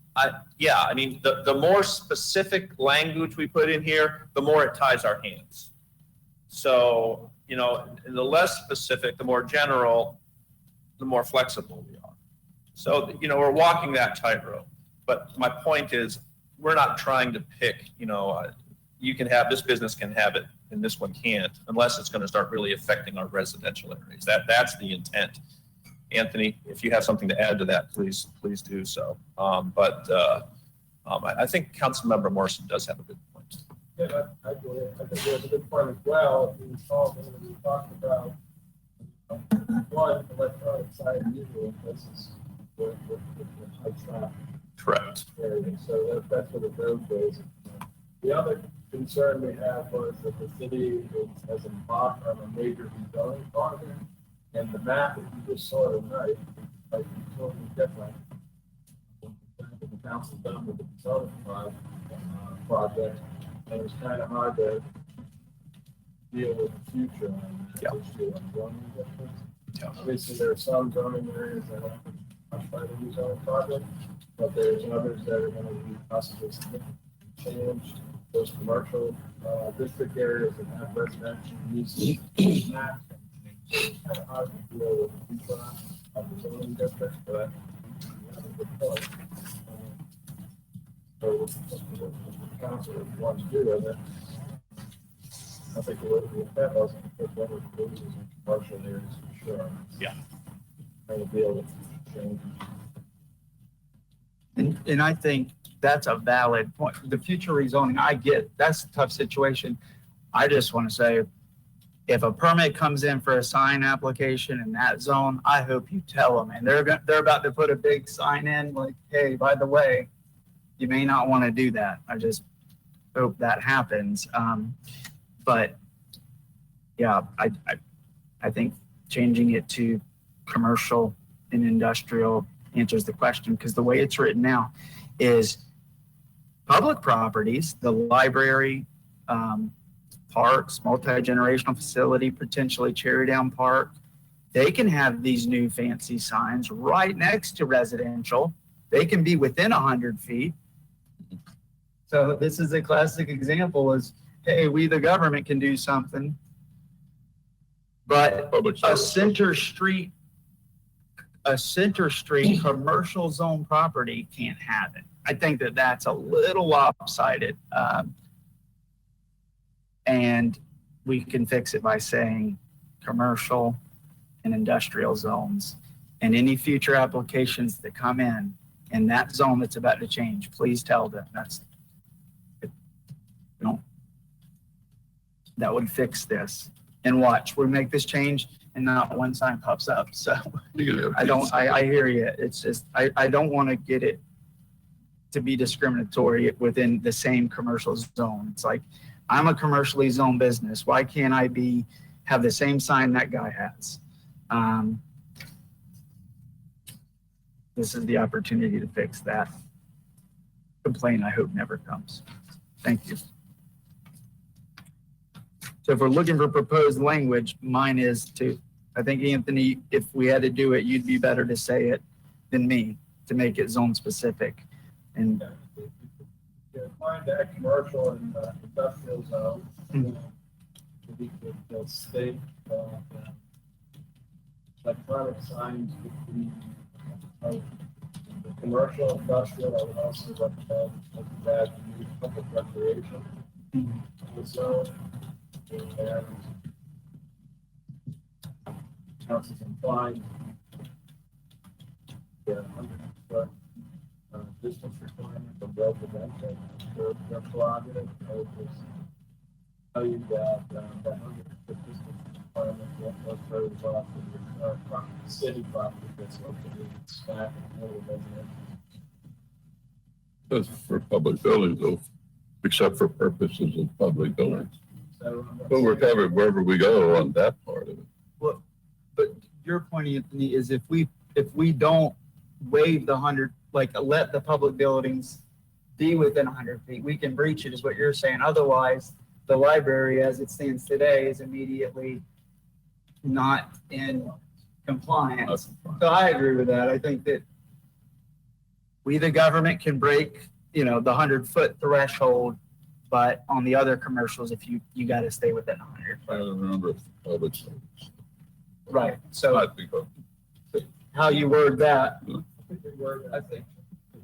more specific language we put in here, the more it ties our hands. So, the less specific, the more general, the more flexible we are. So, we're walking that tightrope. But my point is, we're not trying to pick, you can have, this business can have it and this one can't, unless it's going to start really affecting our residential areas. That's the intent. Anthony, if you have something to add to that, please do so. I think Councilmember Morrison does have a good point. Yeah, I think there's a good point as well. We talked about one electronic sign usually places with high traffic. Correct. Area. So that's what the road goes. The other concern we have was that the city has embarked on a major rezoning project, and the map that you just saw tonight is totally different. The council's done with the rezoning project, and it's kind of hard to deal with the future on that issue of zoning districts. Yeah. Obviously, there are some zoning areas that are touched by the rezoning project, but there's others that are going to be possibly significantly changed. Those commercial district areas that have residential uses. It's kind of hard to deal with the future of the zoning districts, but you have a good point. So what the council wants to do with it, I think the intent was to put one of the uses in commercial areas for sure. Yeah. Trying to deal with change. And I think that's a valid point. The future rezoning, I get, that's a tough situation. I just want to say, if a permit comes in for a sign application in that zone, I hope you tell them. And they're about to put a big sign in like, hey, by the way, you may not want to do that. I just hope that happens. But yeah, I think changing it to commercial and industrial answers the question, because the way it's written now is public properties, the library, parks, multi-generational facility, potentially Cherry Down Park, they can have these new fancy signs right next to residential. They can be within 100 feet. So this is a classic example is, hey, we the government can do something, but a center street commercial zone property can't have it. I think that that's a little lopsided. And we can fix it by saying commercial and industrial zones. And any future applications that come in that zone that's about to change, please tell them that would fix this. And watch, we make this change and not one sign pops up. So I hear you. It's just, I don't want to get it to be discriminatory within the same commercial zone. It's like, I'm a commercially zoned business. Why can't I have the same sign that guy has? This is the opportunity to fix that complaint. I hope never comes. Thank you. So if we're looking for proposed language, mine is I think Anthony, if we had to do it, you'd be better to say it than me to make it zone specific. And find that commercial and industrial zone. The state electronic signs would be commercial, industrial, I would also recommend that you public recreation. So, and houses inclined. Yeah, 100-foot distance requirement from residential, their prerogative. I would just tell you that that 100-foot distance requirement won't work very well for your current property, city property that's located in Stack and Middle Residential. That's for public buildings, though, except for purposes of public buildings. So, But we're covered wherever we go on that part of it. Well, but your point, Anthony, is if we don't waive the 100, like let the public buildings be within 100 feet, we can breach it, is what you're saying. Otherwise, the library, as it stands today, is immediately not in compliance. So I agree with that. I think that we, the government, can break, the 100-foot threshold, but on the other commercials, if you got to stay within 100 I foot. don't remember public service. Right. So Not because how you word that, I think.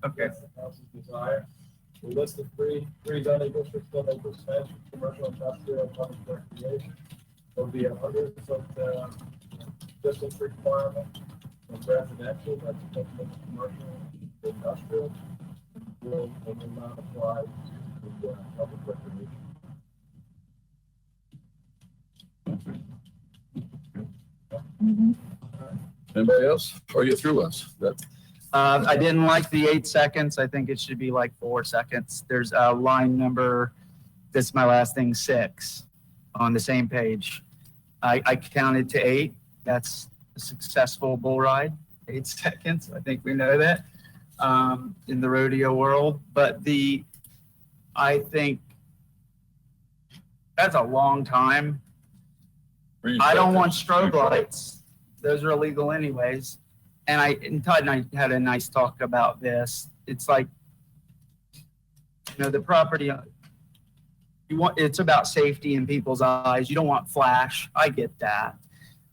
okay. The council's desire. We list the three zoning districts that they percent, commercial, industrial, public recreation. There'll be 100-foot distance requirement from residential, that's commercial, industrial. Will not apply to public recreation. Anybody else? Are you through us? I didn't like the 8 seconds. I think it should be like 4 seconds. There's a line number, this is my last thing, 6 on the same page. I counted to 8. That's a successful bull ride, 8 seconds. I think we know that in the rodeo world. But I think that's a long time. I don't want strobe lights. Those are illegal anyways. And Todd and I had a nice talk about this. It's like, the property, it's about safety in people's eyes. You don't want flash. I get that.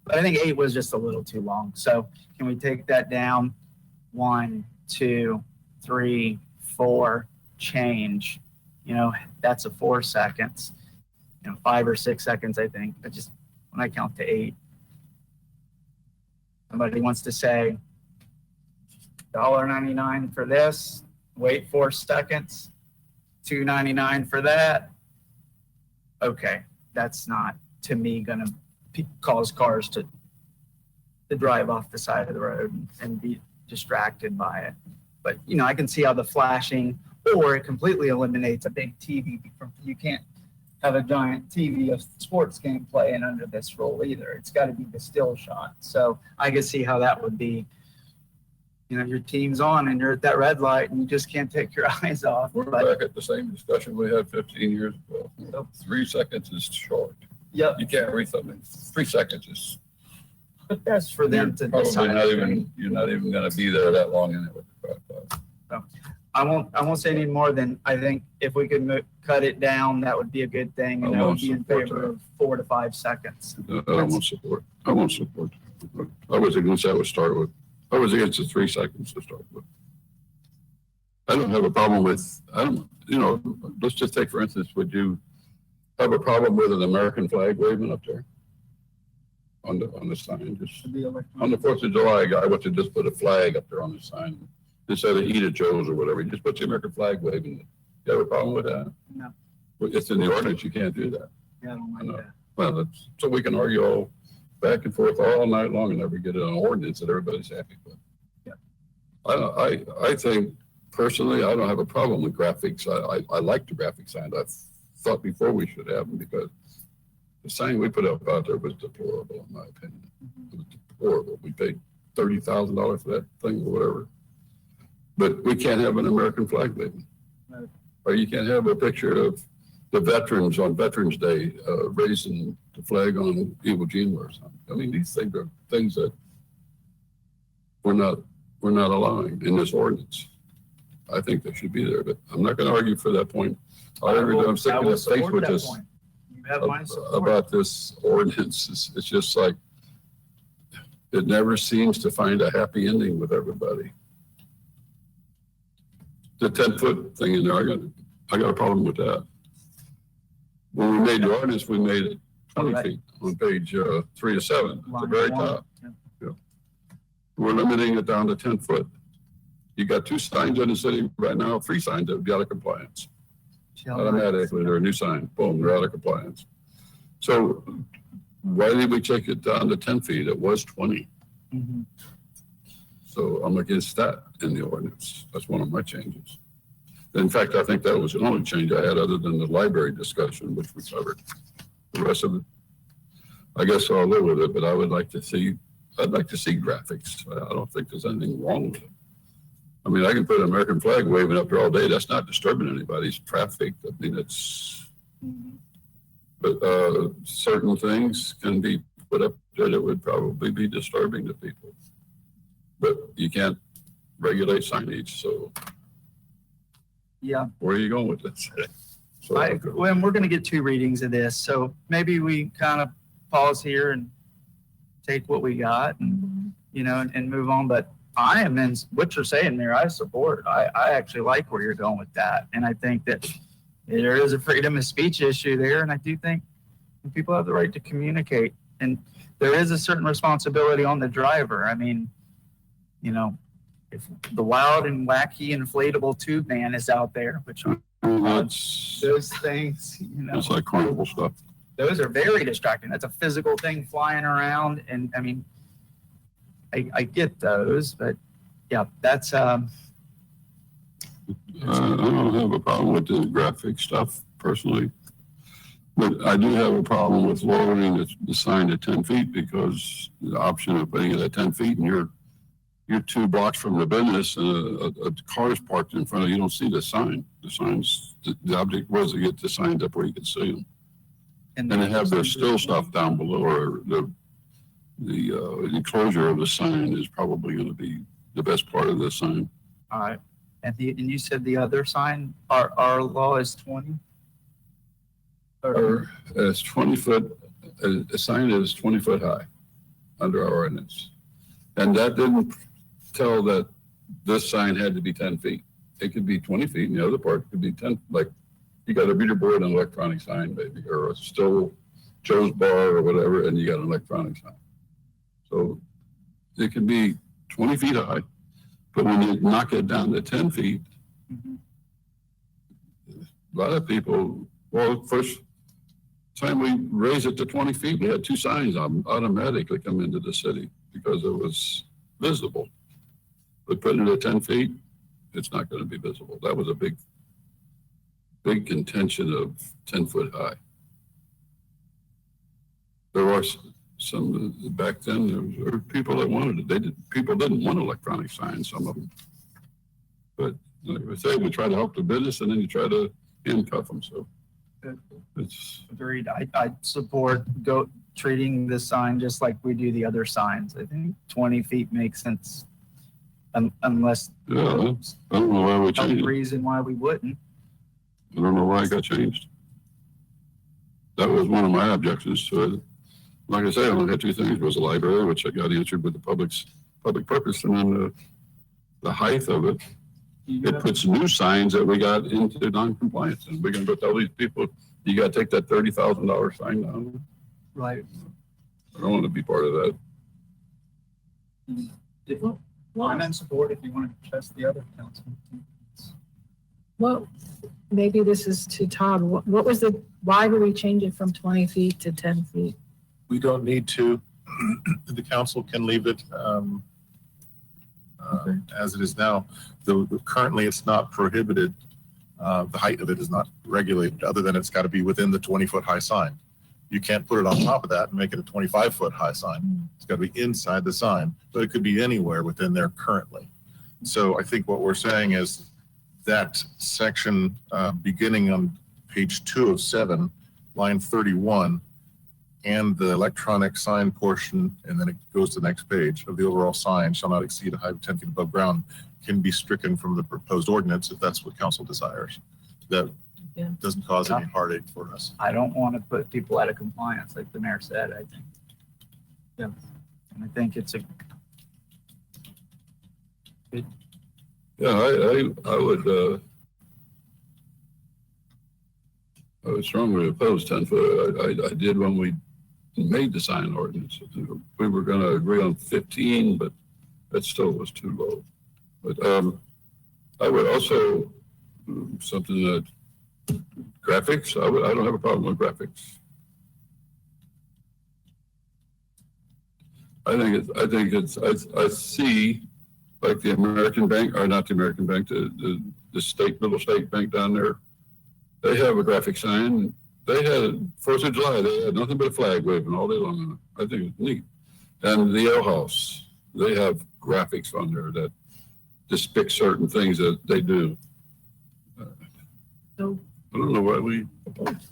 But I think 8 was just a little too long. So can we take that down? 1, 2, 3, 4, change. That's a 4 seconds. 5 or 6 seconds, I think. But just when I count to 8. Somebody wants to say $1.99 for this, wait 4 seconds, $2.99 for that. Okay, that's not, to me, gonna cause cars to drive off the side of the road and be distracted by it. But, I can see how the flashing, or it completely eliminates a big TV. You can't have a giant TV of sports game playing under this rule either. It's got to be the still shot. So I can see how that would be, your team's on and you're at that red light and you just can't take your eyes off. We're back at the same discussion we had 15 years ago. 3 seconds is short. Yep. You can't read something. 3 seconds is. But that's for them to Probably decide. you're not even going to be there that long anyway. I won't say any more than, I think if we could cut it down, that would be a good thing. And I would be in favor of 4 to 5 seconds. I won't support. I was against that to start with. I was against the 3 seconds to start with. I don't have a problem with, let's just take, for instance, would you have a problem with an American flag waving up there? On the sign, just on the 4th of July, a guy wants to just put a flag up there on the sign instead of Eat at Joe's or whatever. He just puts the American flag waving. You have a problem with that? No. Well, it's in the ordinance. You can't do that. Yeah, I don't like that. Well, so we can argue all back and forth all night long and never get an ordinance that everybody's happy with. Yeah. I think personally, I don't have a problem with graphics. I like the graphic signs. I thought before we should have them because the sign we put up out there was deplorable, in my opinion. It was deplorable. We paid $30,000 for that thing or whatever. But we can't have an American flag waving. No. Or you can't have a picture of the veterans on Veterans Day raising the flag on Iwo Jima or something. I mean, these things are things that we're not allowing in this ordinance. I think they should be there, but I'm not going to argue for that point. I'm sick of this face with this about this ordinance. It's just like it never seems to find a happy ending with everybody. The 10-foot thing in there, I got a problem with that. When we made the ordinance, we made it 20 feet on page 3 of 7, at the very top. Yeah. We're limiting it down to 10 foot. You got 2 signs in the city right now, 3 signs that would be out of compliance. Automatically, they're a new sign, boom, they're out of compliance. So why did we take it down to 10 feet? It was 20. Mm-hmm. So I'm against that in the ordinance. That's one of my changes. In fact, I think that was the only change I had other than the library discussion, which we covered. The rest of it, I guess I'll live with it, but I'd like to see graphics. I don't think there's anything wrong with it. I mean, I can put an American flag waving up there all day. That's not disturbing anybody's traffic. I mean, but certain things can be put up there that would probably be disturbing to people. But you can't regulate signage, so. Yeah. Where are you going with this? So, Well, we're going to get 2 readings of this, so maybe we kind of pause here and take what we got and, and move on. But I am in what you're saying there. I support. I actually like where you're going with that. And I think that there is a freedom of speech issue there. And I do think people have the right to communicate. And there is a certain responsibility on the driver. I mean, if the wild and wacky inflatable tube man is out there, which those things, it's like carnival stuff. Those are very distracting. That's a physical thing flying around. And I mean, I get those, but yeah, that's, I don't have a problem with the graphic stuff personally, but I do have a problem with lowering the sign to 10 feet because the option of putting it at 10 feet and you're 2 blocks from the business and a car is parked in front of you, don't see the sign. The signs, the object was to get the signs up where you can see them. And they have their still stuff down below, or the enclosure of the sign is probably going to be the best part of the sign. All right. And you said the other sign, our law is 20? Or it's 20 foot, a sign is 20 foot high under our ordinance. And that didn't tell that this sign had to be 10 feet. It could be 20 feet and the other part could be 10, like you got a reader board and an electronic sign maybe, or a still Joe's Bar or whatever, and you got an electronic sign. So it can be 20 feet high, but when you knock it down to 10 feet, a lot of people, well, first time we raised it to 20 feet, we had 2 signs automatically come into the city because it was visible. But putting it at 10 feet, it's not going to be visible. That was a big contention of 10 foot high. There are some, back then, there were people that wanted it. People didn't want electronic signs, some of them. But like I say, we try to help the business and then you try to handcuff them, so. It's agreed. I support treating the sign just like we do the other signs. I think 20 feet makes sense, unless I don't know why we changed it. Reason why we wouldn't. I don't know why it got changed. That was one of my objections to it. Like I say, I only had 2 things. Was the library, which I got answered with the public purpose, and then the height of it. It puts new signs that we got into non-compliance, and we're going to tell these people, you got to take that $30,000 sign down. Right. I don't want to be part of that. Well, I'm in support if you want to trust the other councilman. Well, maybe this is to Todd. What was why did we change it from 20 feet to 10 feet? We don't need to. The council can leave it as it is now. Currently, it's not prohibited. The height of it is not regulated, other than it's got to be within the 20-foot high sign. You can't put it on top of that and make it a 25-foot high sign. It's got to be inside the sign, but it could be anywhere within there currently. So I think what we're saying is that section beginning on page 2 of 7, line 31, and the electronic sign portion, and then it goes to the next page of the overall sign shall not exceed a height of 10 feet above ground, can be stricken from the proposed ordinance if that's what council desires. That doesn't cause any heartache for us. I don't want to put people out of compliance, like the mayor said, I think. Yeah. And I think it's a good Yeah, I would strongly oppose 10 foot. I did when we made the sign ordinance. We were gonna agree on 15, but that still was too low. But, I would also, something that, graphics, I don't have a problem with graphics. I see, like the American Bank, or not the American Bank, the little state bank down there. They have a graphic sign. They had 4th of July. They had nothing but a flag waving all day long. I think it's neat. And the Ale House, they have graphics on there that depict certain things that they do. So I don't know why we oppose.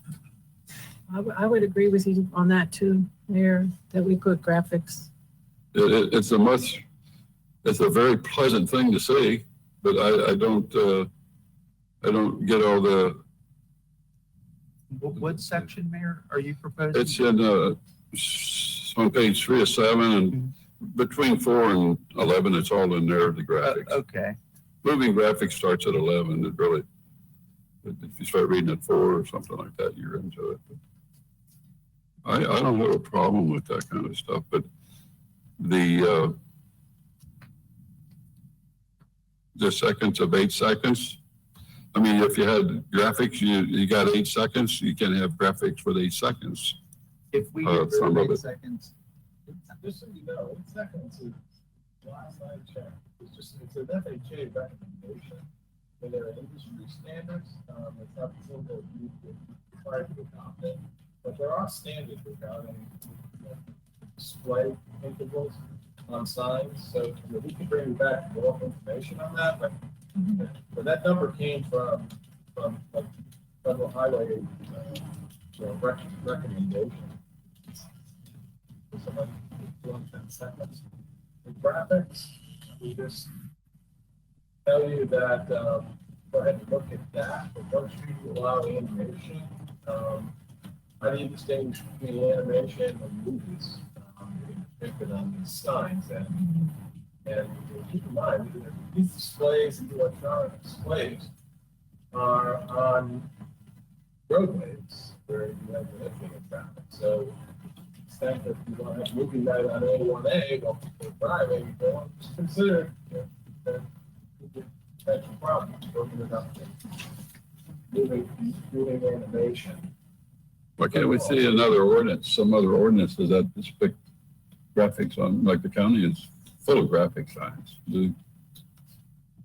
I would agree with you on that too, Mayor, that we put graphics. It's a very pleasant thing to say, but I don't get all the. What section, Mayor, are you proposing? It's in, on page 3 of 7, and between 4 and 11, it's all in there, the graphics. Okay. Moving graphics starts at 11. It really, if you start reading at 4 or something like that, you're into it. But I don't have a problem with that kind of stuff, but the seconds of 8 seconds. I mean, if you had graphics, you got 8 seconds, you can have graphics with 8 seconds. If we get rid of 8 seconds. Just so you know, 8 seconds is, last I checked, it's an FHA recommendation. For their industry standards, it's not something that you required to adopt it, but there are standards regarding display intervals on signs. So we can bring you back more information on that, but that number came from like Federal Highway recommendation. Somebody doing 10 seconds. The graphics, we just tell you that go ahead and look at that. But once you allow animation, I didn't distinguish between animation and movies depicted on these signs. And keep in mind, these displays, these electronic displays, are on roadways where you have infinite traffic. So, extent that you want to have movie night on A1A while people are driving, you know, just consider potential problems, broken it up, moving animation. Why can't we see another ordinance, some other ordinances that depict graphics on, like the county is full of graphic signs?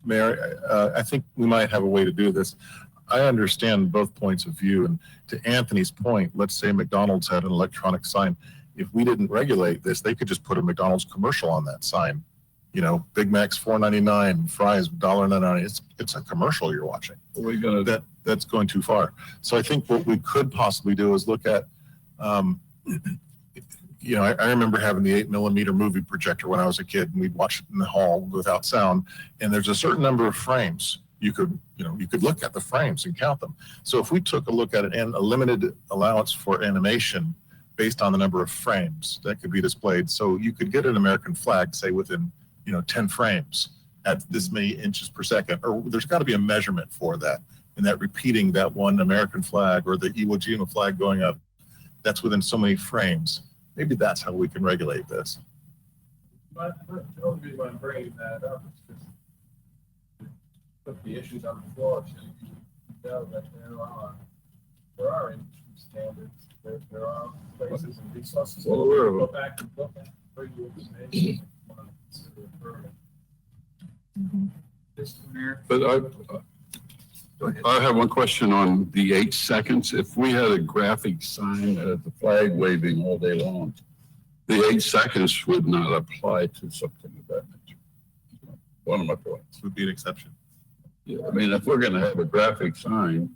Mayor, I think we might have a way to do this. I understand both points of view. And to Anthony's point, let's say McDonald's had an electronic sign. If we didn't regulate this, they could just put a McDonald's commercial on that sign. You know, Big Mac's $4.99, fries $1.99. It's a commercial you're watching. We're gonna That's going too far. So I think what we could possibly do is look at, you know, I remember having the 8mm movie projector when I was a kid, and we'd watch it in the hall without sound. And there's a certain number of frames. You could look at the frames and count them. So if we took a look at it and a limited allowance for animation based on the number of frames that could be displayed, so you could get an American flag, say within 10 frames at this many inches per second, or there's got to be a measurement for that, and that repeating that one American flag or the Iwo Jima flag going up, that's within so many frames. Maybe that's how we can regulate this. But the only reason why I'm bringing that up is just to put the issues on the floor so you know that there are industry standards, there are places and resources. Well aware of it. Go back and look at for you information. But I have one question on the 8 seconds. If we had a graphic sign that had the flag waving all day long, the 8 seconds would not apply to something of that nature. One of my points. Would be an exception. Yeah, I mean, if we're going to have a graphic sign,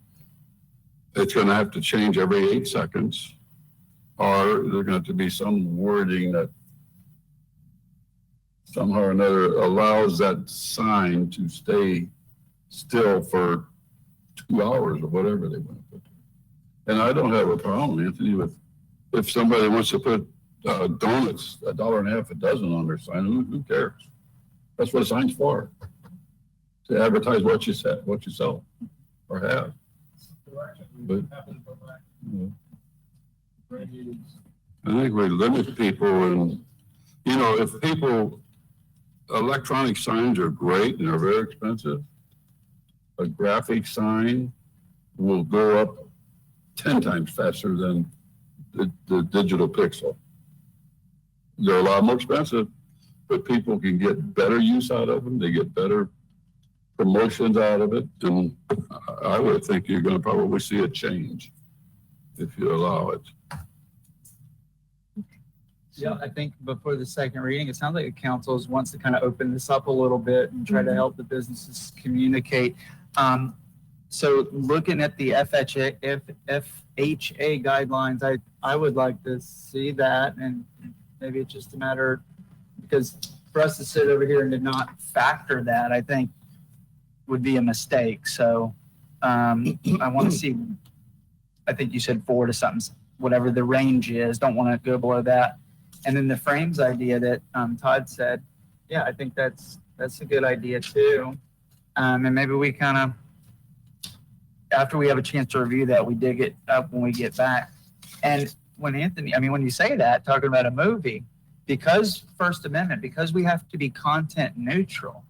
it's going to have to change every 8 seconds, or there's going to be some wording that somehow or another allows that sign to stay still for 2 hours or whatever they want to put there. And I don't have a problem, Anthony, with if somebody wants to put donuts, $1.50 a dozen on their sign, who cares? That's what a sign's for. to advertise what you said, what you sell or have. But, I think we limit people and, you know, if people, electronic signs are great and they're very expensive. A graphic sign will go up 10 times faster than the digital pixel. They're a lot more expensive, but people can get better use out of them. They get better promotions out of it. And I would think you're going to probably see a change if you allow it. Yeah, I think before the second reading, it sounds like the council wants to kind of open this up a little bit and try to help the businesses communicate. So looking at the FHA guidelines, I would like to see that, and maybe it's just a matter, because for us to sit over here and to not factor that, I think would be a mistake. So I want to see, I think you said 4 to something, whatever the range is, don't want to go below that. And then the frames idea that Todd said, yeah, I think that's a good idea too. And maybe we kind of, after we have a chance to review that, we dig it up when we get back. And when when you say that, talking about a movie, because First Amendment, because we have to be content neutral,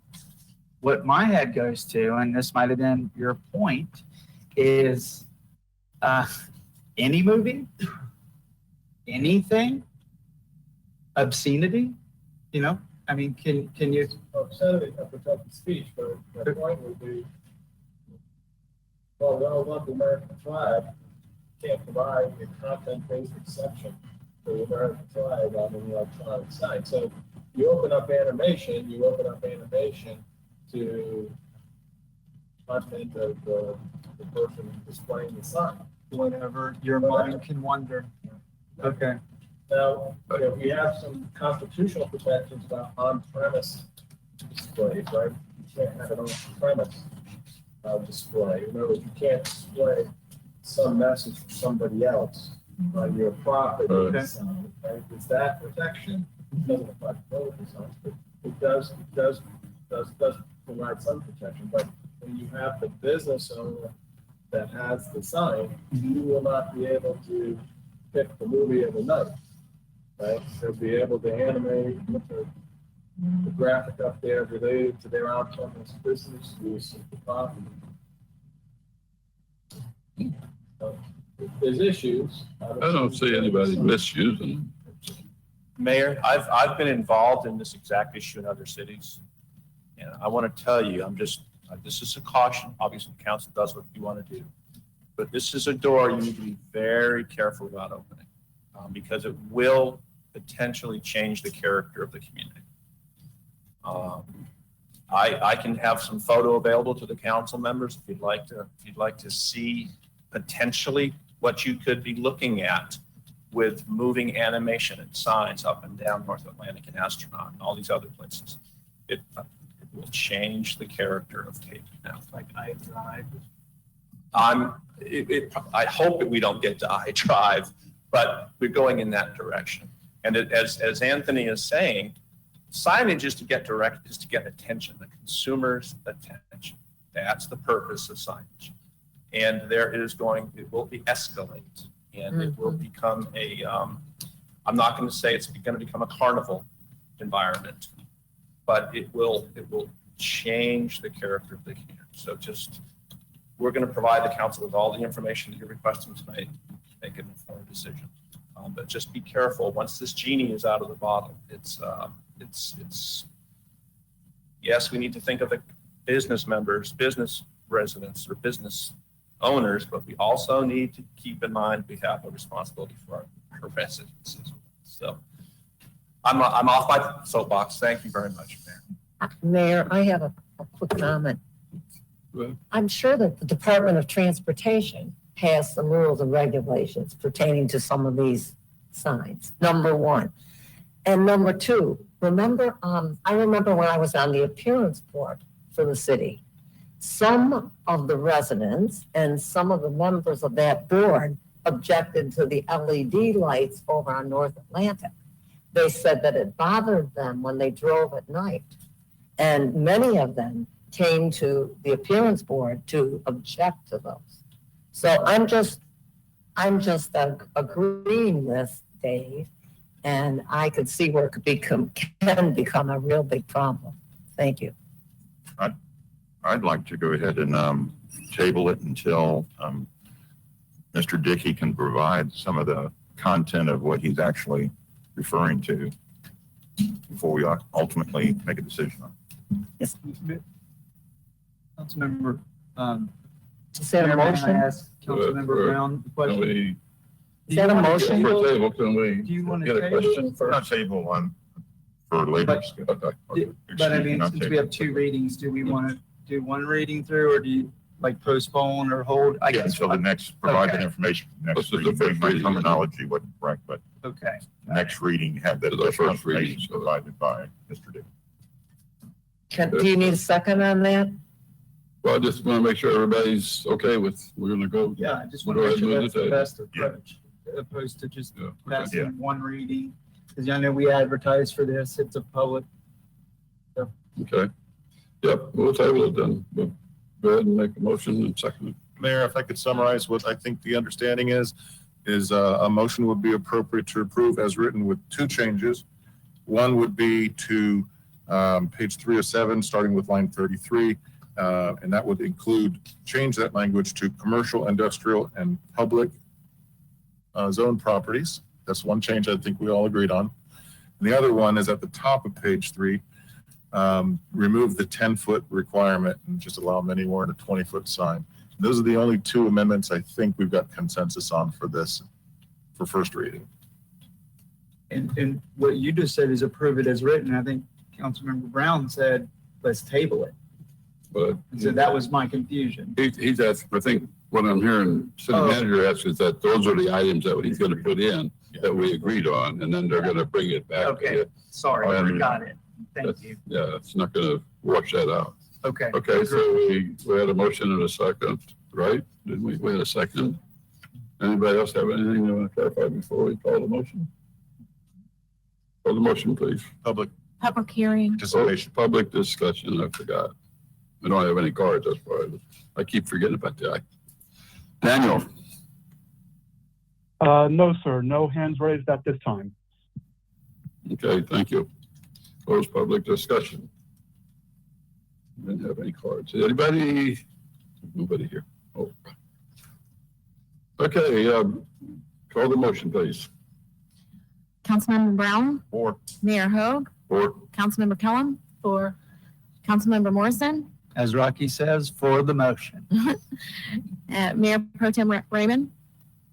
what my head goes to, and this might have been your point, is any movie, anything, obscenity, you know? I mean, can you? Obscenity can protect speech, but the point would be, well, love the American tribe can't provide a content-based exception for the American tribe on an electronic site. So you open up animation to content of the person displaying the sign. Whatever your mind can wonder. Okay. Now, we have some constitutional protections about on-premise displays, right? You can't have an on-premise display. In other words, you can't display some message for somebody else on your property. Okay. Right? Is that protection? It doesn't apply to both designs, but it does provide some protection. But when you have the business owner that has the sign, you will not be able to pick the movie of the night. Right? They'll be able to animate, put the graphic up there related to their on-premise business use of the property. So, there's issues. I don't see anybody misusing them. Mayor, I've been involved in this exact issue in other cities. And I want to tell you, this is a caution. Obviously, the council does what you want to do. But this is a door you need to be very careful about opening because it will potentially change the character of the community. I can have some photo available to the council members if you'd like to see potentially what you could be looking at with moving animation and signs up and down North Atlantic and Astronaut and all these other places. It will change the character of Cape now. Like iDrive. I hope that we don't get to iDrive, but we're going in that direction. And as Anthony is saying, signage is to get attention, the consumer's attention. That's the purpose of signage. And it will escalate, and it will become I'm not going to say it's going to become a carnival environment, but it will change the character of the community. So we're going to provide the council with all the information that you're requesting tonight, make an informed decision. But just be careful. Once this genie is out of the bottle, yes, we need to think of the business members, business residents, or business owners, but we also need to keep in mind we have a responsibility for our residents as well. So I'm off my soapbox. Thank you very much, Mayor. Mayor, I have a quick comment. I'm sure that the Department of Transportation has some rules and regulations pertaining to some of these signs, number one. And number two, I remember when I was on the appearance board for the city, some of the residents and some of the members of that board objected to the LED lights over on North Atlantic. They said that it bothered them when they drove at night. And many of them came to the appearance board to object to those. So I'm just agreeing with Dave, and I could see where it can become a real big problem. Thank you. I'd like to go ahead and table it until Mr. Dickey can provide some of the content of what he's actually referring to before we ultimately make a decision on Yes. Councilmember, Is that a Mayor, may I motion? ask Councilmember Brown a question? Is that a motion? For table, can we Do you want get to a table? question it. first? Not table one for later. But- But I mean, since we have two readings, do we want to do one reading through, or do you like postpone or hold? I Yeah, guess. until the next, provide the Okay. information. Next This is the reading, first my reading. terminology wasn't correct, but Okay. next reading had that This is the additional first reading, information so- provided by Mr. Dickey. Do you need a second on that? Well, I just want to make sure everybody's okay with, we're gonna go. Yeah, I just want Go to ahead make sure and that's move the the best Yeah. approach, opposed to just Yeah, okay. passing Yeah. one reading. Because I know we advertise for this, it's a public. Okay. Yep, we'll table it then. We'll go ahead and make a motion and second it. Mayor, if I could summarize what I think the understanding is a motion would be appropriate to approve as written with two changes. One would be to page 307, starting with line 33, and that would include, change that language to commercial, industrial, and public zone properties. That's one change I think we all agreed on. And the other one is at the top of page 3, remove the 10-foot requirement and just allow them anywhere in a 20-foot sign. Those are the only two amendments I think we've got consensus on for this, for first reading. And what you just said is approve it as written. I think Councilmember Brown said, let's table it. But So that was my confusion. he's asked, I think what I'm hearing city Oh. manager asks is that those are the items that he's gonna put in that we agreed on, and then they're gonna bring it back to Okay. you. Sorry, Um, got it. Thank That's- you. Yeah, it's not gonna wash that out. Okay. Okay, so we had a motion and a second, right? Didn't we? We had a second. Anybody else have anything they want to clarify before we call the motion? Call the motion, please. Public Public hearing. participation. Public discussion, I forgot. I don't have any cards, that's why I keep forgetting about that. Daniel, No, sir, no hands raised at this time. okay, thank you. Close public discussion. Didn't have any cards. Anybody? Nobody here. Oh. Okay, call the motion, please. Councilmember Brown, Or Mayor Hogue, Or, Councilmember Kellum, for Councilmember Morrison, As Rocky says, for the motion. Mayor Pro Tem Raymond.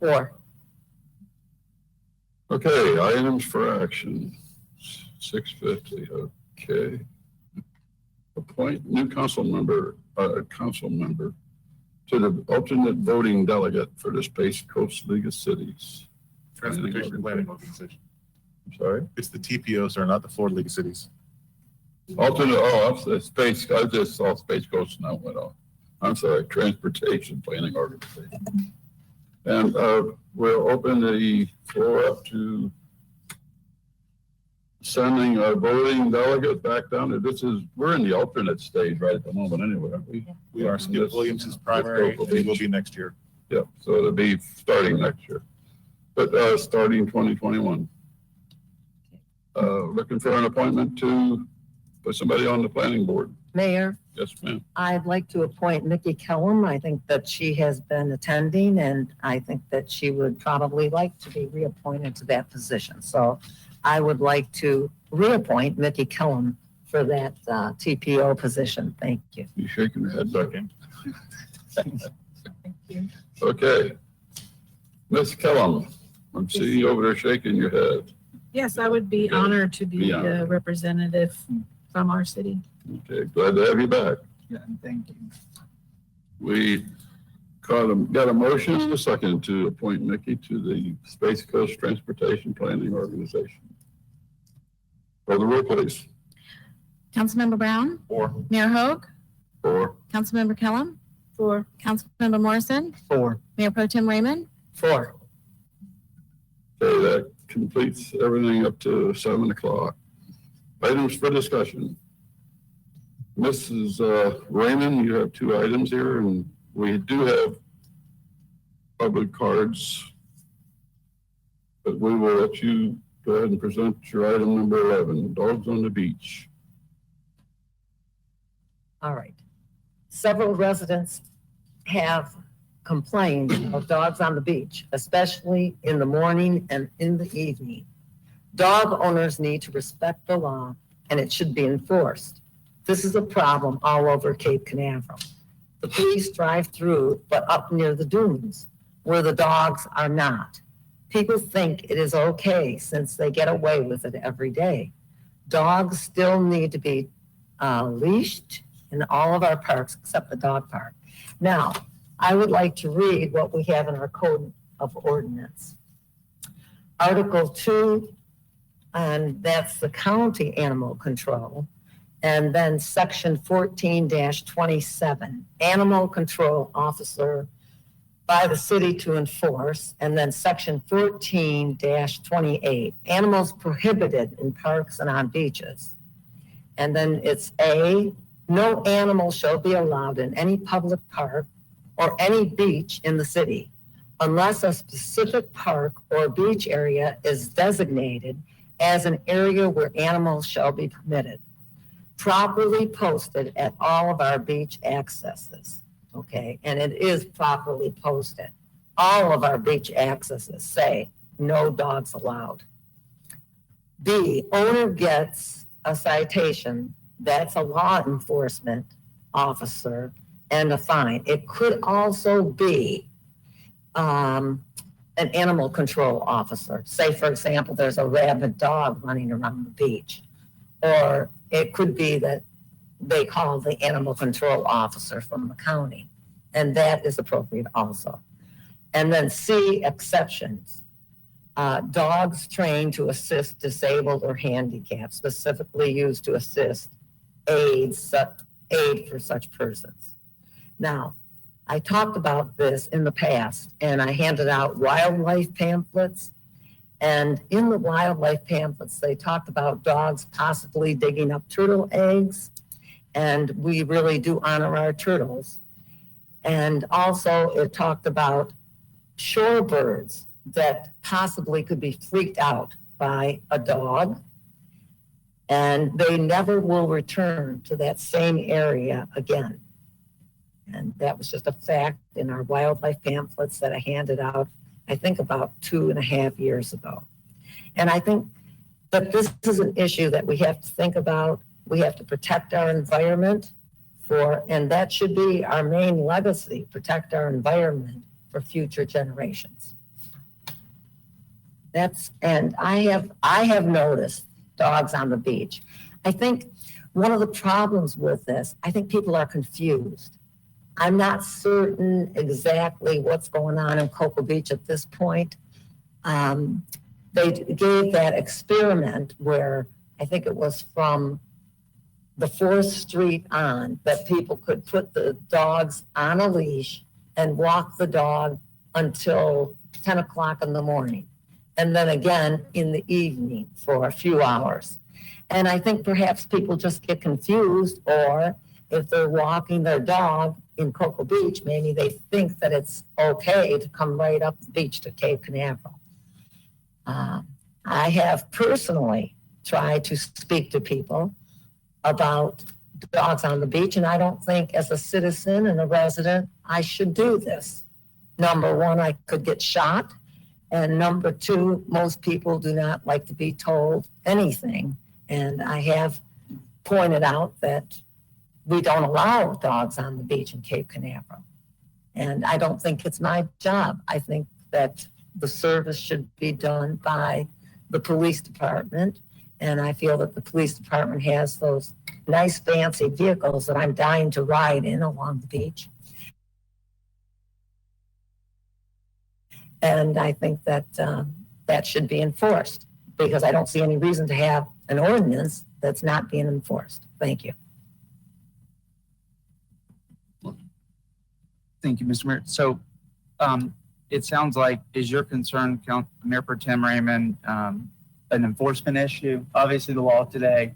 Four. okay, items for action. 650, okay. Appoint new council member to the alternate voting delegate for the Space Coast League of Cities. Transportation Planning Organization. I'm sorry? It's the TPO, sir, not the Florida League of Cities. Alternate, oh, I'm sorry, Space, I just saw Space Coast and I went off. I'm sorry, Transportation Planning Organization. And we'll open the floor up to sending a voting delegate back down. We're in the alternate stage right at the moment anyway, aren't we? We are Skip Williams' primary, and he will be next year. Yeah, so it'll be starting next year, but starting 2021. Looking for an appointment to put somebody on the planning board. Mayor, Yes, ma'am. I'd like to appoint Nikki Kellum. I think that she has been attending, and I think that she would probably like to be reappointed to that position. So I would like to reappoint Nikki Kellum for that TPO position. Thank you. You shaking your head, Becky? Thank you. Okay. Ms. Kellum, I'm seeing you over there shaking your head. Yes, I would be honored to be Be honored. a representative from our city. Okay, glad to have you back. Yeah, thank you. We got a motion and a second to appoint Nikki to the Space Coast Transportation Planning Organization. Call the roll, please. Councilmember Brown, or Mayor Hogue, Four. Councilmember Kellum, for Councilmember Morrison, For. Mayor Pro Tem Raymond. Four. Okay, that completes everything up to 7 o'clock. Items for discussion. Mrs. Raymond, you have two items here, and we do have public cards. But we will let you go ahead and present your item number 11, dogs on the beach. All right. Several residents have complained of dogs on the beach, especially in the morning and in the evening. Dog owners need to respect the law, and it should be enforced. This is a problem all over Cape Canaveral. The police drive through, but up near the dunes, where the dogs are not. People think it is okay since they get away with it every day. Dogs still need to be leashed in all of our parks except the dog park. Now, I would like to read what we have in our code of ordinance. Article 2, and that's the county animal control. And then section 14-27, animal control officer by the city to enforce. And then section 14-28, animals prohibited in parks and on beaches. And then it's A, no animal shall be allowed in any public park or any beach in the city unless a specific park or beach area is designated as an area where animals shall be permitted, properly posted at all of our beach accesses. Okay, and it is properly posted. All of our beach accesses say no dogs allowed. B, owner gets a citation. That's a law enforcement officer and a fine. It could also be an animal control officer. Say, for example, there's a rabid dog running around the beach. Or it could be that they call the animal control officer from the county, and that is appropriate also. And then C, exceptions. Dogs trained to assist disabled or handicapped, specifically used to assist aid for such persons. Now, I talked about this in the past, and I handed out wildlife pamphlets. And in the wildlife pamphlets, they talked about dogs possibly digging up turtle eggs. And we really do honor our turtles. And also it talked about shorebirds that possibly could be freaked out by a dog. And they never will return to that same area again. And that was just a fact in our wildlife pamphlets that I handed out, I think about 2.5 years ago. And I think that this is an issue that we have to think about. We have to protect our environment and that should be our main legacy, protect our environment for future generations. And I have noticed dogs on the beach. I think one of the problems with this, I think people are confused. I'm not certain exactly what's going on in Cocoa Beach at this point. They gave that experiment where I think it was from the 4th Street on that people could put the dogs on a leash and walk the dog until 10 o'clock in the morning. And then again in the evening for a few hours. And I think perhaps people just get confused, or if they're walking their dog in Cocoa Beach, maybe they think that it's okay to come right up the beach to Cape Canaveral. I have personally tried to speak to people about dogs on the beach, and I don't think as a citizen and a resident, I should do this. Number one, I could get shot. And number two, most people do not like to be told anything. And I have pointed out that we don't allow dogs on the beach in Cape Canaveral. And I don't think it's my job. I think that the service should be done by the police department. And I feel that the police department has those nice fancy vehicles that I'm dying to ride in along the beach. And I think that that should be enforced, because I don't see any reason to have an ordinance that's not being enforced. Thank you. Thank you, Mr. Mayor. So it sounds like, is your concern, Mayor Pro Tem Raymond, an enforcement issue? Obviously, the law today,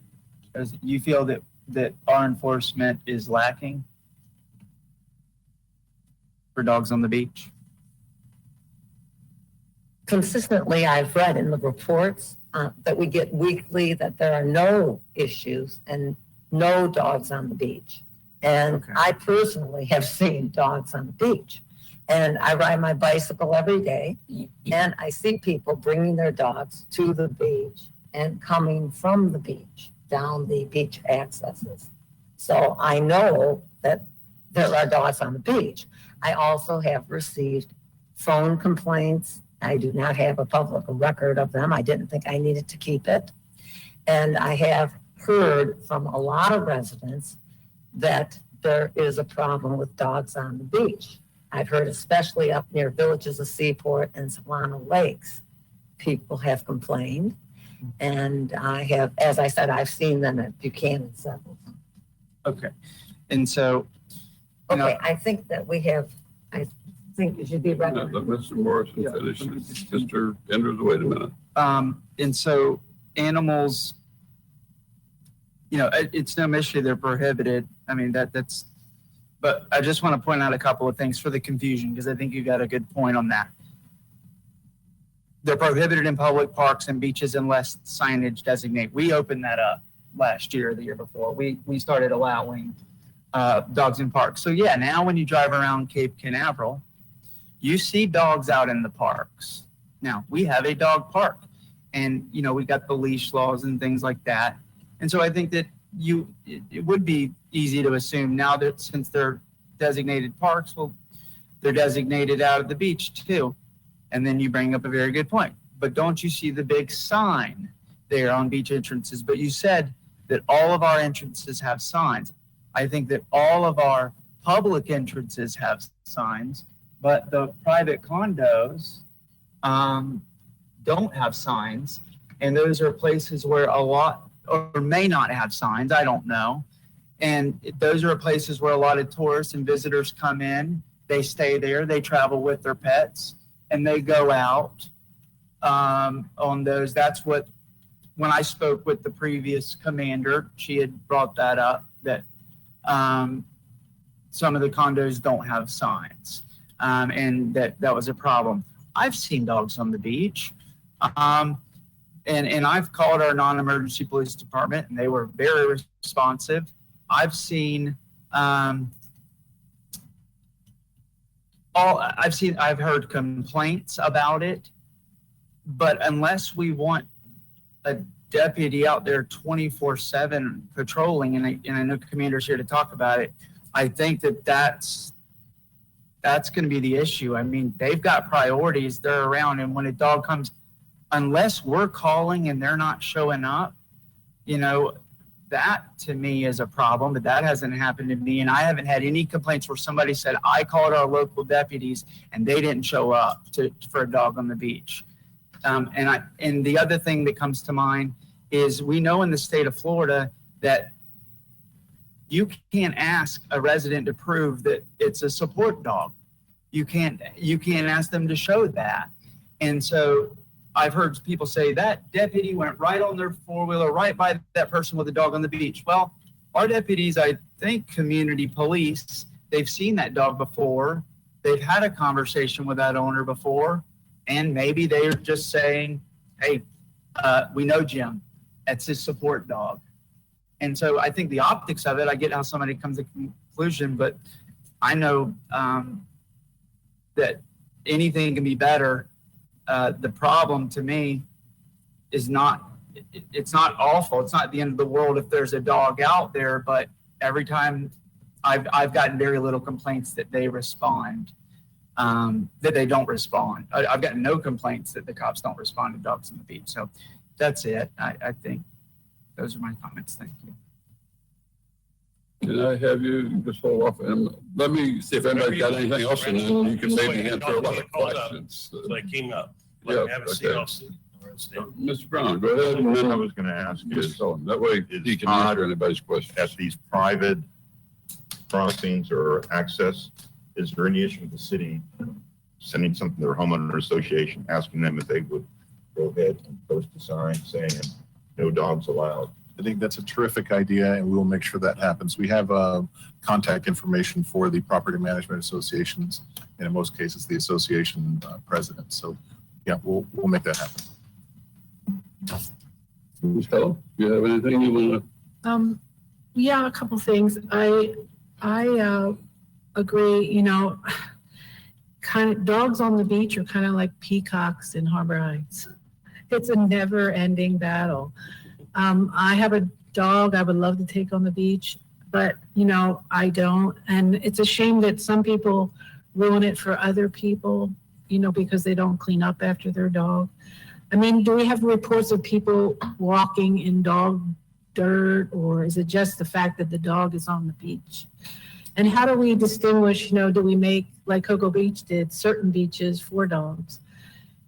you feel that that our enforcement is lacking for dogs on the beach? Consistently, I've read in the reports that we get weekly that there are no issues and no dogs on the beach. And Okay. I personally have seen dogs on the beach. And I ride my bicycle every day, and I see people bringing their dogs to the beach and coming from the beach down the beach accesses. So I know that there are dogs on the beach. I also have received phone complaints. I do not have a public record of them. I didn't think I needed to keep it. And I have heard from a lot of residents that there is a problem with dogs on the beach. I've heard especially up near Villages of Seaport and Solano Lakes, people have complained. And I have, as I said, I've seen them at Buchanan several times. Okay. And so, you know, Okay, I think that we have, I think it should be Let recommended. Mr. Morrison finish. Mr. Enders, wait a minute. and so animals, you know, it's no mystery they're prohibited. I mean, that's, but I just want to point out a couple of things for the confusion, because I think you got a good point on that. They're prohibited in public parks and beaches unless signage designate. We opened that up last year or the year before. We started allowing dogs in parks. So yeah, now when you drive around Cape Canaveral, you see dogs out in the parks. Now, we have a dog park, and, you know, we got the leash laws and things like that. And so I think that it would be easy to assume now that since they're designated parks, well, they're designated out at the beach too. And then you bring up a very good point. But don't you see the big sign there on beach entrances? But you said that all of our entrances have signs. I think that all of our public entrances have signs, but the private condos don't have signs. And those are places where a lot, or may not have signs, I don't know. And those are places where a lot of tourists and visitors come in, they stay there, they travel with their pets, and they go out on those. That's what, when I spoke with the previous commander, she had brought that up, that some of the condos don't have signs, and that was a problem. I've seen dogs on the beach. And I've called our non-emergency police department, and they were very responsive. I've heard complaints about it, but unless we want a deputy out there 24/7 patrolling, and I know Commander's here to talk about it, I think that's going to be the issue. I mean, they've got priorities, they're around, and when a dog comes, unless we're calling and they're not showing up, you know, that to me is a problem, but that hasn't happened to me. And I haven't had any complaints where somebody said, I called our local deputies and they didn't show up for a dog on the beach. And the other thing that comes to mind is we know in the state of Florida that you can't ask a resident to prove that it's a support dog. You can't ask them to show that. And so I've heard people say that deputy went right on their four-wheeler, right by that person with a dog on the beach. Well, our deputies, I think community police, they've seen that dog before. They've had a conversation with that owner before. And maybe they're just saying, hey, we know Jim. That's his support dog. And so I think the optics of it, I get how somebody comes to a conclusion, but I know that anything can be better. The problem to me is it's not awful. It's not the end of the world if there's a dog out there, but every time I've gotten very little complaints that they respond, that they don't respond. I've gotten no complaints that the cops don't respond to dogs on the beach. So that's it. I think those are my comments. Thank you. Can I have you just hold off and let me see if anybody's got anything else, and then you can maybe answer a lot of questions. So I came up. Yeah, Like, have a seat, okay. I'll sit. Mr. Brown, go ahead. And What I then was going to ask Mr. is, Sullivan. That way he can answer anybody's questions. at these private crossings or access, is there any issue with the city sending something to their homeowner association, asking them if they would go ahead and post a sign saying no dogs allowed I think that's a terrific idea, and we will make sure that happens. We have contact information for the property management associations, and in most cases, the association president. So, yeah, we'll make that happen. Michelle, do you have anything you want to? Yeah, a couple things. I agree, you know, kind of dogs on the beach are kind of like peacocks in Harbor Heights. It's a never ending battle. I have a dog I would love to take on the beach, but you know, I don't. And it's a shame that some people ruin it for other people, you know, because they don't clean up after their dog. I mean, do we have reports of people walking in dog dirt, or is it just the fact that the dog is on the beach? And how do we distinguish, you know, do we make, like Cocoa Beach did, certain beaches for dogs?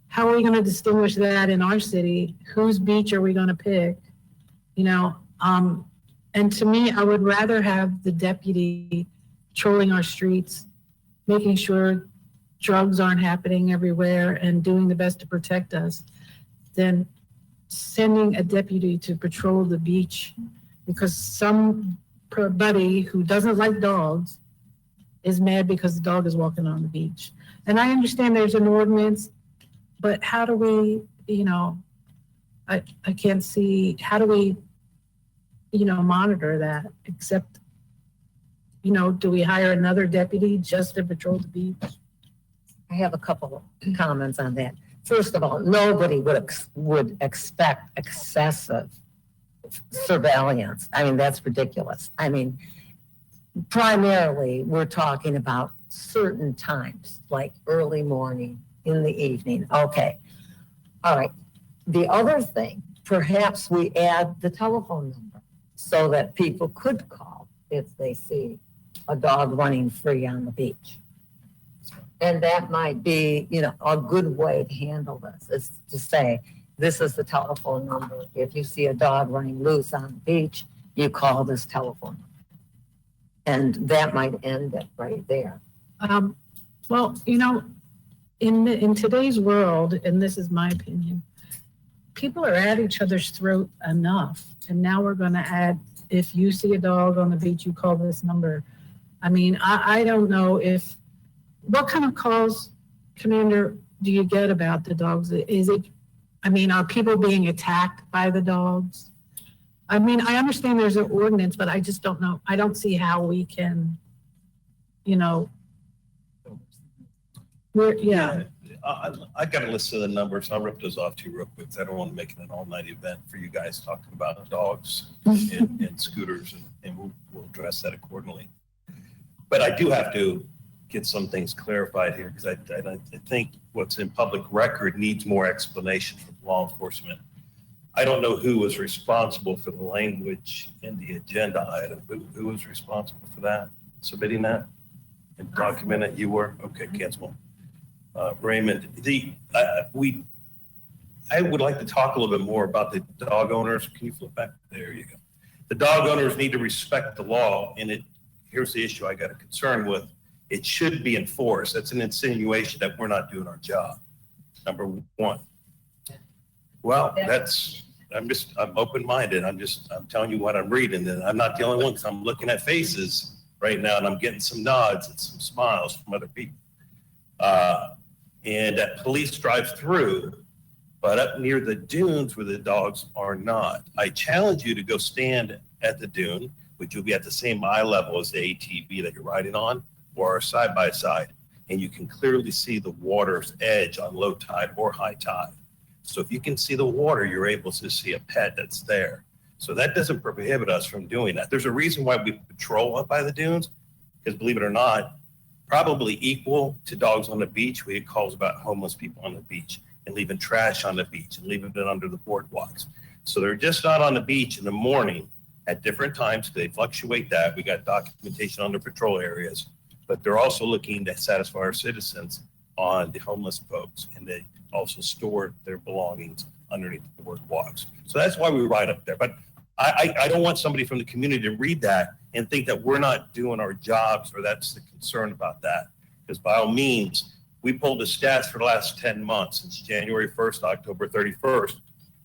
How are we going to distinguish that in our city? Whose beach are we going to pick? You know, and to me, I would rather have the deputy patrolling our streets, making sure drugs aren't happening everywhere and doing the best to protect us, than sending a deputy to patrol the beach because somebody who doesn't like dogs is mad because the dog is walking on the beach. And I understand there's an ordinance, but how do we, you know, I can't see, how do we, you know, monitor that except, you know, do we hire another deputy just to patrol the beach? I have a couple of comments on that. First of all, nobody would expect excessive surveillance. I mean, that's ridiculous. I mean, primarily, we're talking about certain times, like early morning, in the evening. Okay. All right. The other thing, perhaps we add the telephone number so that people could call if they see a dog running free on the beach. And that might be, you know, a good way to handle this, is to say, this is the telephone number. If you see a dog running loose on the beach, you call this telephone. And that might end it right there. Well, you know, in today's world, and this is my opinion, people are at each other's throat enough. And now we're going to add, if you see a dog on the beach, you call this number. I mean, I don't know if, what kind of calls, Commander, do you get about the dogs? Is it, I mean, are people being attacked by the dogs? I mean, I understand there's an ordinance, but I just don't know. I don't see how we can, you know, I got a list of the numbers. I'll rip those off to you real quick. I don't want to make it an all-night event for you guys talking about dogs and scooters, and we'll address that accordingly. But I do have to get some things clarified here, because I think what's in public record needs more explanation from law enforcement. I don't know who was responsible for the language in the agenda item. Who was responsible for that? Submitting that and document it? You were? Okay, cancel. Raymond, I would like to talk a little bit more about the dog owners. Can you flip back? There you go. The dog owners need to respect the law, and here's the issue I got a concern with. It should be enforced. That's an insinuation that we're not doing our job. Number one. Well, I'm open-minded. I'm telling you what I'm reading, and I'm not the only one, because I'm looking at faces right now, and I'm getting some nods and some smiles from other people. And that police drive through, but up near the dunes where the dogs are not. I challenge you to go stand at the dune, which will be at the same eye level as the ATV that you're riding on, or side by side, and you can clearly see the water's edge on low tide or high tide. So if you can see the water, you're able to see a pet that's there. So that doesn't prohibit us from doing that. There's a reason why we patrol up by the dunes, because believe it or not, probably equal to dogs on the beach, we get calls about homeless people on the beach and leaving trash on the beach and leaving it under the boardwalks. So they're just not on the beach in the morning at different times. They fluctuate that. We got documentation on their patrol areas, but they're also looking to satisfy our citizens on the homeless folks, and they also store their belongings underneath the boardwalks. So that's why we ride up there. But I don't want somebody from the community to read that and think that we're not doing our jobs, or that's the concern about that. Because by all means, we pulled the stats for the last 10 months, since January 1st, October 31st,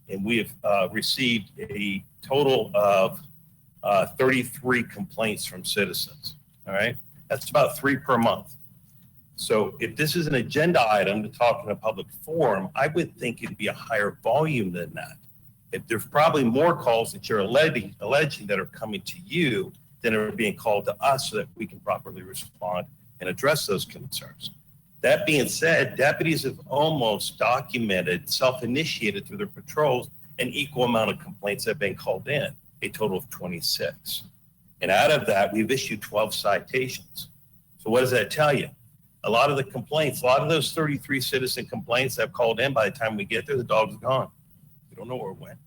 and we have received a total of 33 complaints from citizens. All right, that's about 3 per month. So if this is an agenda item to talk in a public forum, I would think it'd be a higher volume than that. If there's probably more calls that you're alleging that are coming to you than are being called to us so that we can properly respond and address those concerns. That being said, deputies have almost documented, self-initiated through their patrols, an equal amount of complaints that have been called in, a total of 26. And out of that, we've issued 12 citations. So what does that tell you? A lot of the complaints, a lot of those 33 citizen complaints that have called in, by the time we get there, the dog's gone. We don't know where it went,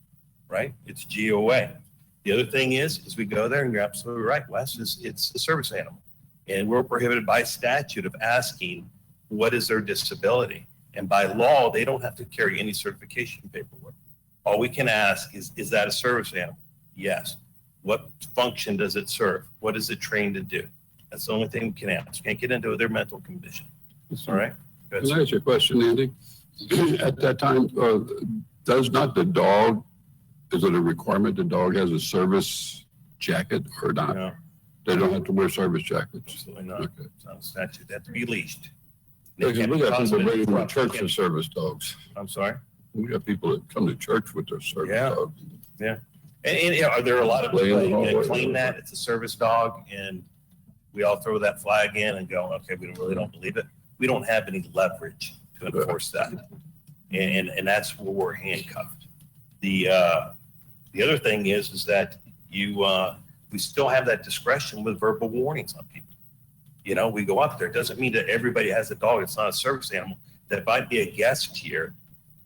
right? It's GOA. The other thing is we go there, and you're absolutely right, Wes, it's a service animal. And we're prohibited by statute of asking what is their disability. And by law, they don't have to carry any certification paperwork. All we can ask is that a service animal? Yes. What function does it serve? What is it trained to do? That's the only thing we can ask. Can't get into their mental condition. All right? Can I ask you a question, Andy? At that time, does not the dog, is it a requirement the dog has a service jacket or not? No, They don't have to wear service jackets? absolutely not. Okay. It's not a statute. They have to be leashed. Because we got people bringing to church for service dogs. I'm sorry? We got people that come to church with their service Yeah. dogs. Yeah. And you know, are there a lot of Lay in people the that hallway. claim that it's a service dog and we all throw that flag in and go, okay, we really don't believe it. We don't have any leverage to enforce that. And that's where we're handcuffed. The other thing is that we still have that discretion with verbal warnings on people. You know, we go up there. It doesn't mean that everybody has a dog. It's not a service animal. That might be a guest here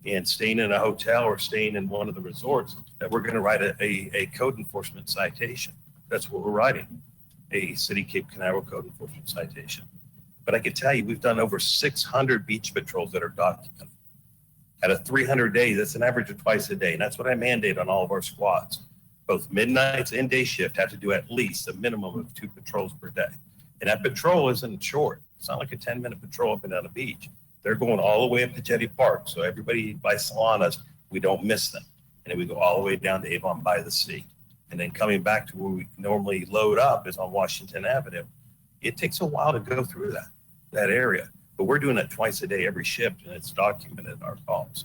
and staying in a hotel or staying in one of the resorts, that we're going to write a code enforcement citation. That's what we're writing, a City Cape Canaveral code enforcement citation. But I can tell you, we've done over 600 beach patrols that are documented. At a 300 day, that's an average of twice a day. And that's what I mandate on all of our squads. Both midnights and day shift have to do at least a minimum of 2 patrols per day. And that patrol isn't short. It's not like a 10-minute patrol up and down the beach. They're going all the way up to Jetty Park. So everybody by Solanas, we don't miss them. And then we go all the way down to Avon by the Sea. And then coming back to where we normally load up is on Washington Avenue. It takes a while to go through that area. But we're doing it twice a day, every shift, and it's documented in our calls.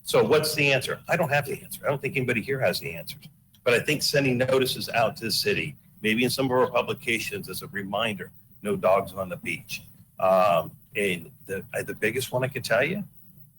So what's the answer? I don't have the answer. I don't think anybody here has the answers. But I think sending notices out to the city, maybe in some of our publications as a reminder, no dogs on the beach. And the biggest one I can tell you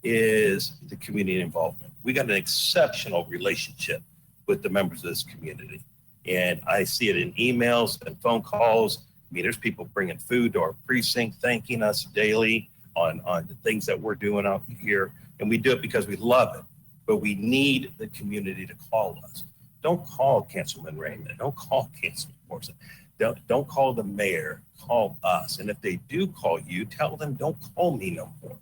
is the community involvement. We got an exceptional relationship with the members of this community. And I see it in emails and phone calls. I mean, there's people bringing food to our precinct, thanking us daily on the things that we're doing out here. And we do it because we love it, but we need the community to call us. Don't call Councilman Raymond. Don't call Councilman Morrison. Don't call the mayor. Call us. And if they do call you, tell them, don't call me no more.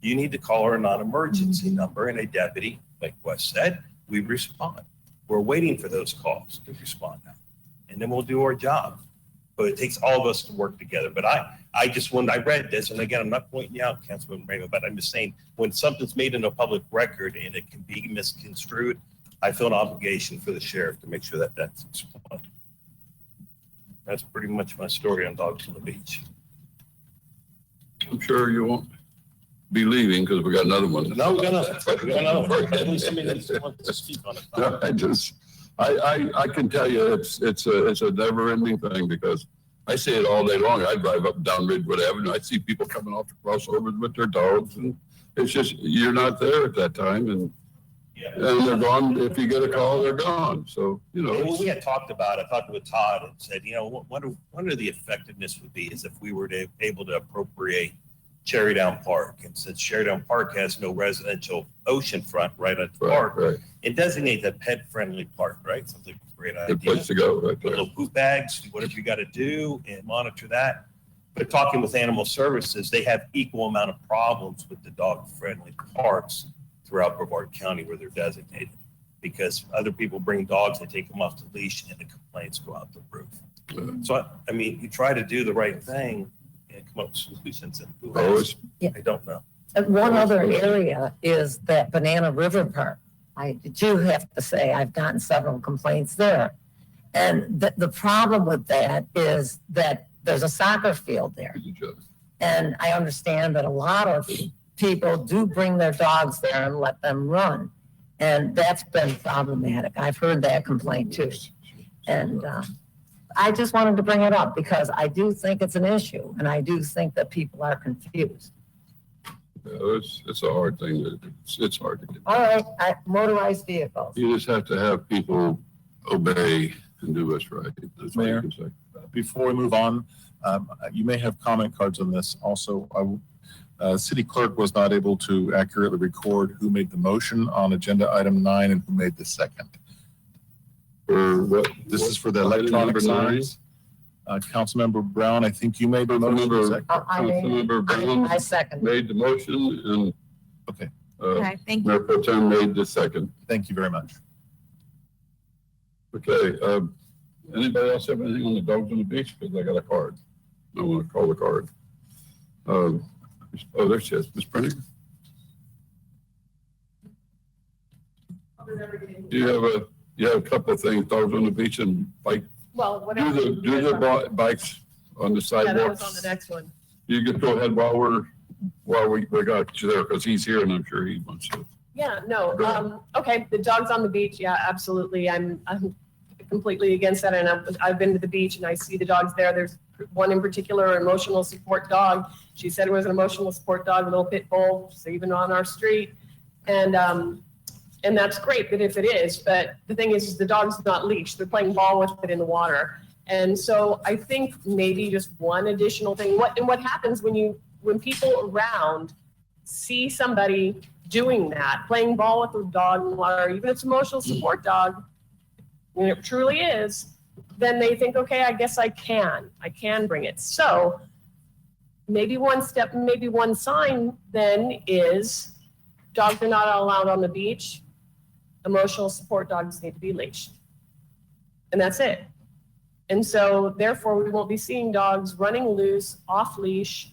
You need to call our non-emergency number, and a deputy, like Wes said, we respond. We're waiting for those calls to respond now. And then we'll do our job. But it takes all of us to work together. But I just, when I read this, and again, I'm not pointing you out, Councilman Raymond, but I'm just saying, when something's made in a public record and it can be misconstrued, I feel an obligation for the sheriff to make sure that that's explained. That's pretty much my story on Dogs on the Beach. I'm sure you won't be leaving because we got another one. No, we got another one. I believe somebody needs to speak on it. No, I can tell you it's a never ending thing because I see it all day long. I drive up and down Ridgewood Avenue. I see people coming off the crossovers with their dogs, and it's just, you're not there at that time, and they're gone. If you get a call, they're gone. So, you know. Well, we had talked about, I talked with Todd and said, you know, wonder the effectiveness would be is if we were able to appropriate Cherry Down Park. And since Cherry Down Park has no residential oceanfront right at the park, and designate a pet-friendly park, right? Sounds like a great idea. Good place to go, right there. Little poop bags, do whatever you got to do and monitor that. But talking with Animal Services, they have equal amount of problems with the dog-friendly parks throughout Brevard County where they're designated. Because other people bring dogs, they take them off the leash, and the complaints go out the roof. So, I mean, you try to do the right thing and come up with solutions, and who has? Yeah. I don't know. And one other area is that Banana River Park. I do have to say, I've gotten several complaints there. And the problem with that is that there's a soccer field there. And I understand that a lot of people do bring their dogs there and let them run. And that's been problematic. I've heard that complaint too. And I just wanted to bring it up because I do think it's an issue and I do think that people are confused. It's a hard thing. It's hard to get. All right, motorized vehicles. You just have to have people obey and do what's right. That's all Mayor? you can say. Before we move on, you may have comment cards on this. Also, city clerk was not able to accurately record who made the motion on agenda item 9 and who made the second. For what? This is for the Item electronic number 9? signs. Councilmember Brown, I think you made the motion. Councilmember Brown I second. made the motion and. Okay. Okay, thank you. Mayor Pro Tem made the second. Thank you very much. Okay, anybody else have anything on the dogs on the beach? Because I got a card. I want to call the card. Oh, there she is, Ms. Brennan. You have a couple of things, dogs on the beach and bike. Well, whatever. Do the bikes on the sidewalk. Yeah, that was on the next one. You can go ahead while we got you there because he's here and I'm sure he wants to. Yeah, no, okay, the dogs on the beach, yeah, absolutely. I'm completely against that. And I've been to the beach and I see the dogs there. There's one in particular, an emotional support dog. She said it was an emotional support dog, a little pit bull, so even on our street. And that's great that if it is, but the thing is the dog's not leashed. They're playing ball with it in the water. And so I think maybe just one additional thing. What happens when people around see somebody doing that, playing ball with a dog in the water, even if it's an emotional support dog, when it truly is, then they think, okay, I guess I can bring it. So maybe one step, maybe one sign then is dogs are not allowed on the beach. Emotional support dogs need to be leashed. And that's it. And so therefore we won't be seeing dogs running loose, off leash,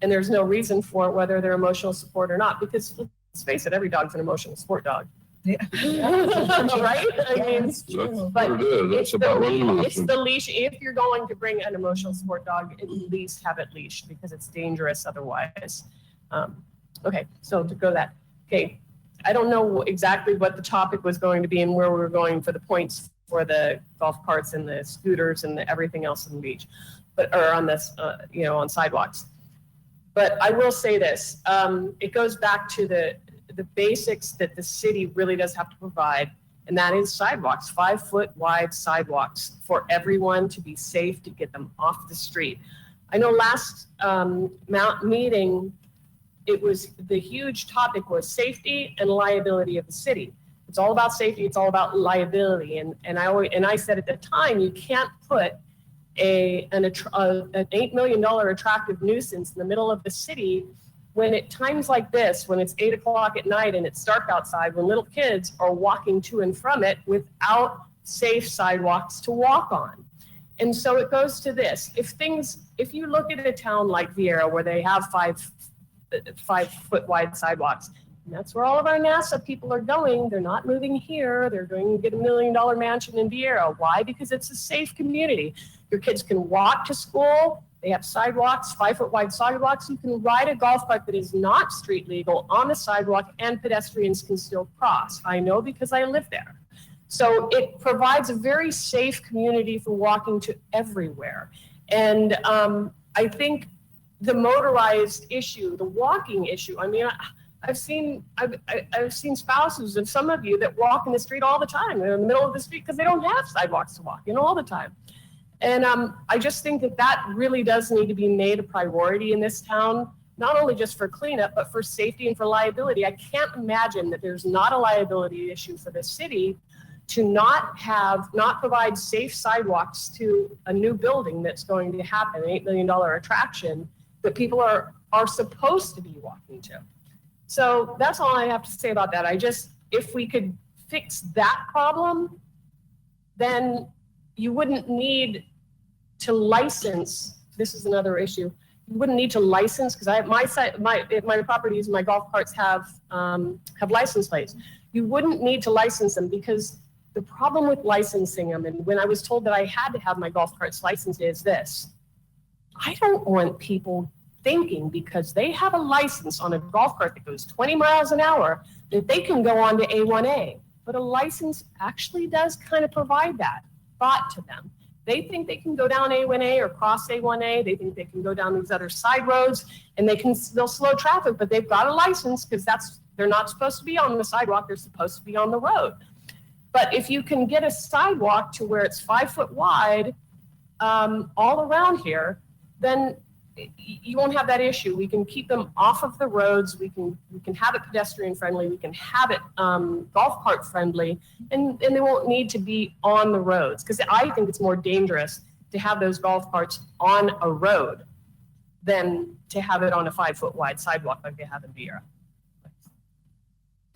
and there's no reason for it, whether they're emotional support or not, because let's face it, every dog's an emotional support dog. Yeah. Right? I mean, That's what it is. That's about what it's the leash. If you're going to bring an emotional support dog, at least have it leashed because it's dangerous otherwise. Okay, so to go that. Okay, I don't know exactly what the topic was going to be and where we were going for the points for the golf carts and the scooters and everything else on the beach, or on this, on sidewalks. But I will say this, it goes back to the basics that the city really does have to provide, and that is sidewalks, 5-foot wide sidewalks for everyone to be safe, to get them off the street. I know last meeting, it was the huge topic was safety and liability of the city. It's all about safety, it's all about liability. And I said at the time, you can't put an $8 million attractive nuisance in the middle of the city when at times like this, when it's 8 o'clock at night and it's dark outside, when little kids are walking to and from it without safe sidewalks to walk on. And so it goes to this, if you look at a town like Viera where they have 5-foot wide sidewalks, and that's where all of our NASA people are going. They're not moving here. They're going to get $1 million mansion in Viera. Why? Because it's a safe community. Your kids can walk to school. They have sidewalks, 5-foot wide sidewalks. You can ride a golf cart that is not street legal on the sidewalk and pedestrians can still cross. I know because I live there. So it provides a very safe community for walking to everywhere. And I think the motorized issue, the walking issue, I mean, I've seen spouses of some of you that walk in the street all the time. They're in the middle of the street because they don't have sidewalks to walk, all the time. And I just think that really does need to be made a priority in this town, not only just for cleanup, but for safety and for liability. I can't imagine that there's not a liability issue for the city to not provide safe sidewalks to a new building that's going to happen, an $8 million attraction that people are supposed to be walking to. So that's all I have to say about that. If we could fix that problem, then you wouldn't need to license. This is another issue. You wouldn't need to license because my properties, my golf carts have license plates. You wouldn't need to license them because the problem with licensing them, and when I was told that I had to have my golf carts licensed, is this. I don't want people thinking because they have a license on a golf cart that goes 20 miles an hour that they can go on to A1A. But a license actually does kind of provide that thought to them. They think they can go down A1A or cross A1A. They think they can go down these other side roads and they'll slow traffic, but they've got a license because they're not supposed to be on the sidewalk. They're supposed to be on the road. But if you can get a sidewalk to where it's 5 foot wide all around here, then you won't have that issue. We can keep them off of the roads. We can have it pedestrian friendly. We can have it golf cart friendly, and they won't need to be on the roads. Because I think it's more dangerous to have those golf carts on a road than to have it on a 5 foot wide sidewalk like they have in Viera.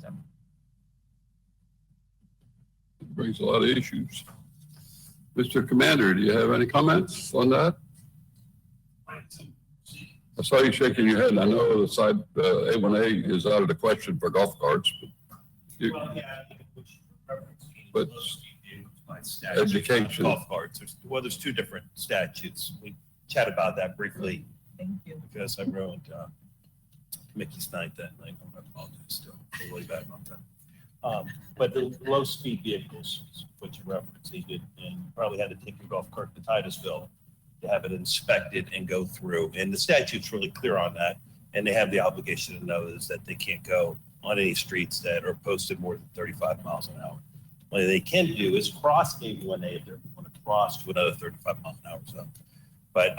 So. It brings a lot of issues. Mr. Commander, do you have any comments on that? I saw you shaking your head. I know the side A1A is out of the question for golf carts, but education. Golf carts. There's two different statutes. We chat about that briefly. Thank you. Because I ruined Mickey's night that night. I apologize still. I feel really bad about that. But the low speed vehicles is what you referenced. He did, and you probably had to take your golf cart to Titusville to have it inspected and go through. And the statute's really clear on that. And they have the obligation to know is that they can't go on any streets that are posted more than 35 miles an hour. What they can do is cross A1A if they want to cross to another 35 mile an hour zone. But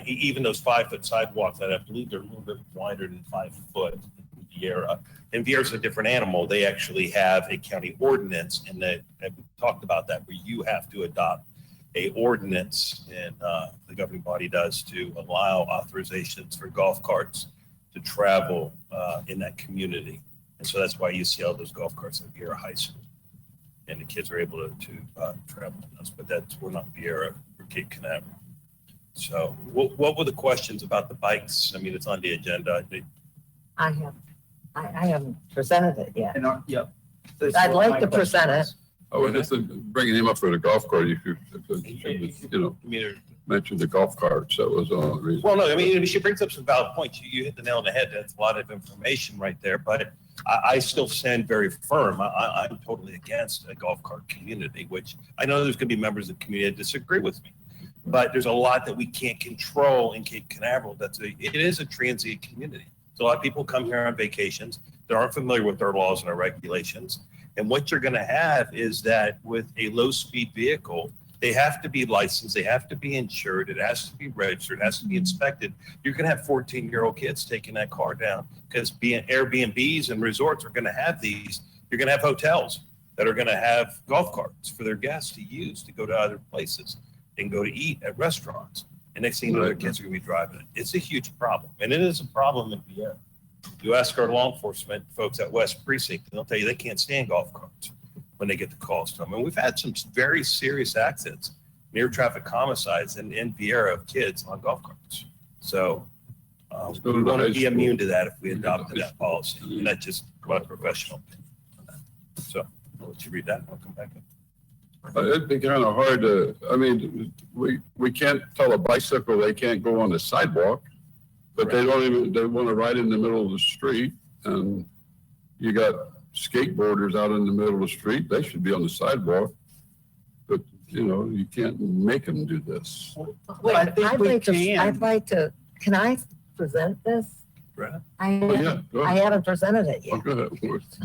even those 5 foot sidewalks that I believe they're a little bit wider than 5 foot in Viera. And Viera's a different animal. They actually have a county ordinance, and we talked about that, where you have to adopt a ordinance, and the governing body does, to allow authorizations for golf carts to travel in that community. And so that's why you see all those golf carts at Viera High School. And the kids are able to travel with us, but we're not Viera, we're Cape Canaveral. So what were the questions about the bikes? I mean, it's on the agenda. I haven't presented it yet. Yep. I'd like to present it. Oh, and just bringing him up for the golf cart, you mentioned the golf carts. That was all the reason. Well, no, I mean, she brings up some valid points. You hit the nail on the head. That's a lot of information right there. But I still stand very firm. I'm totally against a golf cart community, which I know there's going to be members of the community that disagree with me. But there's a lot that we can't control in Cape Canaveral. It is a transient community. So a lot of people come here on vacations. They aren't familiar with our laws and our regulations. And what you're going to have is that with a low-speed vehicle, they have to be licensed, they have to be insured, it has to be registered, it has to be inspected. You're going to have 14-year-old kids taking that car down because Airbnbs and resorts are going to have these. You're going to have hotels that are going to have golf carts for their guests to use to go to other places and go to eat at restaurants. And next thing you know, their kids are going to be driving it. It's a huge problem, and it is a problem in Viera. You ask our law enforcement folks at West Precinct, and they'll tell you they can't stand golf carts when they get the calls to them. And we've had some very serious accidents, near traffic homicides in Viera of kids on golf carts. So we want to be immune to that if we adopted that policy. And that's just my professional opinion on that. So I'll let you read that and I'll come back in. It'd be kind of hard to, I mean, we can't tell a bicycle they can't go on the sidewalk, but they want to ride in the middle of the street. And you got skateboarders out in the middle of the street. They should be on the sidewalk. But, you know, you can't make them do this. Wait, I'd like to, can I present this? Right. I I haven't presented it yet. Go ahead.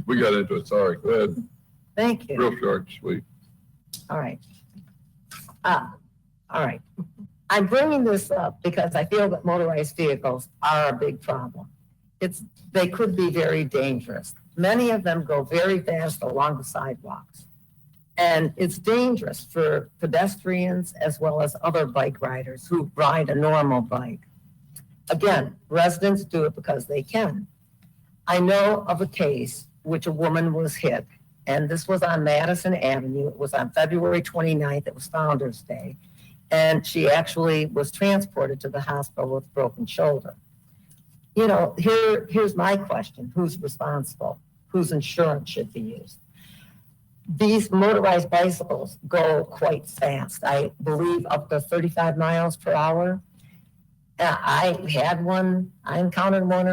We got into it. Sorry. Go ahead. Thank you. Real short, sweet. All right. All right. I'm bringing this up because I feel that motorized vehicles are a big problem. They could be very dangerous. Many of them go very fast along the sidewalks. And it's dangerous for pedestrians as well as other bike riders who ride a normal bike. Again, residents do it because they can. I know of a case which a woman was hit, and this was on Madison Avenue. It was on February 29th. It was Founder's Day. And she actually was transported to the hospital with a broken shoulder. You know, here's my question. Who's responsible? whose insurance should be used. These motorized bicycles go quite fast. I believe up to 35 miles per hour. I had one, I encountered one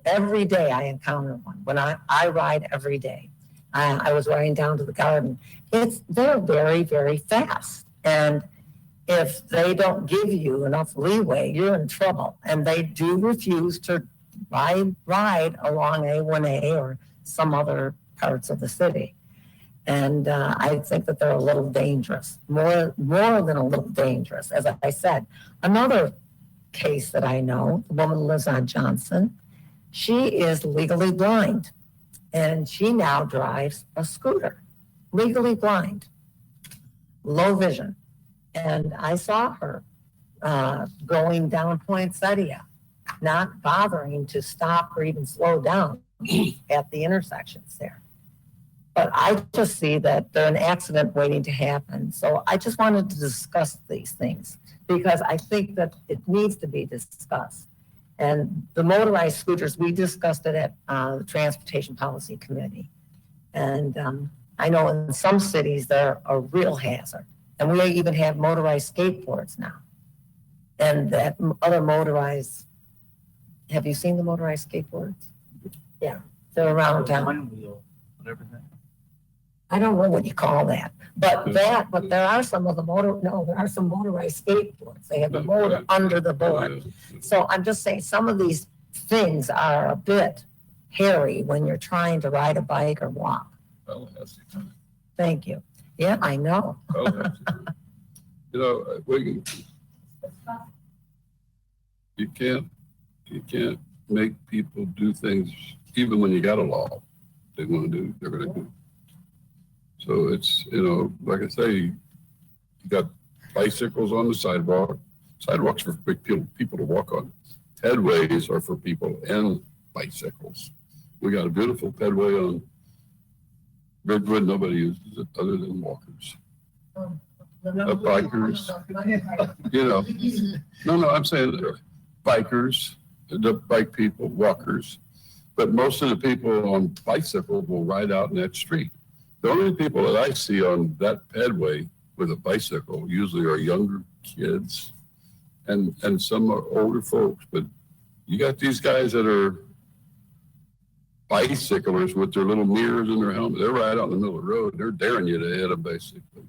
every day I encounter one. When I ride every day. I was riding down to the garden. They're very, very fast. And if they don't give you enough leeway, you're in trouble. And they do refuse to ride along A1A or some other parts of the city. And I think that they're a little dangerous, more than a little dangerous. As I said, another case that I know, the woman lives on Johnson. She is legally blind, and she now drives a scooter, legally blind, low vision. And I saw her going down Poinsettia, not bothering to stop or even slow down at the intersections there. But I just see that there's an accident waiting to happen. So I just wanted to discuss these things because I think that it needs to be discussed. And the motorized scooters, we discussed it at the Transportation Policy Committee. And I know in some cities they're a real hazard. And we even have motorized skateboards now. And that other motorized, have you seen the motorized skateboards? Yeah, they're around town. One wheel, whatever that. I don't know what you call that, but there are some of the there are some motorized skateboards. They have the motor under the board. So I'm just saying some of these things are a bit hairy when you're trying to ride a bike or walk. Thank you. Yeah, I know. You know, you can't make people do things, even when you got a law they want to do, they're going to do. So it's, you know, like I say, you got bicycles on the sidewalk. Sidewalks are for people to walk on. Pedways are for people and bicycles. We got a beautiful pedway on Ridgewood. Nobody uses it other than walkers. Bikers, you know. No, I'm saying bikers, the bike people, walkers. But most of the people on bicycles will ride out in that street. The only people that I see on that pedway with a bicycle usually are younger kids and some are older folks. But you got these guys that are bicyclers with their little mirrors in their helmet. They're right out in the middle of the road. They're daring you to hit them, basically.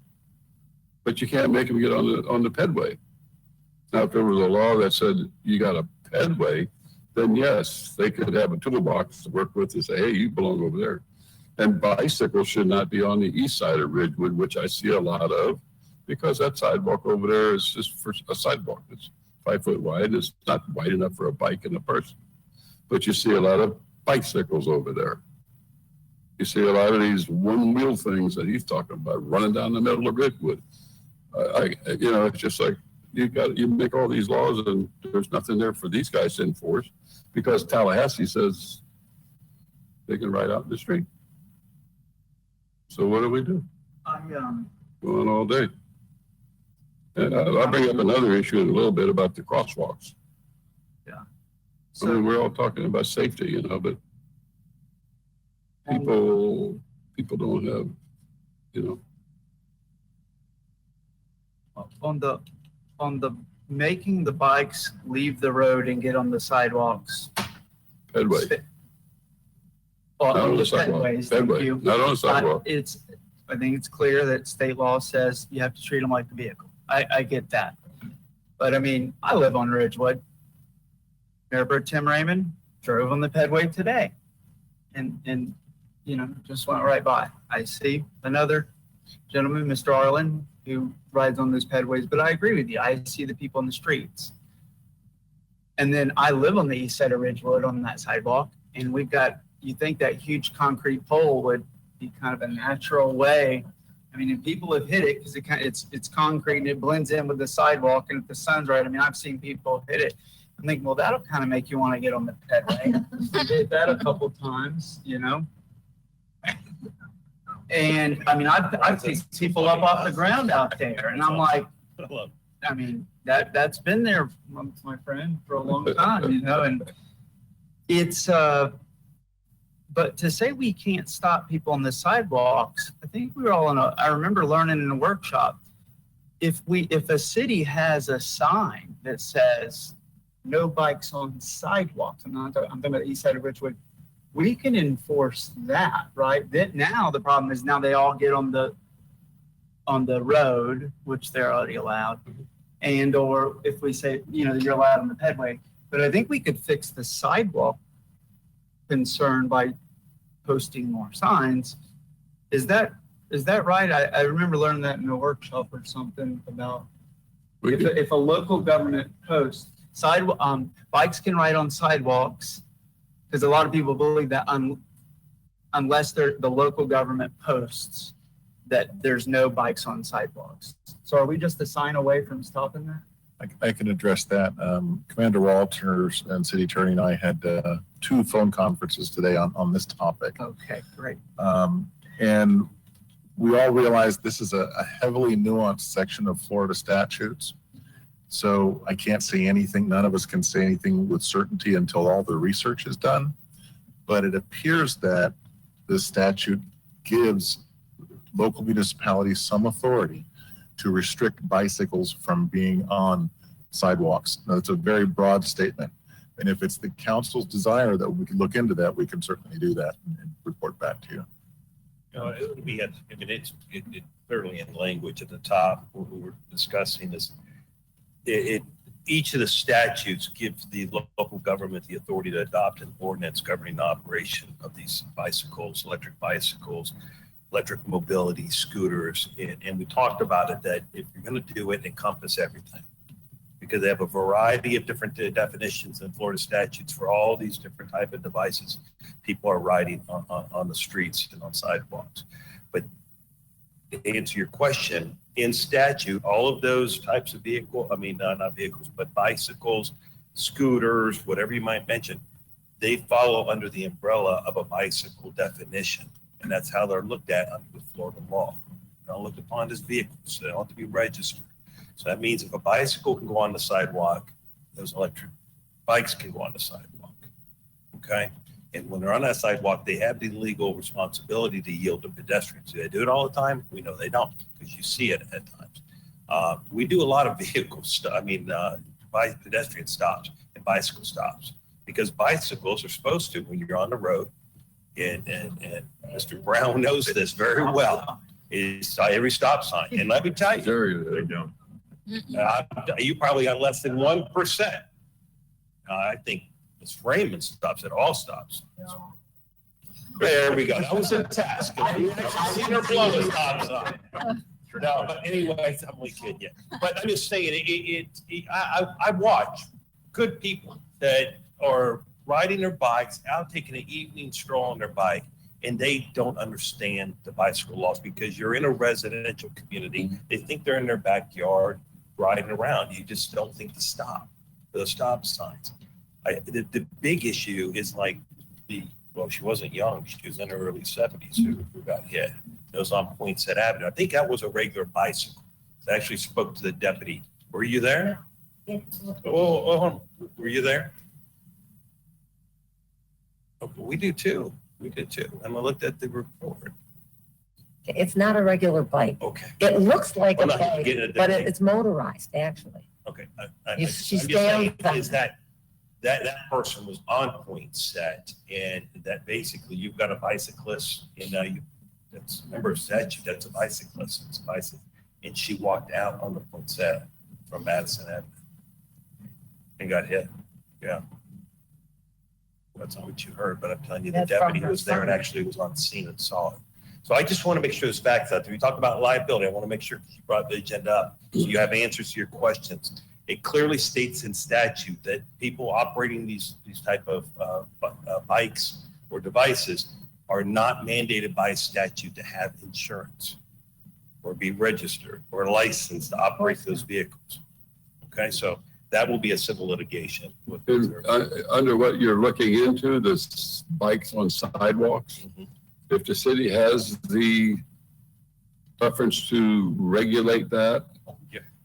But you can't make them get on the pedway. Now, if there was a law that said you got a pedway, then yes, they could have a toolbox to work with and say, hey, you belong over there. And bicycles should not be on the east side of Ridgewood, which I see a lot of, because that sidewalk over there is just for a sidewalk. It's 5 foot wide. It's not wide enough for a bike and a person. But you see a lot of bicycles over there. You see a lot of these one-wheel things that he's talking about running down the middle of Ridgewood. You know, it's just like you make all these laws and there's nothing there for these guys to enforce because Tallahassee says they can ride out in the street. So what do we do? Go on all day. And I'll bring up another issue in a little bit about the crosswalks. Yeah. I mean, we're all talking about safety, you know, but people don't have, you know. On the making the bikes leave the road and get on the sidewalks. Pedway. Well, Not on the the sidewalk. pedways, thank Pedway, you. not on the sidewalk. I think it's clear that state law says you have to treat them like a vehicle. I get that. But I mean, I live on Ridgewood. Mayor Pro Tim Raymond drove on the pedway today and you know, just went right by. I see another gentleman, Mr. Arlen, who rides on those pedways, but I agree with you. I see the people in the streets. And then I live on the east side of Ridgewood on that sidewalk, and we've got, you think that huge concrete pole would be kind of a natural way. I mean, and people have hit it because it's concrete and it blends in with the sidewalk, and if the sun's right, I mean, I've seen people hit it. I'm thinking, well, that'll kind of make you want to get on the pedway. I did that a couple times, you know. And I mean, I've seen people up off the ground out there, and I'm like, I mean, that's been there, my friend, for a long time, you know. And it's, but But to say we can't stop people on the sidewalks, I think we were all I remember learning in a workshop, if a city has a sign that says no bikes on sidewalks, I'm talking about the east side of Richwood, we can enforce that, right? That now the problem is now they all get on the road, which they're already allowed. And, or if we say, you're allowed on the pedway, but I think we could fix the sidewalk concern by posting more signs. Is that right? I remember learning that in a workshop or something about if a local government posts bikes can ride on sidewalks, because a lot of people believe that unless the local government posts that there's no bikes on sidewalks. So are we just a sign away from stopping that? I can address that. Commander Walters and City Attorney and I had 2 phone conferences today on this topic. Okay, great. And we all realize this is a heavily nuanced section of Florida statutes. So I can't say anything. None of us can say anything with certainty until all the research is done. But it appears that the statute gives local municipalities some authority to restrict bicycles from being on sidewalks. Now, it's a very broad statement. And if it's the council's desire that we can look into that, we can certainly do that and report back to you. It's clearly in language at the top. What we're discussing is each of the statutes gives the local government the authority to adopt an ordinance governing the operation of these bicycles, electric bicycles, electric mobility, scooters. And we talked about it, that if you're going to do it, encompass everything. Because they have a variety of different definitions in Florida statutes for all these different type of devices people are riding on the streets and on sidewalks. But to answer your question, in statute, all of those types of not vehicles, but bicycles, scooters, whatever you might mention, they follow under the umbrella of a bicycle definition. And that's how they're looked at under the Florida law. They're not looked upon as vehicles, so they don't have to be registered. So that means if a bicycle can go on the sidewalk, those electric bikes can go on the sidewalk. Okay? And when they're on that sidewalk, they have the legal responsibility to yield to pedestrians. Do they do it all the time? We know they don't, because you see it at times. We do a lot of pedestrian stops and bicycle stops, because bicycles are supposed to, when you're on the road, and Mr. Brown knows this very well, is every stop sign. And let me tell you, They don't. You probably got less than 1%. I think Ms. Raymond stops at all stops. There we go. That was a test. You actually seen her blow a stop sign. No, but anyway, I'm only kidding you. But I'm just saying, I watch good people that are riding their bikes out, taking an evening stroll on their bike, and they don't understand the bicycle laws, because you're in a residential community. They think they're in their backyard riding around. You just don't think to stop. The stop signs. The big issue is she wasn't young. She was in her early 70s who got hit. It was on Poinsett Avenue. I think that was a regular bicycle. I actually spoke to the deputy. Were you there? Oh, were you there? Okay, we do too. We did too. And I looked at the report. It's not a regular bike. Okay. It looks like a Well, bike, but it's motorized, actually. Okay. She I'm just saying stands is that person was on Poinsett, and that basically you've got a bicyclist, and that's a member of statute, that's a bicyclist, it's a bicycle. And she walked out on the Poinsett from Madison Avenue and got hit. Yeah. That's not what you heard, but I'm telling you, the That's from deputy her was there and son. actually was on the scene and saw it. So I just want to make sure there's facts out there. We talk about liability. I want to make sure you brought the agenda up so you have answers to your questions. It clearly states in statute that people operating these type of bikes or devices are not mandated by statute to have insurance or be registered or licensed to operate those vehicles. Okay, so that will be a civil litigation. Under what you're looking into, this bikes on sidewalks, if the city has the preference to regulate that,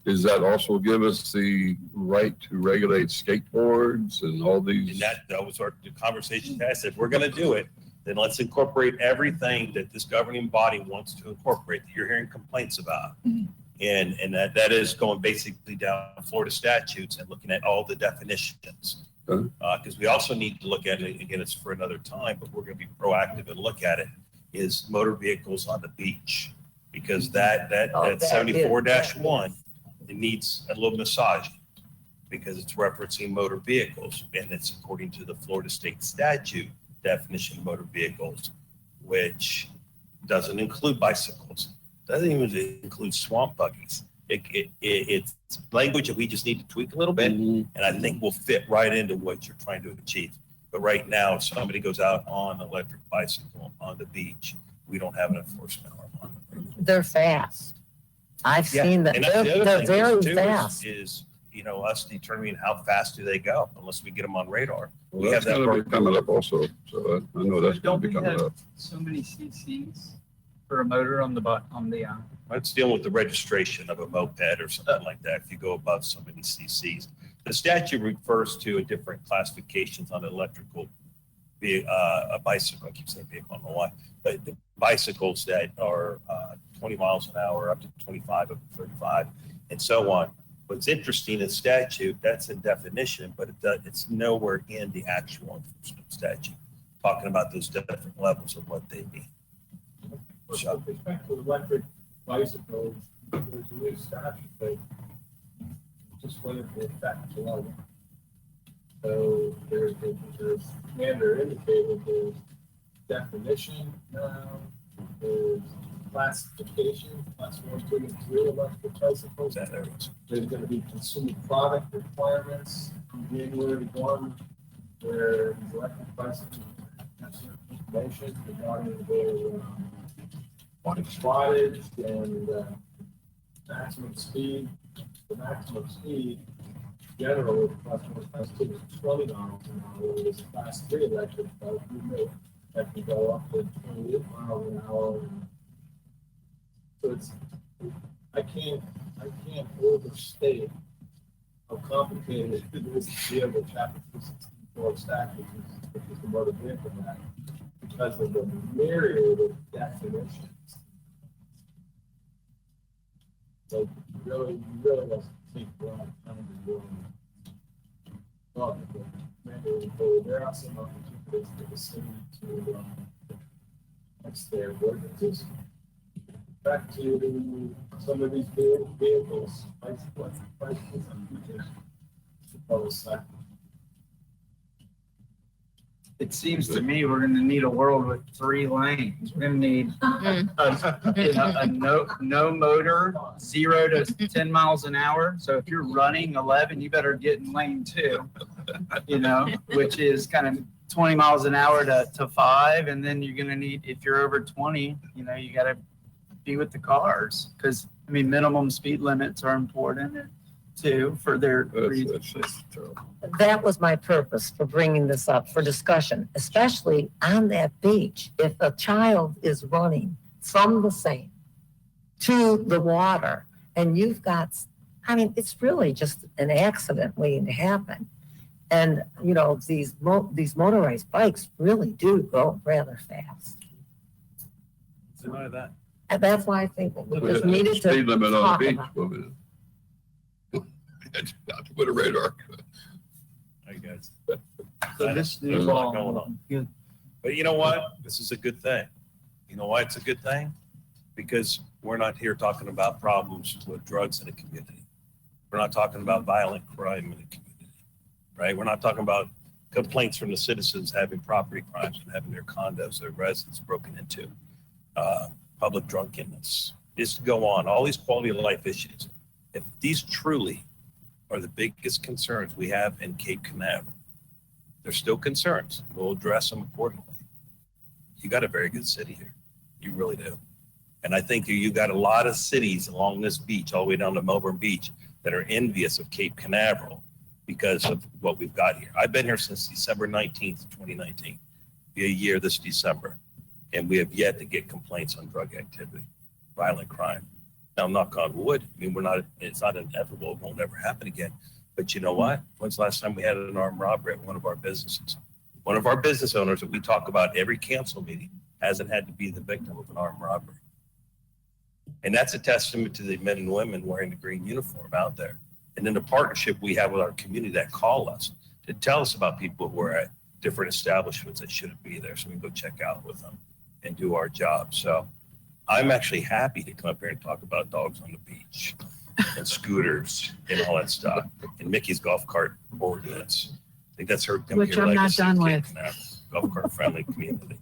does that also give us the right to regulate skateboards and all these? And that was the conversation. I said, we're going to do it. then let's incorporate everything that this governing body wants to incorporate that you're hearing complaints about. And that is going basically down Florida statutes and looking at all the definitions. Because we also need to look at it, again, it's for another time, but we're going to be proactive and look at it, is motor vehicles on the beach. Because that 74-1, it needs a little massage because it's referencing motor vehicles, and it's according to the Florida state statute definition of motor vehicles, which doesn't include bicycles, doesn't even include swamp buggies. It's language that we just need to tweak a little bit, and I think will fit right into what you're trying to achieve. But right now, if somebody goes out on an electric bicycle on the beach, we don't have an enforcement arm on it. They're fast. I've seen them. And that's the other They're thing very too, fast. is us determining how fast do they go unless we get them on radar. We Well, have that's that. gonna be coming up also, so I know that's gonna Don't be we coming have up. so many CCs for a motor on the It's dealing with the registration of a moped or something like that. If you go above so many CCs, the statute refers to a different classifications on electrical, a bicycle. I keep saying vehicle, I don't know why, but the bicycles that are 20 miles an hour, up to 25, up to 35, and so on. What's interesting in statute, that's a definition, but it's nowhere in the actual enforcement statute, talking about those different levels of what they mean. With respect to electric bicycles, there's a new statute that just went into effect July 1. So there's Commander indicated there's definition now, there's classification, class 1, 2, and 3 electric bicycles. There's going to be consumer product requirements from January 1, where these electric bicycles have certain information regarding their wattage and maximum speed. The maximum speed generally class 1, class 2 is 20 miles an hour, whereas class 3 electric bike that can go up to 28 miles an hour. So it's, I can't overstate how complicated it is to deal with Chapter 264 statute, which is the Motor Vehicle Act, because of the myriad of definitions. So you really must think a lot of time to do it. There are some opportunities for the city to fix their ordinances. Back to some of these vehicles, bicycles, It seems to me we're gonna need a world with 3 lanes. We're gonna need a no motor, 0 to 10 miles an hour. So if you're running 11, you better get in lane 2, which is kind of 20 miles an hour to 5. And then you're gonna need, if you're over 20, you gotta be with the cars. Cause minimum speed limits are important too for their reasons. That was my purpose for bringing this up for discussion, especially on that beach. If a child is running from the sand to the water and you've got, it's really just an accident waiting to happen. And, these motorized bikes really do go rather fast. Deny that. And that's why I think we just needed to Speed limit on talk the beach. about. It's not to put a radar. Hey, guys. So this There's new a lot law, going on. But you know what? This is a good thing. You know why it's a good thing? Because we're not here talking about problems with drugs in the community. We're not talking about violent crime in the community, right? We're not talking about complaints from the citizens having property crimes and having their condos, their residents broken into, public drunkenness. Just to go on, all these quality of life issues. If these truly are the biggest concerns we have in Cape Canaveral, they're still concerns. We'll address them accordingly. You got a very good city here. You really do. And I think you got a lot of cities along this beach, all the way down to Melbourne Beach, that are envious of Cape Canaveral because of what we've got here. I've been here since December 19th, 2019. Be a year this December. And we have yet to get complaints on drug activity, violent crime. Now, knock on wood, it's not inevitable, it won't ever happen again. But you know what? When's the last time we had an armed robbery at one of our businesses? One of our business owners that we talk about every council meeting hasn't had to be the victim of an armed robbery. And that's a testament to the men and women wearing the green uniform out there. And then the partnership we have with our community that call us to tell us about people who are at different establishments that shouldn't be there. So we can go check out with them and do our job. So I'm actually happy to come up here and talk about dogs on the beach and scooters and all that stuff and Mickey's golf cart ordinance. I think that's her. Which I'm not done with. Golf cart friendly community.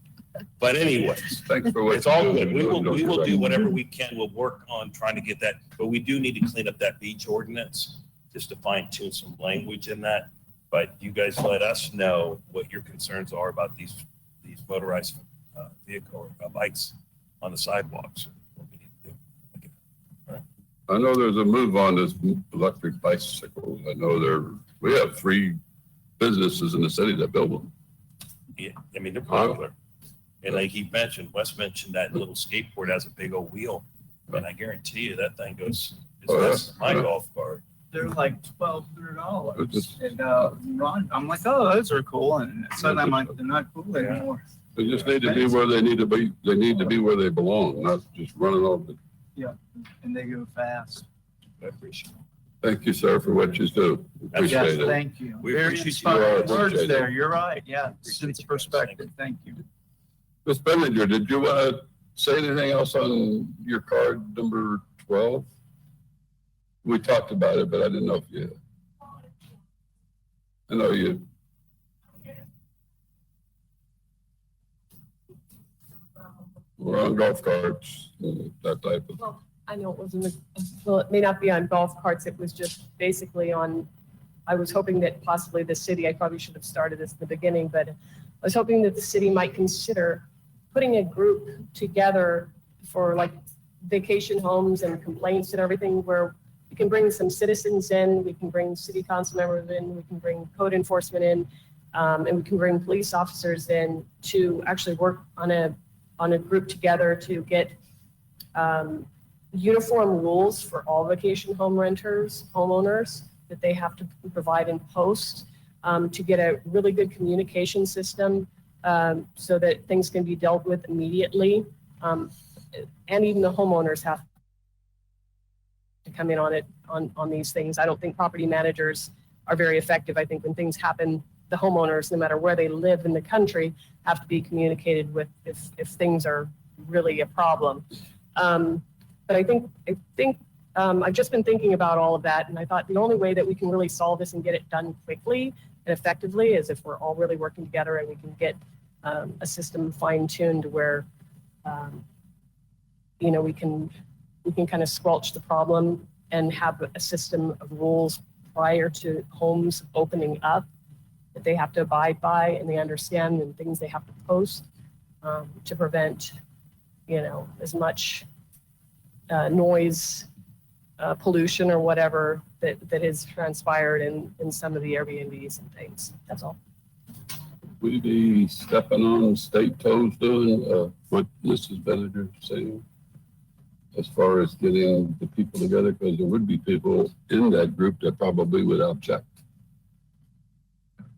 But anyways, Thanks for what it's all you're good. doing. We will do whatever we can. We'll work on trying to get that, but we do need to clean up that beach ordinance just to fine tune some language in that. But you guys let us know what your concerns are about these motorized vehicle or bikes on the sidewalks. What we need to do. I know there's a move on this electric bicycle. I know we have 3 businesses in the city that build them. Yeah, I mean, they're popular. And like he mentioned, Wes mentioned that little skateboard has a big old wheel. And I guarantee you that thing goes as fast as my golf cart. They're like $1,200. And Ron, I'm like, oh, those are cool. And suddenly I'm like, they're not cool anymore. They just need to be where they need to be. They need to be where they belong, not just running off the. Yeah, and they go fast. I appreciate it. Thank you, sir, for what you do. Appreciate Yes, it. thank you. We Very appreciate you. inspiring Appreciate words it. there. You're right. Yeah, Appreciate it's you guys. perspective. Thank you. Ms. Benninger, did you want to say anything else on your card number 12? We talked about it, but I didn't know if you. I know you. We're on golf carts, that type of. Well, I know it wasn't, well, it may not be on golf carts. It was just basically on, I was hoping that possibly the city, I probably should have started this in the beginning, but I was hoping that the city might consider putting a group together for like vacation homes and complaints and everything where we can bring some citizens in, we can bring city council members in, we can bring code enforcement in, and we can bring police officers in to actually work on a group together to get uniform rules for all vacation home renters, homeowners, that they have to provide and post to get a really good communication system so that things can be dealt with immediately. And even the homeowners have to come in on it, on these things. I don't think property managers are very effective. I think when things happen, the homeowners, no matter where they live in the country, have to be communicated with if things are really a problem. But I think I've just been thinking about all of that, and I thought the only way that we can really solve this and get it done quickly and effectively is if we're all really working together and we can get a system fine-tuned where we can kind of squelch the problem and have a system of rules prior to homes opening up that they have to abide by and they understand, and things they have to post to prevent, as much noise, pollution or whatever that has transpired in some of the Airbnbs and things. That's all. We be stepping on state toes doing what Mrs. Benninger is saying as far as getting the people together, because there would be people in that group that probably would object.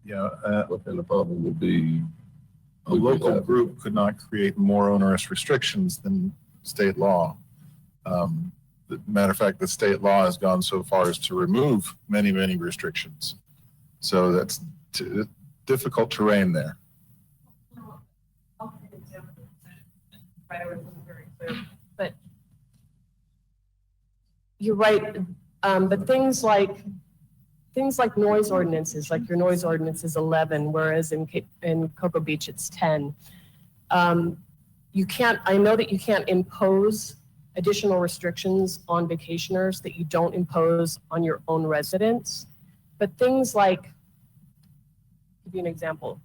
Yeah, What kind of problem would be? a local group could not create more onerous restrictions than state law. Matter of fact, the state law has gone so far as to remove many, many restrictions. So that's difficult terrain there. But you're right. But things like noise ordinances, like your noise ordinance is 11, whereas in Cocoa Beach it's 10. I know that you can't impose additional restrictions on vacationers that you don't impose on your own residents. But things like, I'll give you an example.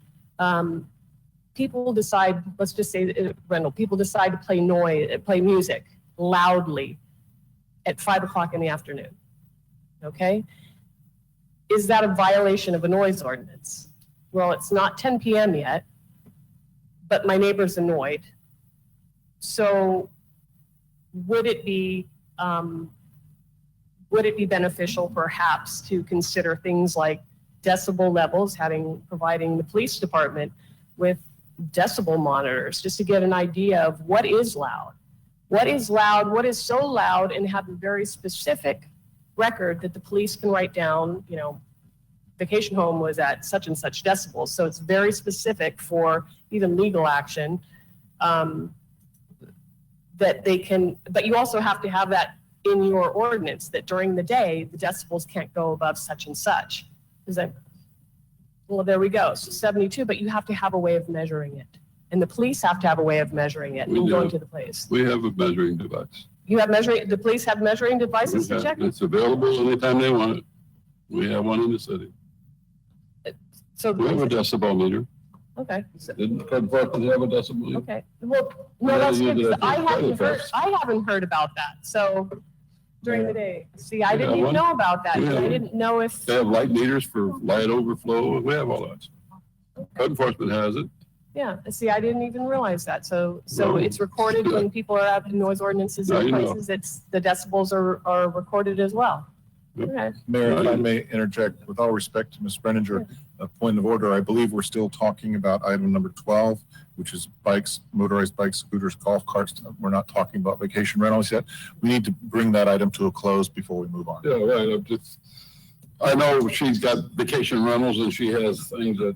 People decide, let's just say rental, people decide to play music loudly at 5 o'clock in the afternoon. Okay? Is that a violation of a noise ordinance? Well, it's not 10 p.m. yet, but my neighbor's annoyed. So would it be beneficial perhaps to consider things like decibel levels, providing the police department with decibel monitors, just to get an idea of what is loud. What is loud, what is so loud, and have a very specific record that the police can write down, you know, vacation home was at such and such decibels. So it's very specific for even legal action. That they can, but you also have to have that in your ordinance, that during the day, the decibels can't go above such and such. Is that, well, there we go. So 72, but you have to have a way of measuring it. And the police have to have a way of measuring it and going to the place. We have a measuring device. You have the police have measuring devices to check? It's available anytime they want it. We have one in the city. So we have a decibel meter. Okay. Didn't Fred Parkland have a decibel meter? Okay. Well, no, that's good, because I haven't heard about that. So during the day, see, I didn't even know about that. I didn't know if. They have light meters for light overflow. We have all that. Code enforcement has it. Yeah, see, I didn't even realize that. So it's recorded when people are out in noise ordinances in places. It's the decibels are recorded as well. Okay. Mayor, if I may interject, with all respect to Ms. Brenninger, a point of order, I believe we're still talking about item number 12, which is bikes, motorized bikes, scooters, golf carts. We're not talking about vacation rentals yet. We need to bring that item to a close before we move on. Yeah, right. I know she's got vacation rentals and she has things that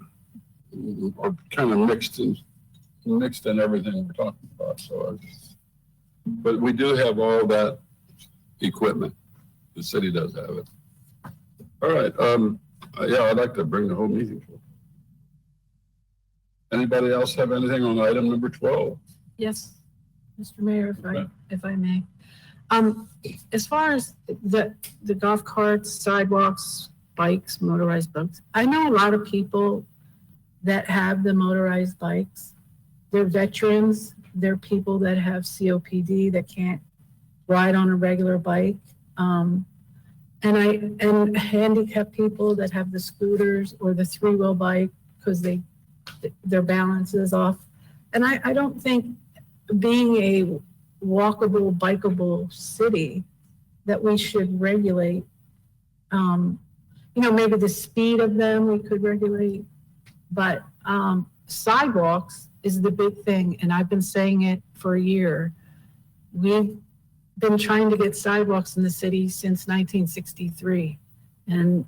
are kind of mixed in everything we're talking about. So, but we do have all that equipment. The city does have it. All right. Yeah, I'd like to bring the whole meeting to. Anybody else have anything on item number 12? Yes, Mr. Mayor, if I may. As far as the golf carts, sidewalks, bikes, motorized bikes, I know a lot of people that have the motorized bikes. They're veterans. They're people that have COPD that can't ride on a regular bike. And handicapped people that have the scooters or the three-wheel bike because their balance is off. And I don't think being a walkable, bikeable city that we should regulate. Maybe the speed of them we could regulate, but sidewalks is the big thing. And I've been saying it for a year. We've been trying to get sidewalks in the city since 1963. And,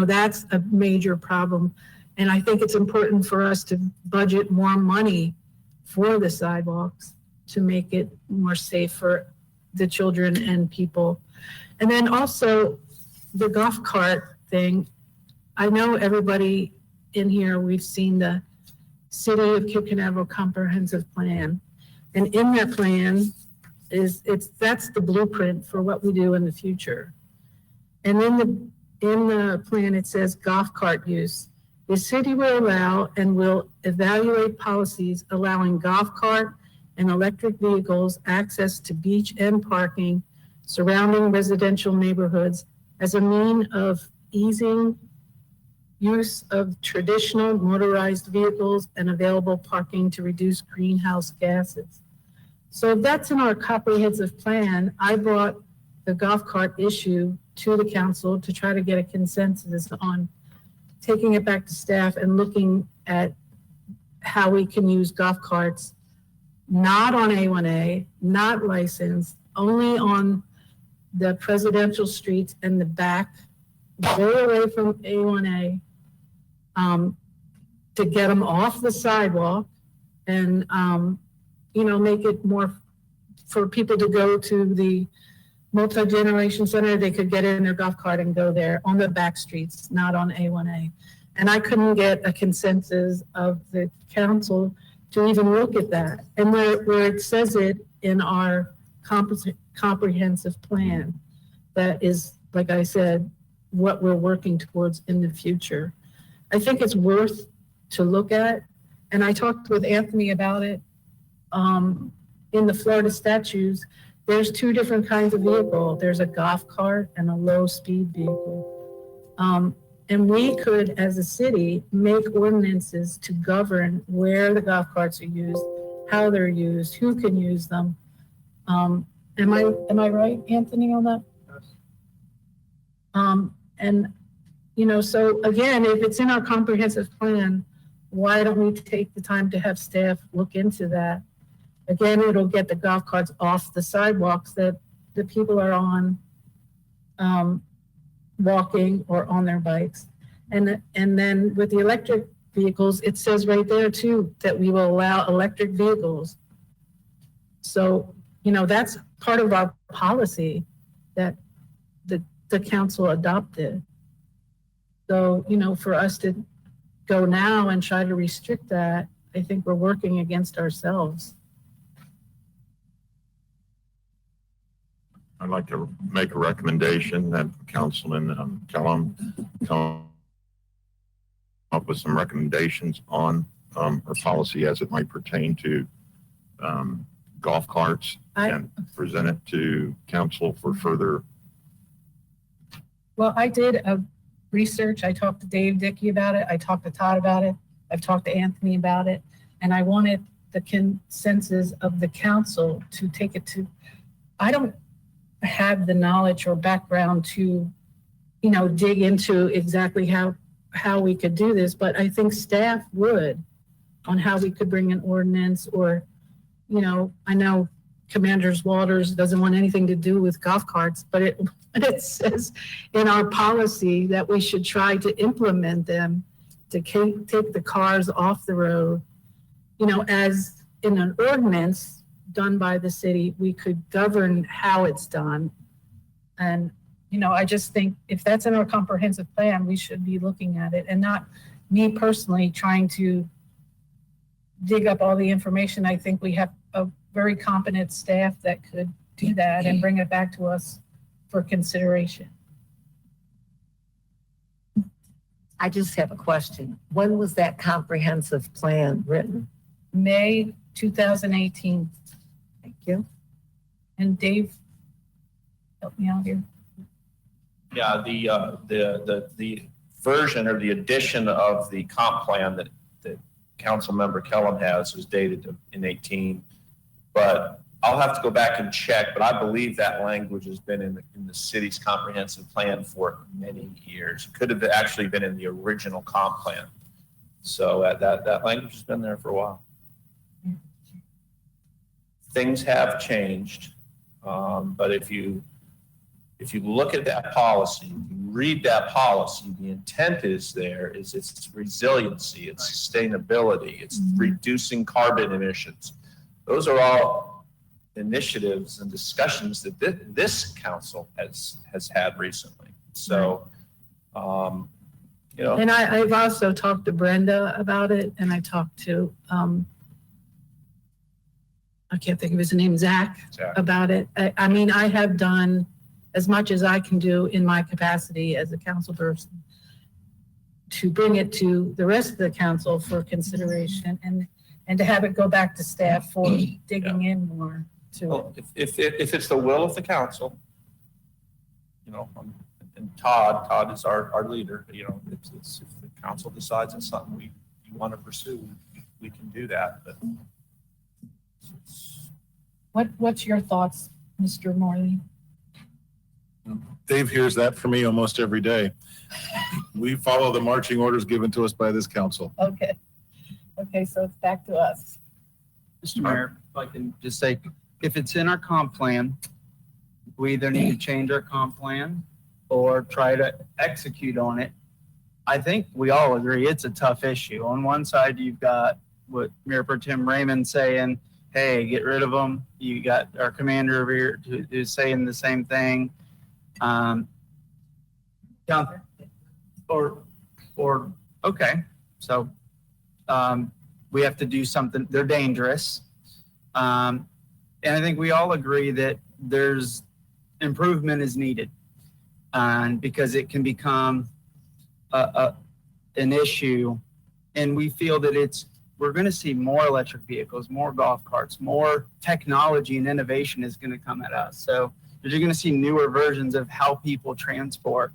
that's a major problem. And I think it's important for us to budget more money for the sidewalks to make it more safe for the children and people. And then also the golf cart thing. I know everybody in here, we've seen the City of Cape Canaveral Comprehensive Plan. And in that plan, that's the blueprint for what we do in the future. And in the plan, it says golf cart use. The city will allow and will evaluate policies allowing golf cart and electric vehicles access to beach and parking surrounding residential neighborhoods as a mean of easing use of traditional motorized vehicles and available parking to reduce greenhouse gases. So if that's in our comprehensive plan, I brought the golf cart issue to the council to try to get a consensus on taking it back to staff and looking at how we can use golf carts, not on A1A, not licensed, only on the presidential streets and the back, way away from A1A, to get them off the sidewalk and, make it more for people to go to the multi-generation center. They could get in their golf cart and go there on the back streets, not on A1A. And I couldn't get a consensus of the council to even look at that. And where it says it in our comprehensive plan, that is, like I said, what we're working towards in the future. I think it's worth to look at. And I talked with Anthony about it. In the Florida statutes, there's two different kinds of vehicle. There's a golf cart and a low-speed vehicle. And we could, as a city, make ordinances to govern where the golf carts are used, how they're used, who can use them. Am I right, Anthony, on that? And You know, so again, if it's in our comprehensive plan, why don't we take the time to have staff look into that? Again, it'll get the golf carts off the sidewalks that the people are on, walking or on their bikes. And then with the electric vehicles, it says right there too, that we will allow electric vehicles. So, you know, that's part of our policy that the council adopted. So, you know, for us to go now and try to restrict that, I think we're working against ourselves. I'd like to make a recommendation that Councilman Kellum come up with some recommendations on our policy as it might pertain to golf carts and present it to council for further. Well, I did a research. I talked to Dave Dickey about it. I talked to Todd about it. I've talked to Anthony about it. And I wanted the consensus of the council to take it to, I don't have the knowledge or background to, you know, dig into exactly how we could do this, but I think staff would on how we could bring an ordinance or, you know, I know Commander Walters doesn't want anything to do with golf carts, but it says in our policy that we should try to implement them to take the cars off the road. You know, as in an ordinance done by the city, we could govern how it's done. And, you know, I just think if that's in our comprehensive plan, we should be looking at it and not me personally trying to dig up all the information. I think we have a very competent staff that could do that and bring it back to us for consideration. I just have a question. When was that comprehensive plan written? May 2018. Thank you. And Dave, help me out here. Yeah, the version or the addition of the comp plan that Council Member Kellum has was dated in 18, but I'll have to go back and check, but I believe that language has been in the city's comprehensive plan for many years. It could have actually been in the original comp plan. So that language has been there for a while. Things have changed, but if you look at that policy, you read that policy, the intent is it's resiliency, it's sustainability, it's reducing carbon emissions. Those are all initiatives and discussions that this council has had recently. So, you know. And I've also talked to Brenda about it, and I talked to, I can't think of his name, Zach, about it. I mean, I have done as much as I can do in my capacity as a council person to bring it to the rest of the council for consideration and to have it go back to staff for digging in more to well, if it's the will of the council, you know, and Todd is our leader, you know, it's if the council decides it's something we want to pursue, we can do that. But what's your thoughts, Mr. Morley? Dave hears that from me almost every day. We follow the marching orders given to us by this council. Okay. Okay, so it's back to us. Mr. Mayor, if I can just say, if it's in our comp plan, we either need to change our comp plan or try to execute on it. I think we all agree it's a tough issue. On one side, you've got what Mayor Pro Tem Raymond saying, hey, get rid of them. You got our commander over here who's saying the same thing. Okay. So we have to do something. They're dangerous. And I think we all agree that there's improvement is needed. And because it can become an issue, and we feel that we're going to see more electric vehicles, more golf carts, more technology and innovation is going to come at us. So you're going to see newer versions of how people transport.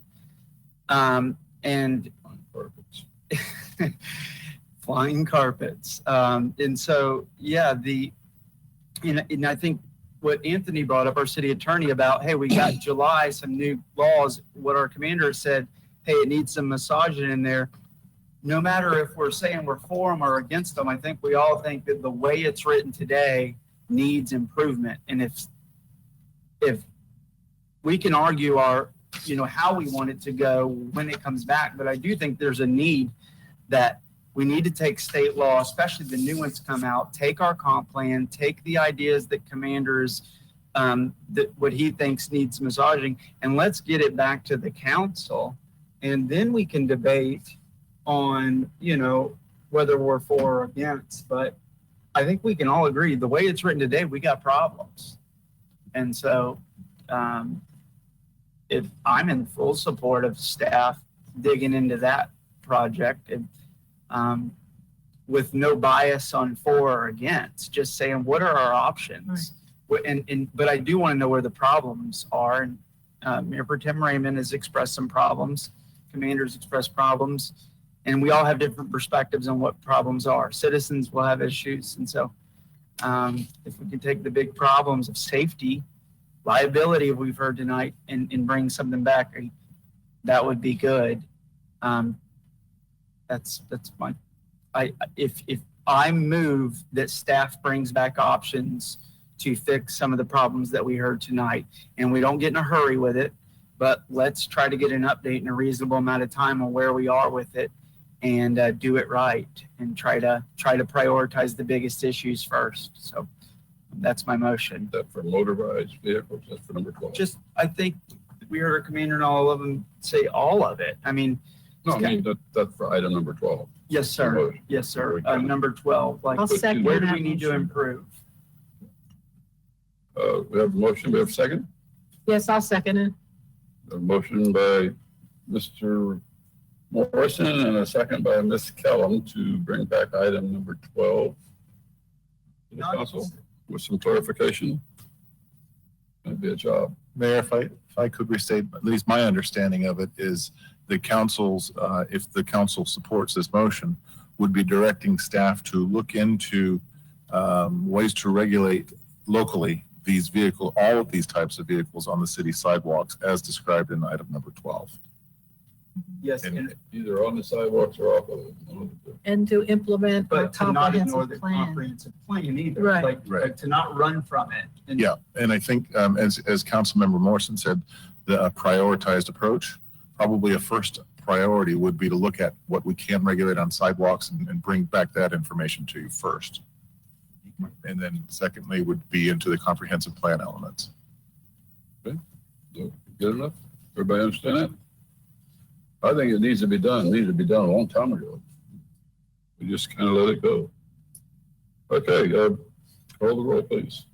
And flying carpets. And so, yeah, and I think what Anthony brought up, our city attorney, about, hey, we got July, some new laws. What our commander said, hey, it needs some massaging in there. No matter if we're saying we're for them or against them, I think we all think that the way it's written today needs improvement. And if we can argue our, how we want it to go when it comes back, but I do think there's a need that we need to take state law, especially the new ones come out, take our comp plan, take the ideas that commanders, that what he thinks needs massaging, and let's get it back to the council. And then we can debate on, whether we're for or against. But I think we can all agree the way it's written today, we got problems. And so if I'm in full support of staff digging into that project and with no bias on for or against, just saying, what are our options? Right. But I do want to know where the problems are. And Mayor Pro Tem Raymond has expressed some problems. Commanders expressed problems. And we all have different perspectives on what problems are. Citizens will have issues. And so if we could take the big problems of safety, liability, we've heard tonight, and bring something back, that would be good. That's my, if I move that staff brings back options to fix some of the problems that we heard tonight, and we don't get in a hurry with it, but let's try to get an update in a reasonable amount of time on where we are with it, and do it right, and try to prioritize the biggest issues first. So that's my motion. That for motorized vehicles, that's for number 12. Just, I think we heard a commander and all of them say all of it. I mean, No, I mean, that's for item number 12. yes, sir. Yes, sir. Number 12, like, I'll second where do that we need to motion. improve? We have a motion, we have a second. Yes, I'll second it. A motion by Mr. Morrison and a second by Ms. Kellum to bring back item number 12 to the council with some clarification. That'd be a job. Mayor, if I could restate, at least my understanding of it is the council's, if the council supports this motion, would be directing staff to look into ways to regulate locally these vehicles, all of these types of vehicles on the city sidewalks as described in item number 12. Yes, And Either on the sidewalks or off of it. And to implement a but to not ignore the comprehensive plan. comprehensive plan either. Right. Like to not run from it. And Yeah, and I think as Councilmember Morrison said, the prioritized approach, probably a first priority would be to look at what we can regulate on sidewalks and bring back that information to you first. And then secondly would be into the comprehensive plan elements. Okay, so, good enough? Everybody understand that? I think it needs to be done. It needed to be done a long time ago. We just kind of let it go. Okay, call the roll, please.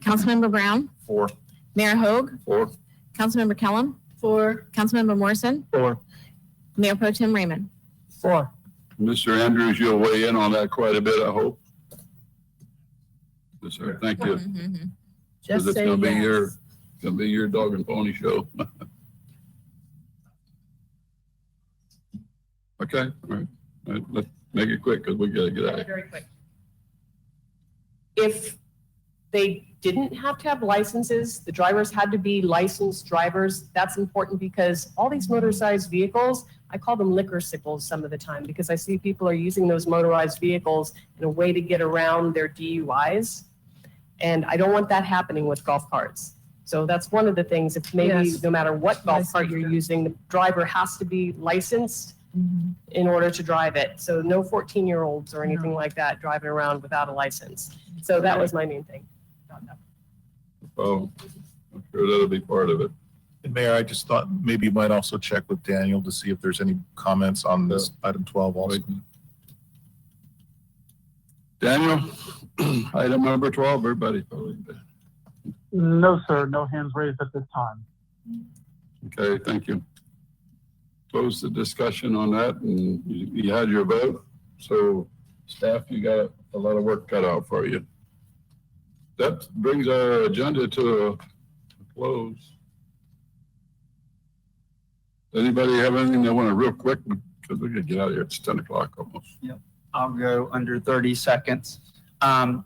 Councilmember Brown, For Mayor Hogue, 4. Councilmember Kellum, For, Councilmember Morrison, Four. Mayor Pro Tem Raymond. 4. Mr. Andrews, you'll weigh in on that quite a bit, I hope. Yes, sir. Thank you. Mhm. just It's say gonna be yes. your dog and pony show. Okay, all right. All right, let's make it quick because we gotta get out of here. Very quick. If they didn't have to have licenses, the drivers had to be licensed drivers. That's important because all these motorized vehicles, I call them liquor sickles some of the time because I see people are using those motorized vehicles in a way to get around their DUIs. And I don't want that happening with golf carts. So that's one of the things, if maybe Yes. no matter what golf cart you're Licensure. using, the driver has to be licensed Mhm. in order to drive it. So no 14-year-olds or anything like that driving around without a license. So that was my main thing. Oh, I'm sure that'll be part of it. And Mayor, I just thought maybe you might also check with Daniel to see if there's any comments on this item 12 also. Daniel, item number 12, everybody. No, sir, no hands raised at this time. Okay, thank you. Close the discussion on that, and you had your vote. So staff, you got a lot of work cut out for you. That brings our agenda to a close. Anybody have anything they want to real quick? Because we gotta get out of here. It's 10 o'clock almost. I'll go under 30 seconds. 1,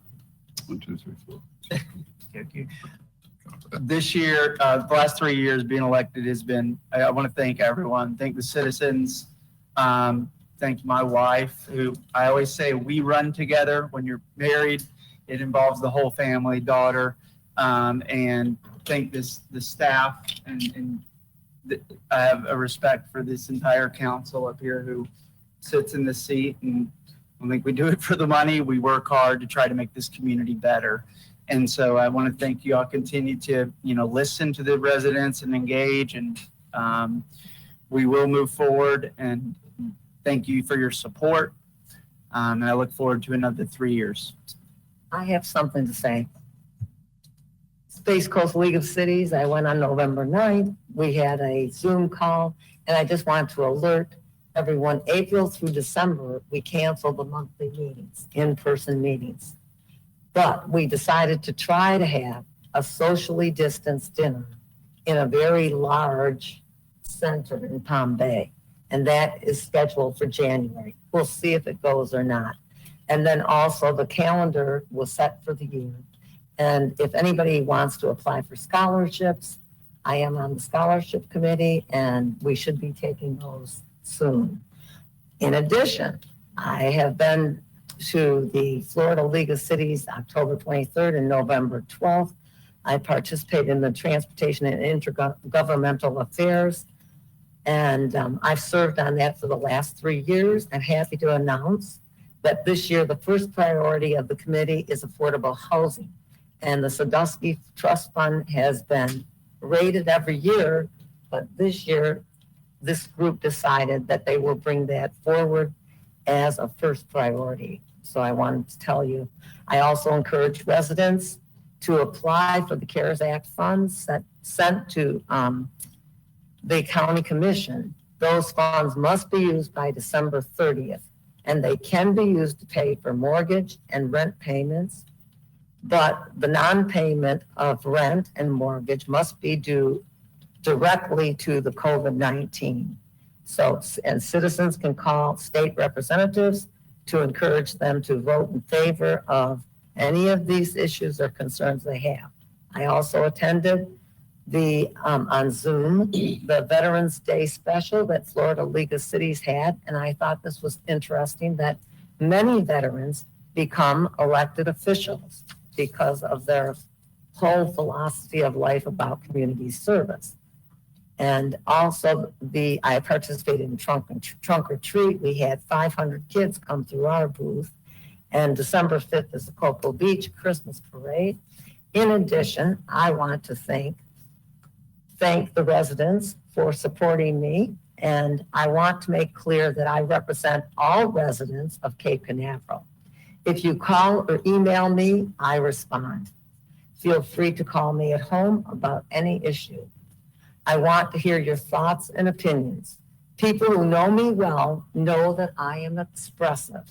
2, 3, 4. Okay. this year, the last 3 years being elected has been, I want to thank everyone, thank the citizens, thank my wife, who I always say we run together. When you're married, it involves the whole family, daughter, and thank the staff, and I have a respect for this entire council up here who sits in the seat, and I don't think we do it for the money. We work hard to try to make this community better. And so I want to thank you all. Continue to, listen to the residents and engage, and we will move forward. And thank you for your support. And I look forward to another 3 years. I have something to say. Space Coast League of Cities, I went on November 9th. We had a Zoom call, and I just want to alert everyone, April through December, we canceled the monthly meetings, in-person meetings. But we decided to try to have a socially distanced dinner in a very large center in Palm Bay. And that is scheduled for January. We'll see if it goes or not. And then also the calendar was set for the year. And if anybody wants to apply for scholarships, I am on the scholarship committee, and we should be taking those soon. In addition, I have been to the Florida League of Cities October 23rd and November 12th. I participated in the Transportation and Intergovernmental Affairs, and I've served on that for the last 3 years. I'm happy to announce that this year the first priority of the committee is affordable housing. And the Sadusky Trust Fund has been rated every year, but this year, this group decided that they will bring that forward as a first priority. So I wanted to tell you. I also encourage residents to apply for the CARES Act funds sent to the county commission. Those funds must be used by December 30th, and they can be used to pay for mortgage and rent payments. But the non-payment of rent and mortgage must be due directly to the COVID-19. So, and citizens can call state representatives to encourage them to vote in favor of any of these issues or concerns they have. I also attended on Zoom, the Veterans Day special that Florida League of Cities had, and I thought this was interesting that many veterans become elected officials because of their whole philosophy of life about community service. And also I participated in Trunk or Treat. We had 500 kids come through our booth. And December 5th is the Cocoa Beach Christmas Parade. In addition, I want to thank the residents for supporting me. And I want to make clear that I represent all residents of Cape Canaveral. If you call or email me, I respond. Feel free to call me at home about any issue. I want to hear your thoughts and opinions. People who know me well know that I am expressive.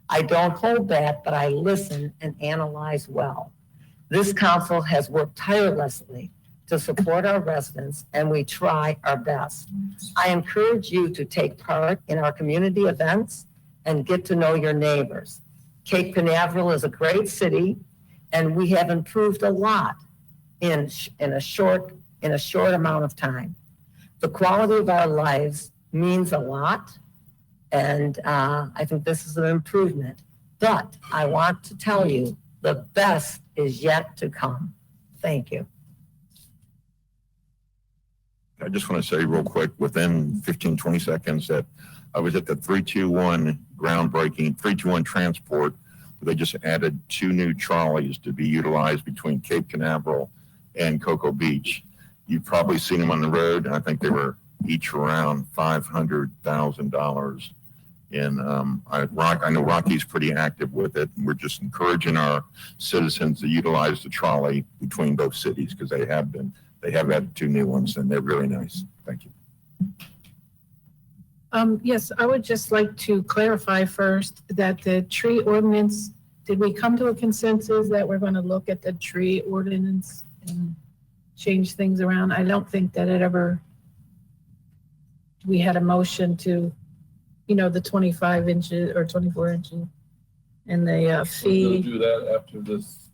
I don't hold back, but I listen and analyze well. This council has worked tirelessly to support our residents, and we try our best. I encourage you to take part in our community events and get to know your neighbors. Cape Canaveral is a great city, and we have improved a lot in a short amount of time. The quality of our lives means a lot, and I think this is an improvement. But I want to tell you, the best is yet to come. Thank you. I just want to say real quick, within 15, 20 seconds, that I was at the 321 groundbreaking, 321 transport, where they just added 2 new trolleys to be utilized between Cape Canaveral and Cocoa Beach. You've probably seen them on the road, and I think they were each around $500,000. And I know Rocky's pretty active with it. And we're just encouraging our citizens to utilize the trolley between both cities, because they have had 2 new ones, and they're really nice. Thank you. Yes, I would just like to clarify first that the tree ordinance, did we come to a consensus that we're going to look at the tree ordinance and change things around? I don't think that we had a motion to, the 25 inches or 24 inches and the fee. We'll do that after this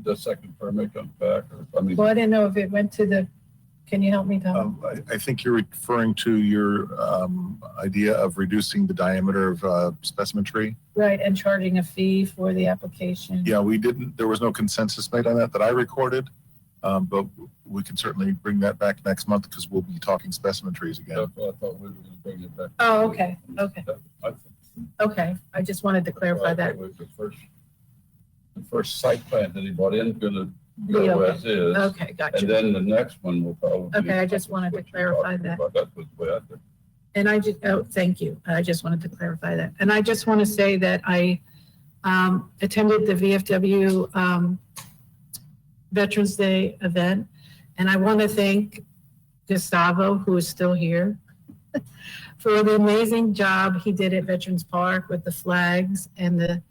the second permit comes back, or, I mean. Well, I didn't know if it went to the, can you help me, Tom? I think you're referring to your idea of reducing the diameter of specimen tree. Right, and charging a fee for the application. Yeah, there was no consensus made on that I recorded. But we can certainly bring that back next month because we'll be talking specimen trees again. That's what I thought we were gonna bring it back. Oh, okay, okay, I think okay. I just wanted to clarify that. The first site plan that he brought in is gonna Be go okay. as is. Okay, gotcha. And then the next one will probably. Okay, I just wanted to clarify that. That's the way I think. And I just, oh, thank you. I just wanted to clarify that. And I just want to say that I attended the VFW Veterans Day event. And I want to thank Gustavo, who is still here, for the amazing job he did at Veterans Park with the flags and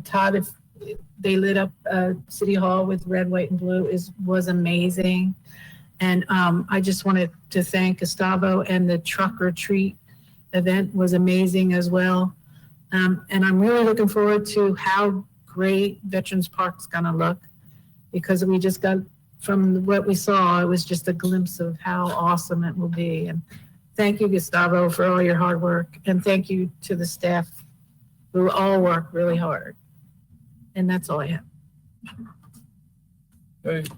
Todd, if they lit up City Hall with red, white, and blue was amazing. And I just wanted to thank Gustavo, and the truck or treat event was amazing as well. And I'm really looking forward to how great Veterans Park's gonna look, because we just got, from what we saw, it was just a glimpse of how awesome it will be. And thank you, Gustavo, for all your hard work. And thank you to the staff who all work really hard. And that's all I have. Okay.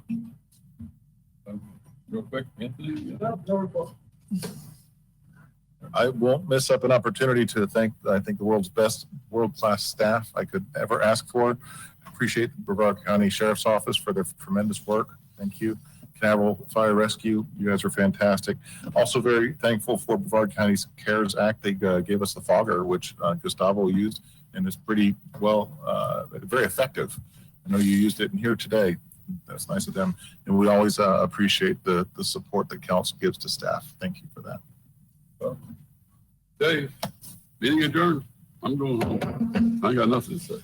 Real quick, Anthony. No report. I won't miss up an opportunity to thank, I think, the world's best world-class staff I could ever ask for. Appreciate the Brevard County Sheriff's Office for their tremendous work. Thank you. Canaveral Fire Rescue, you guys are fantastic. Also very thankful for Brevard County's CARES Act. They gave us the fogger, which Gustavo used, and it's pretty well, very effective. I know you used it in here today. That's nice of them. And we always appreciate the support that council gives to staff. Thank you for that. Dave, meeting adjourned. I'm going home. I got nothing to say.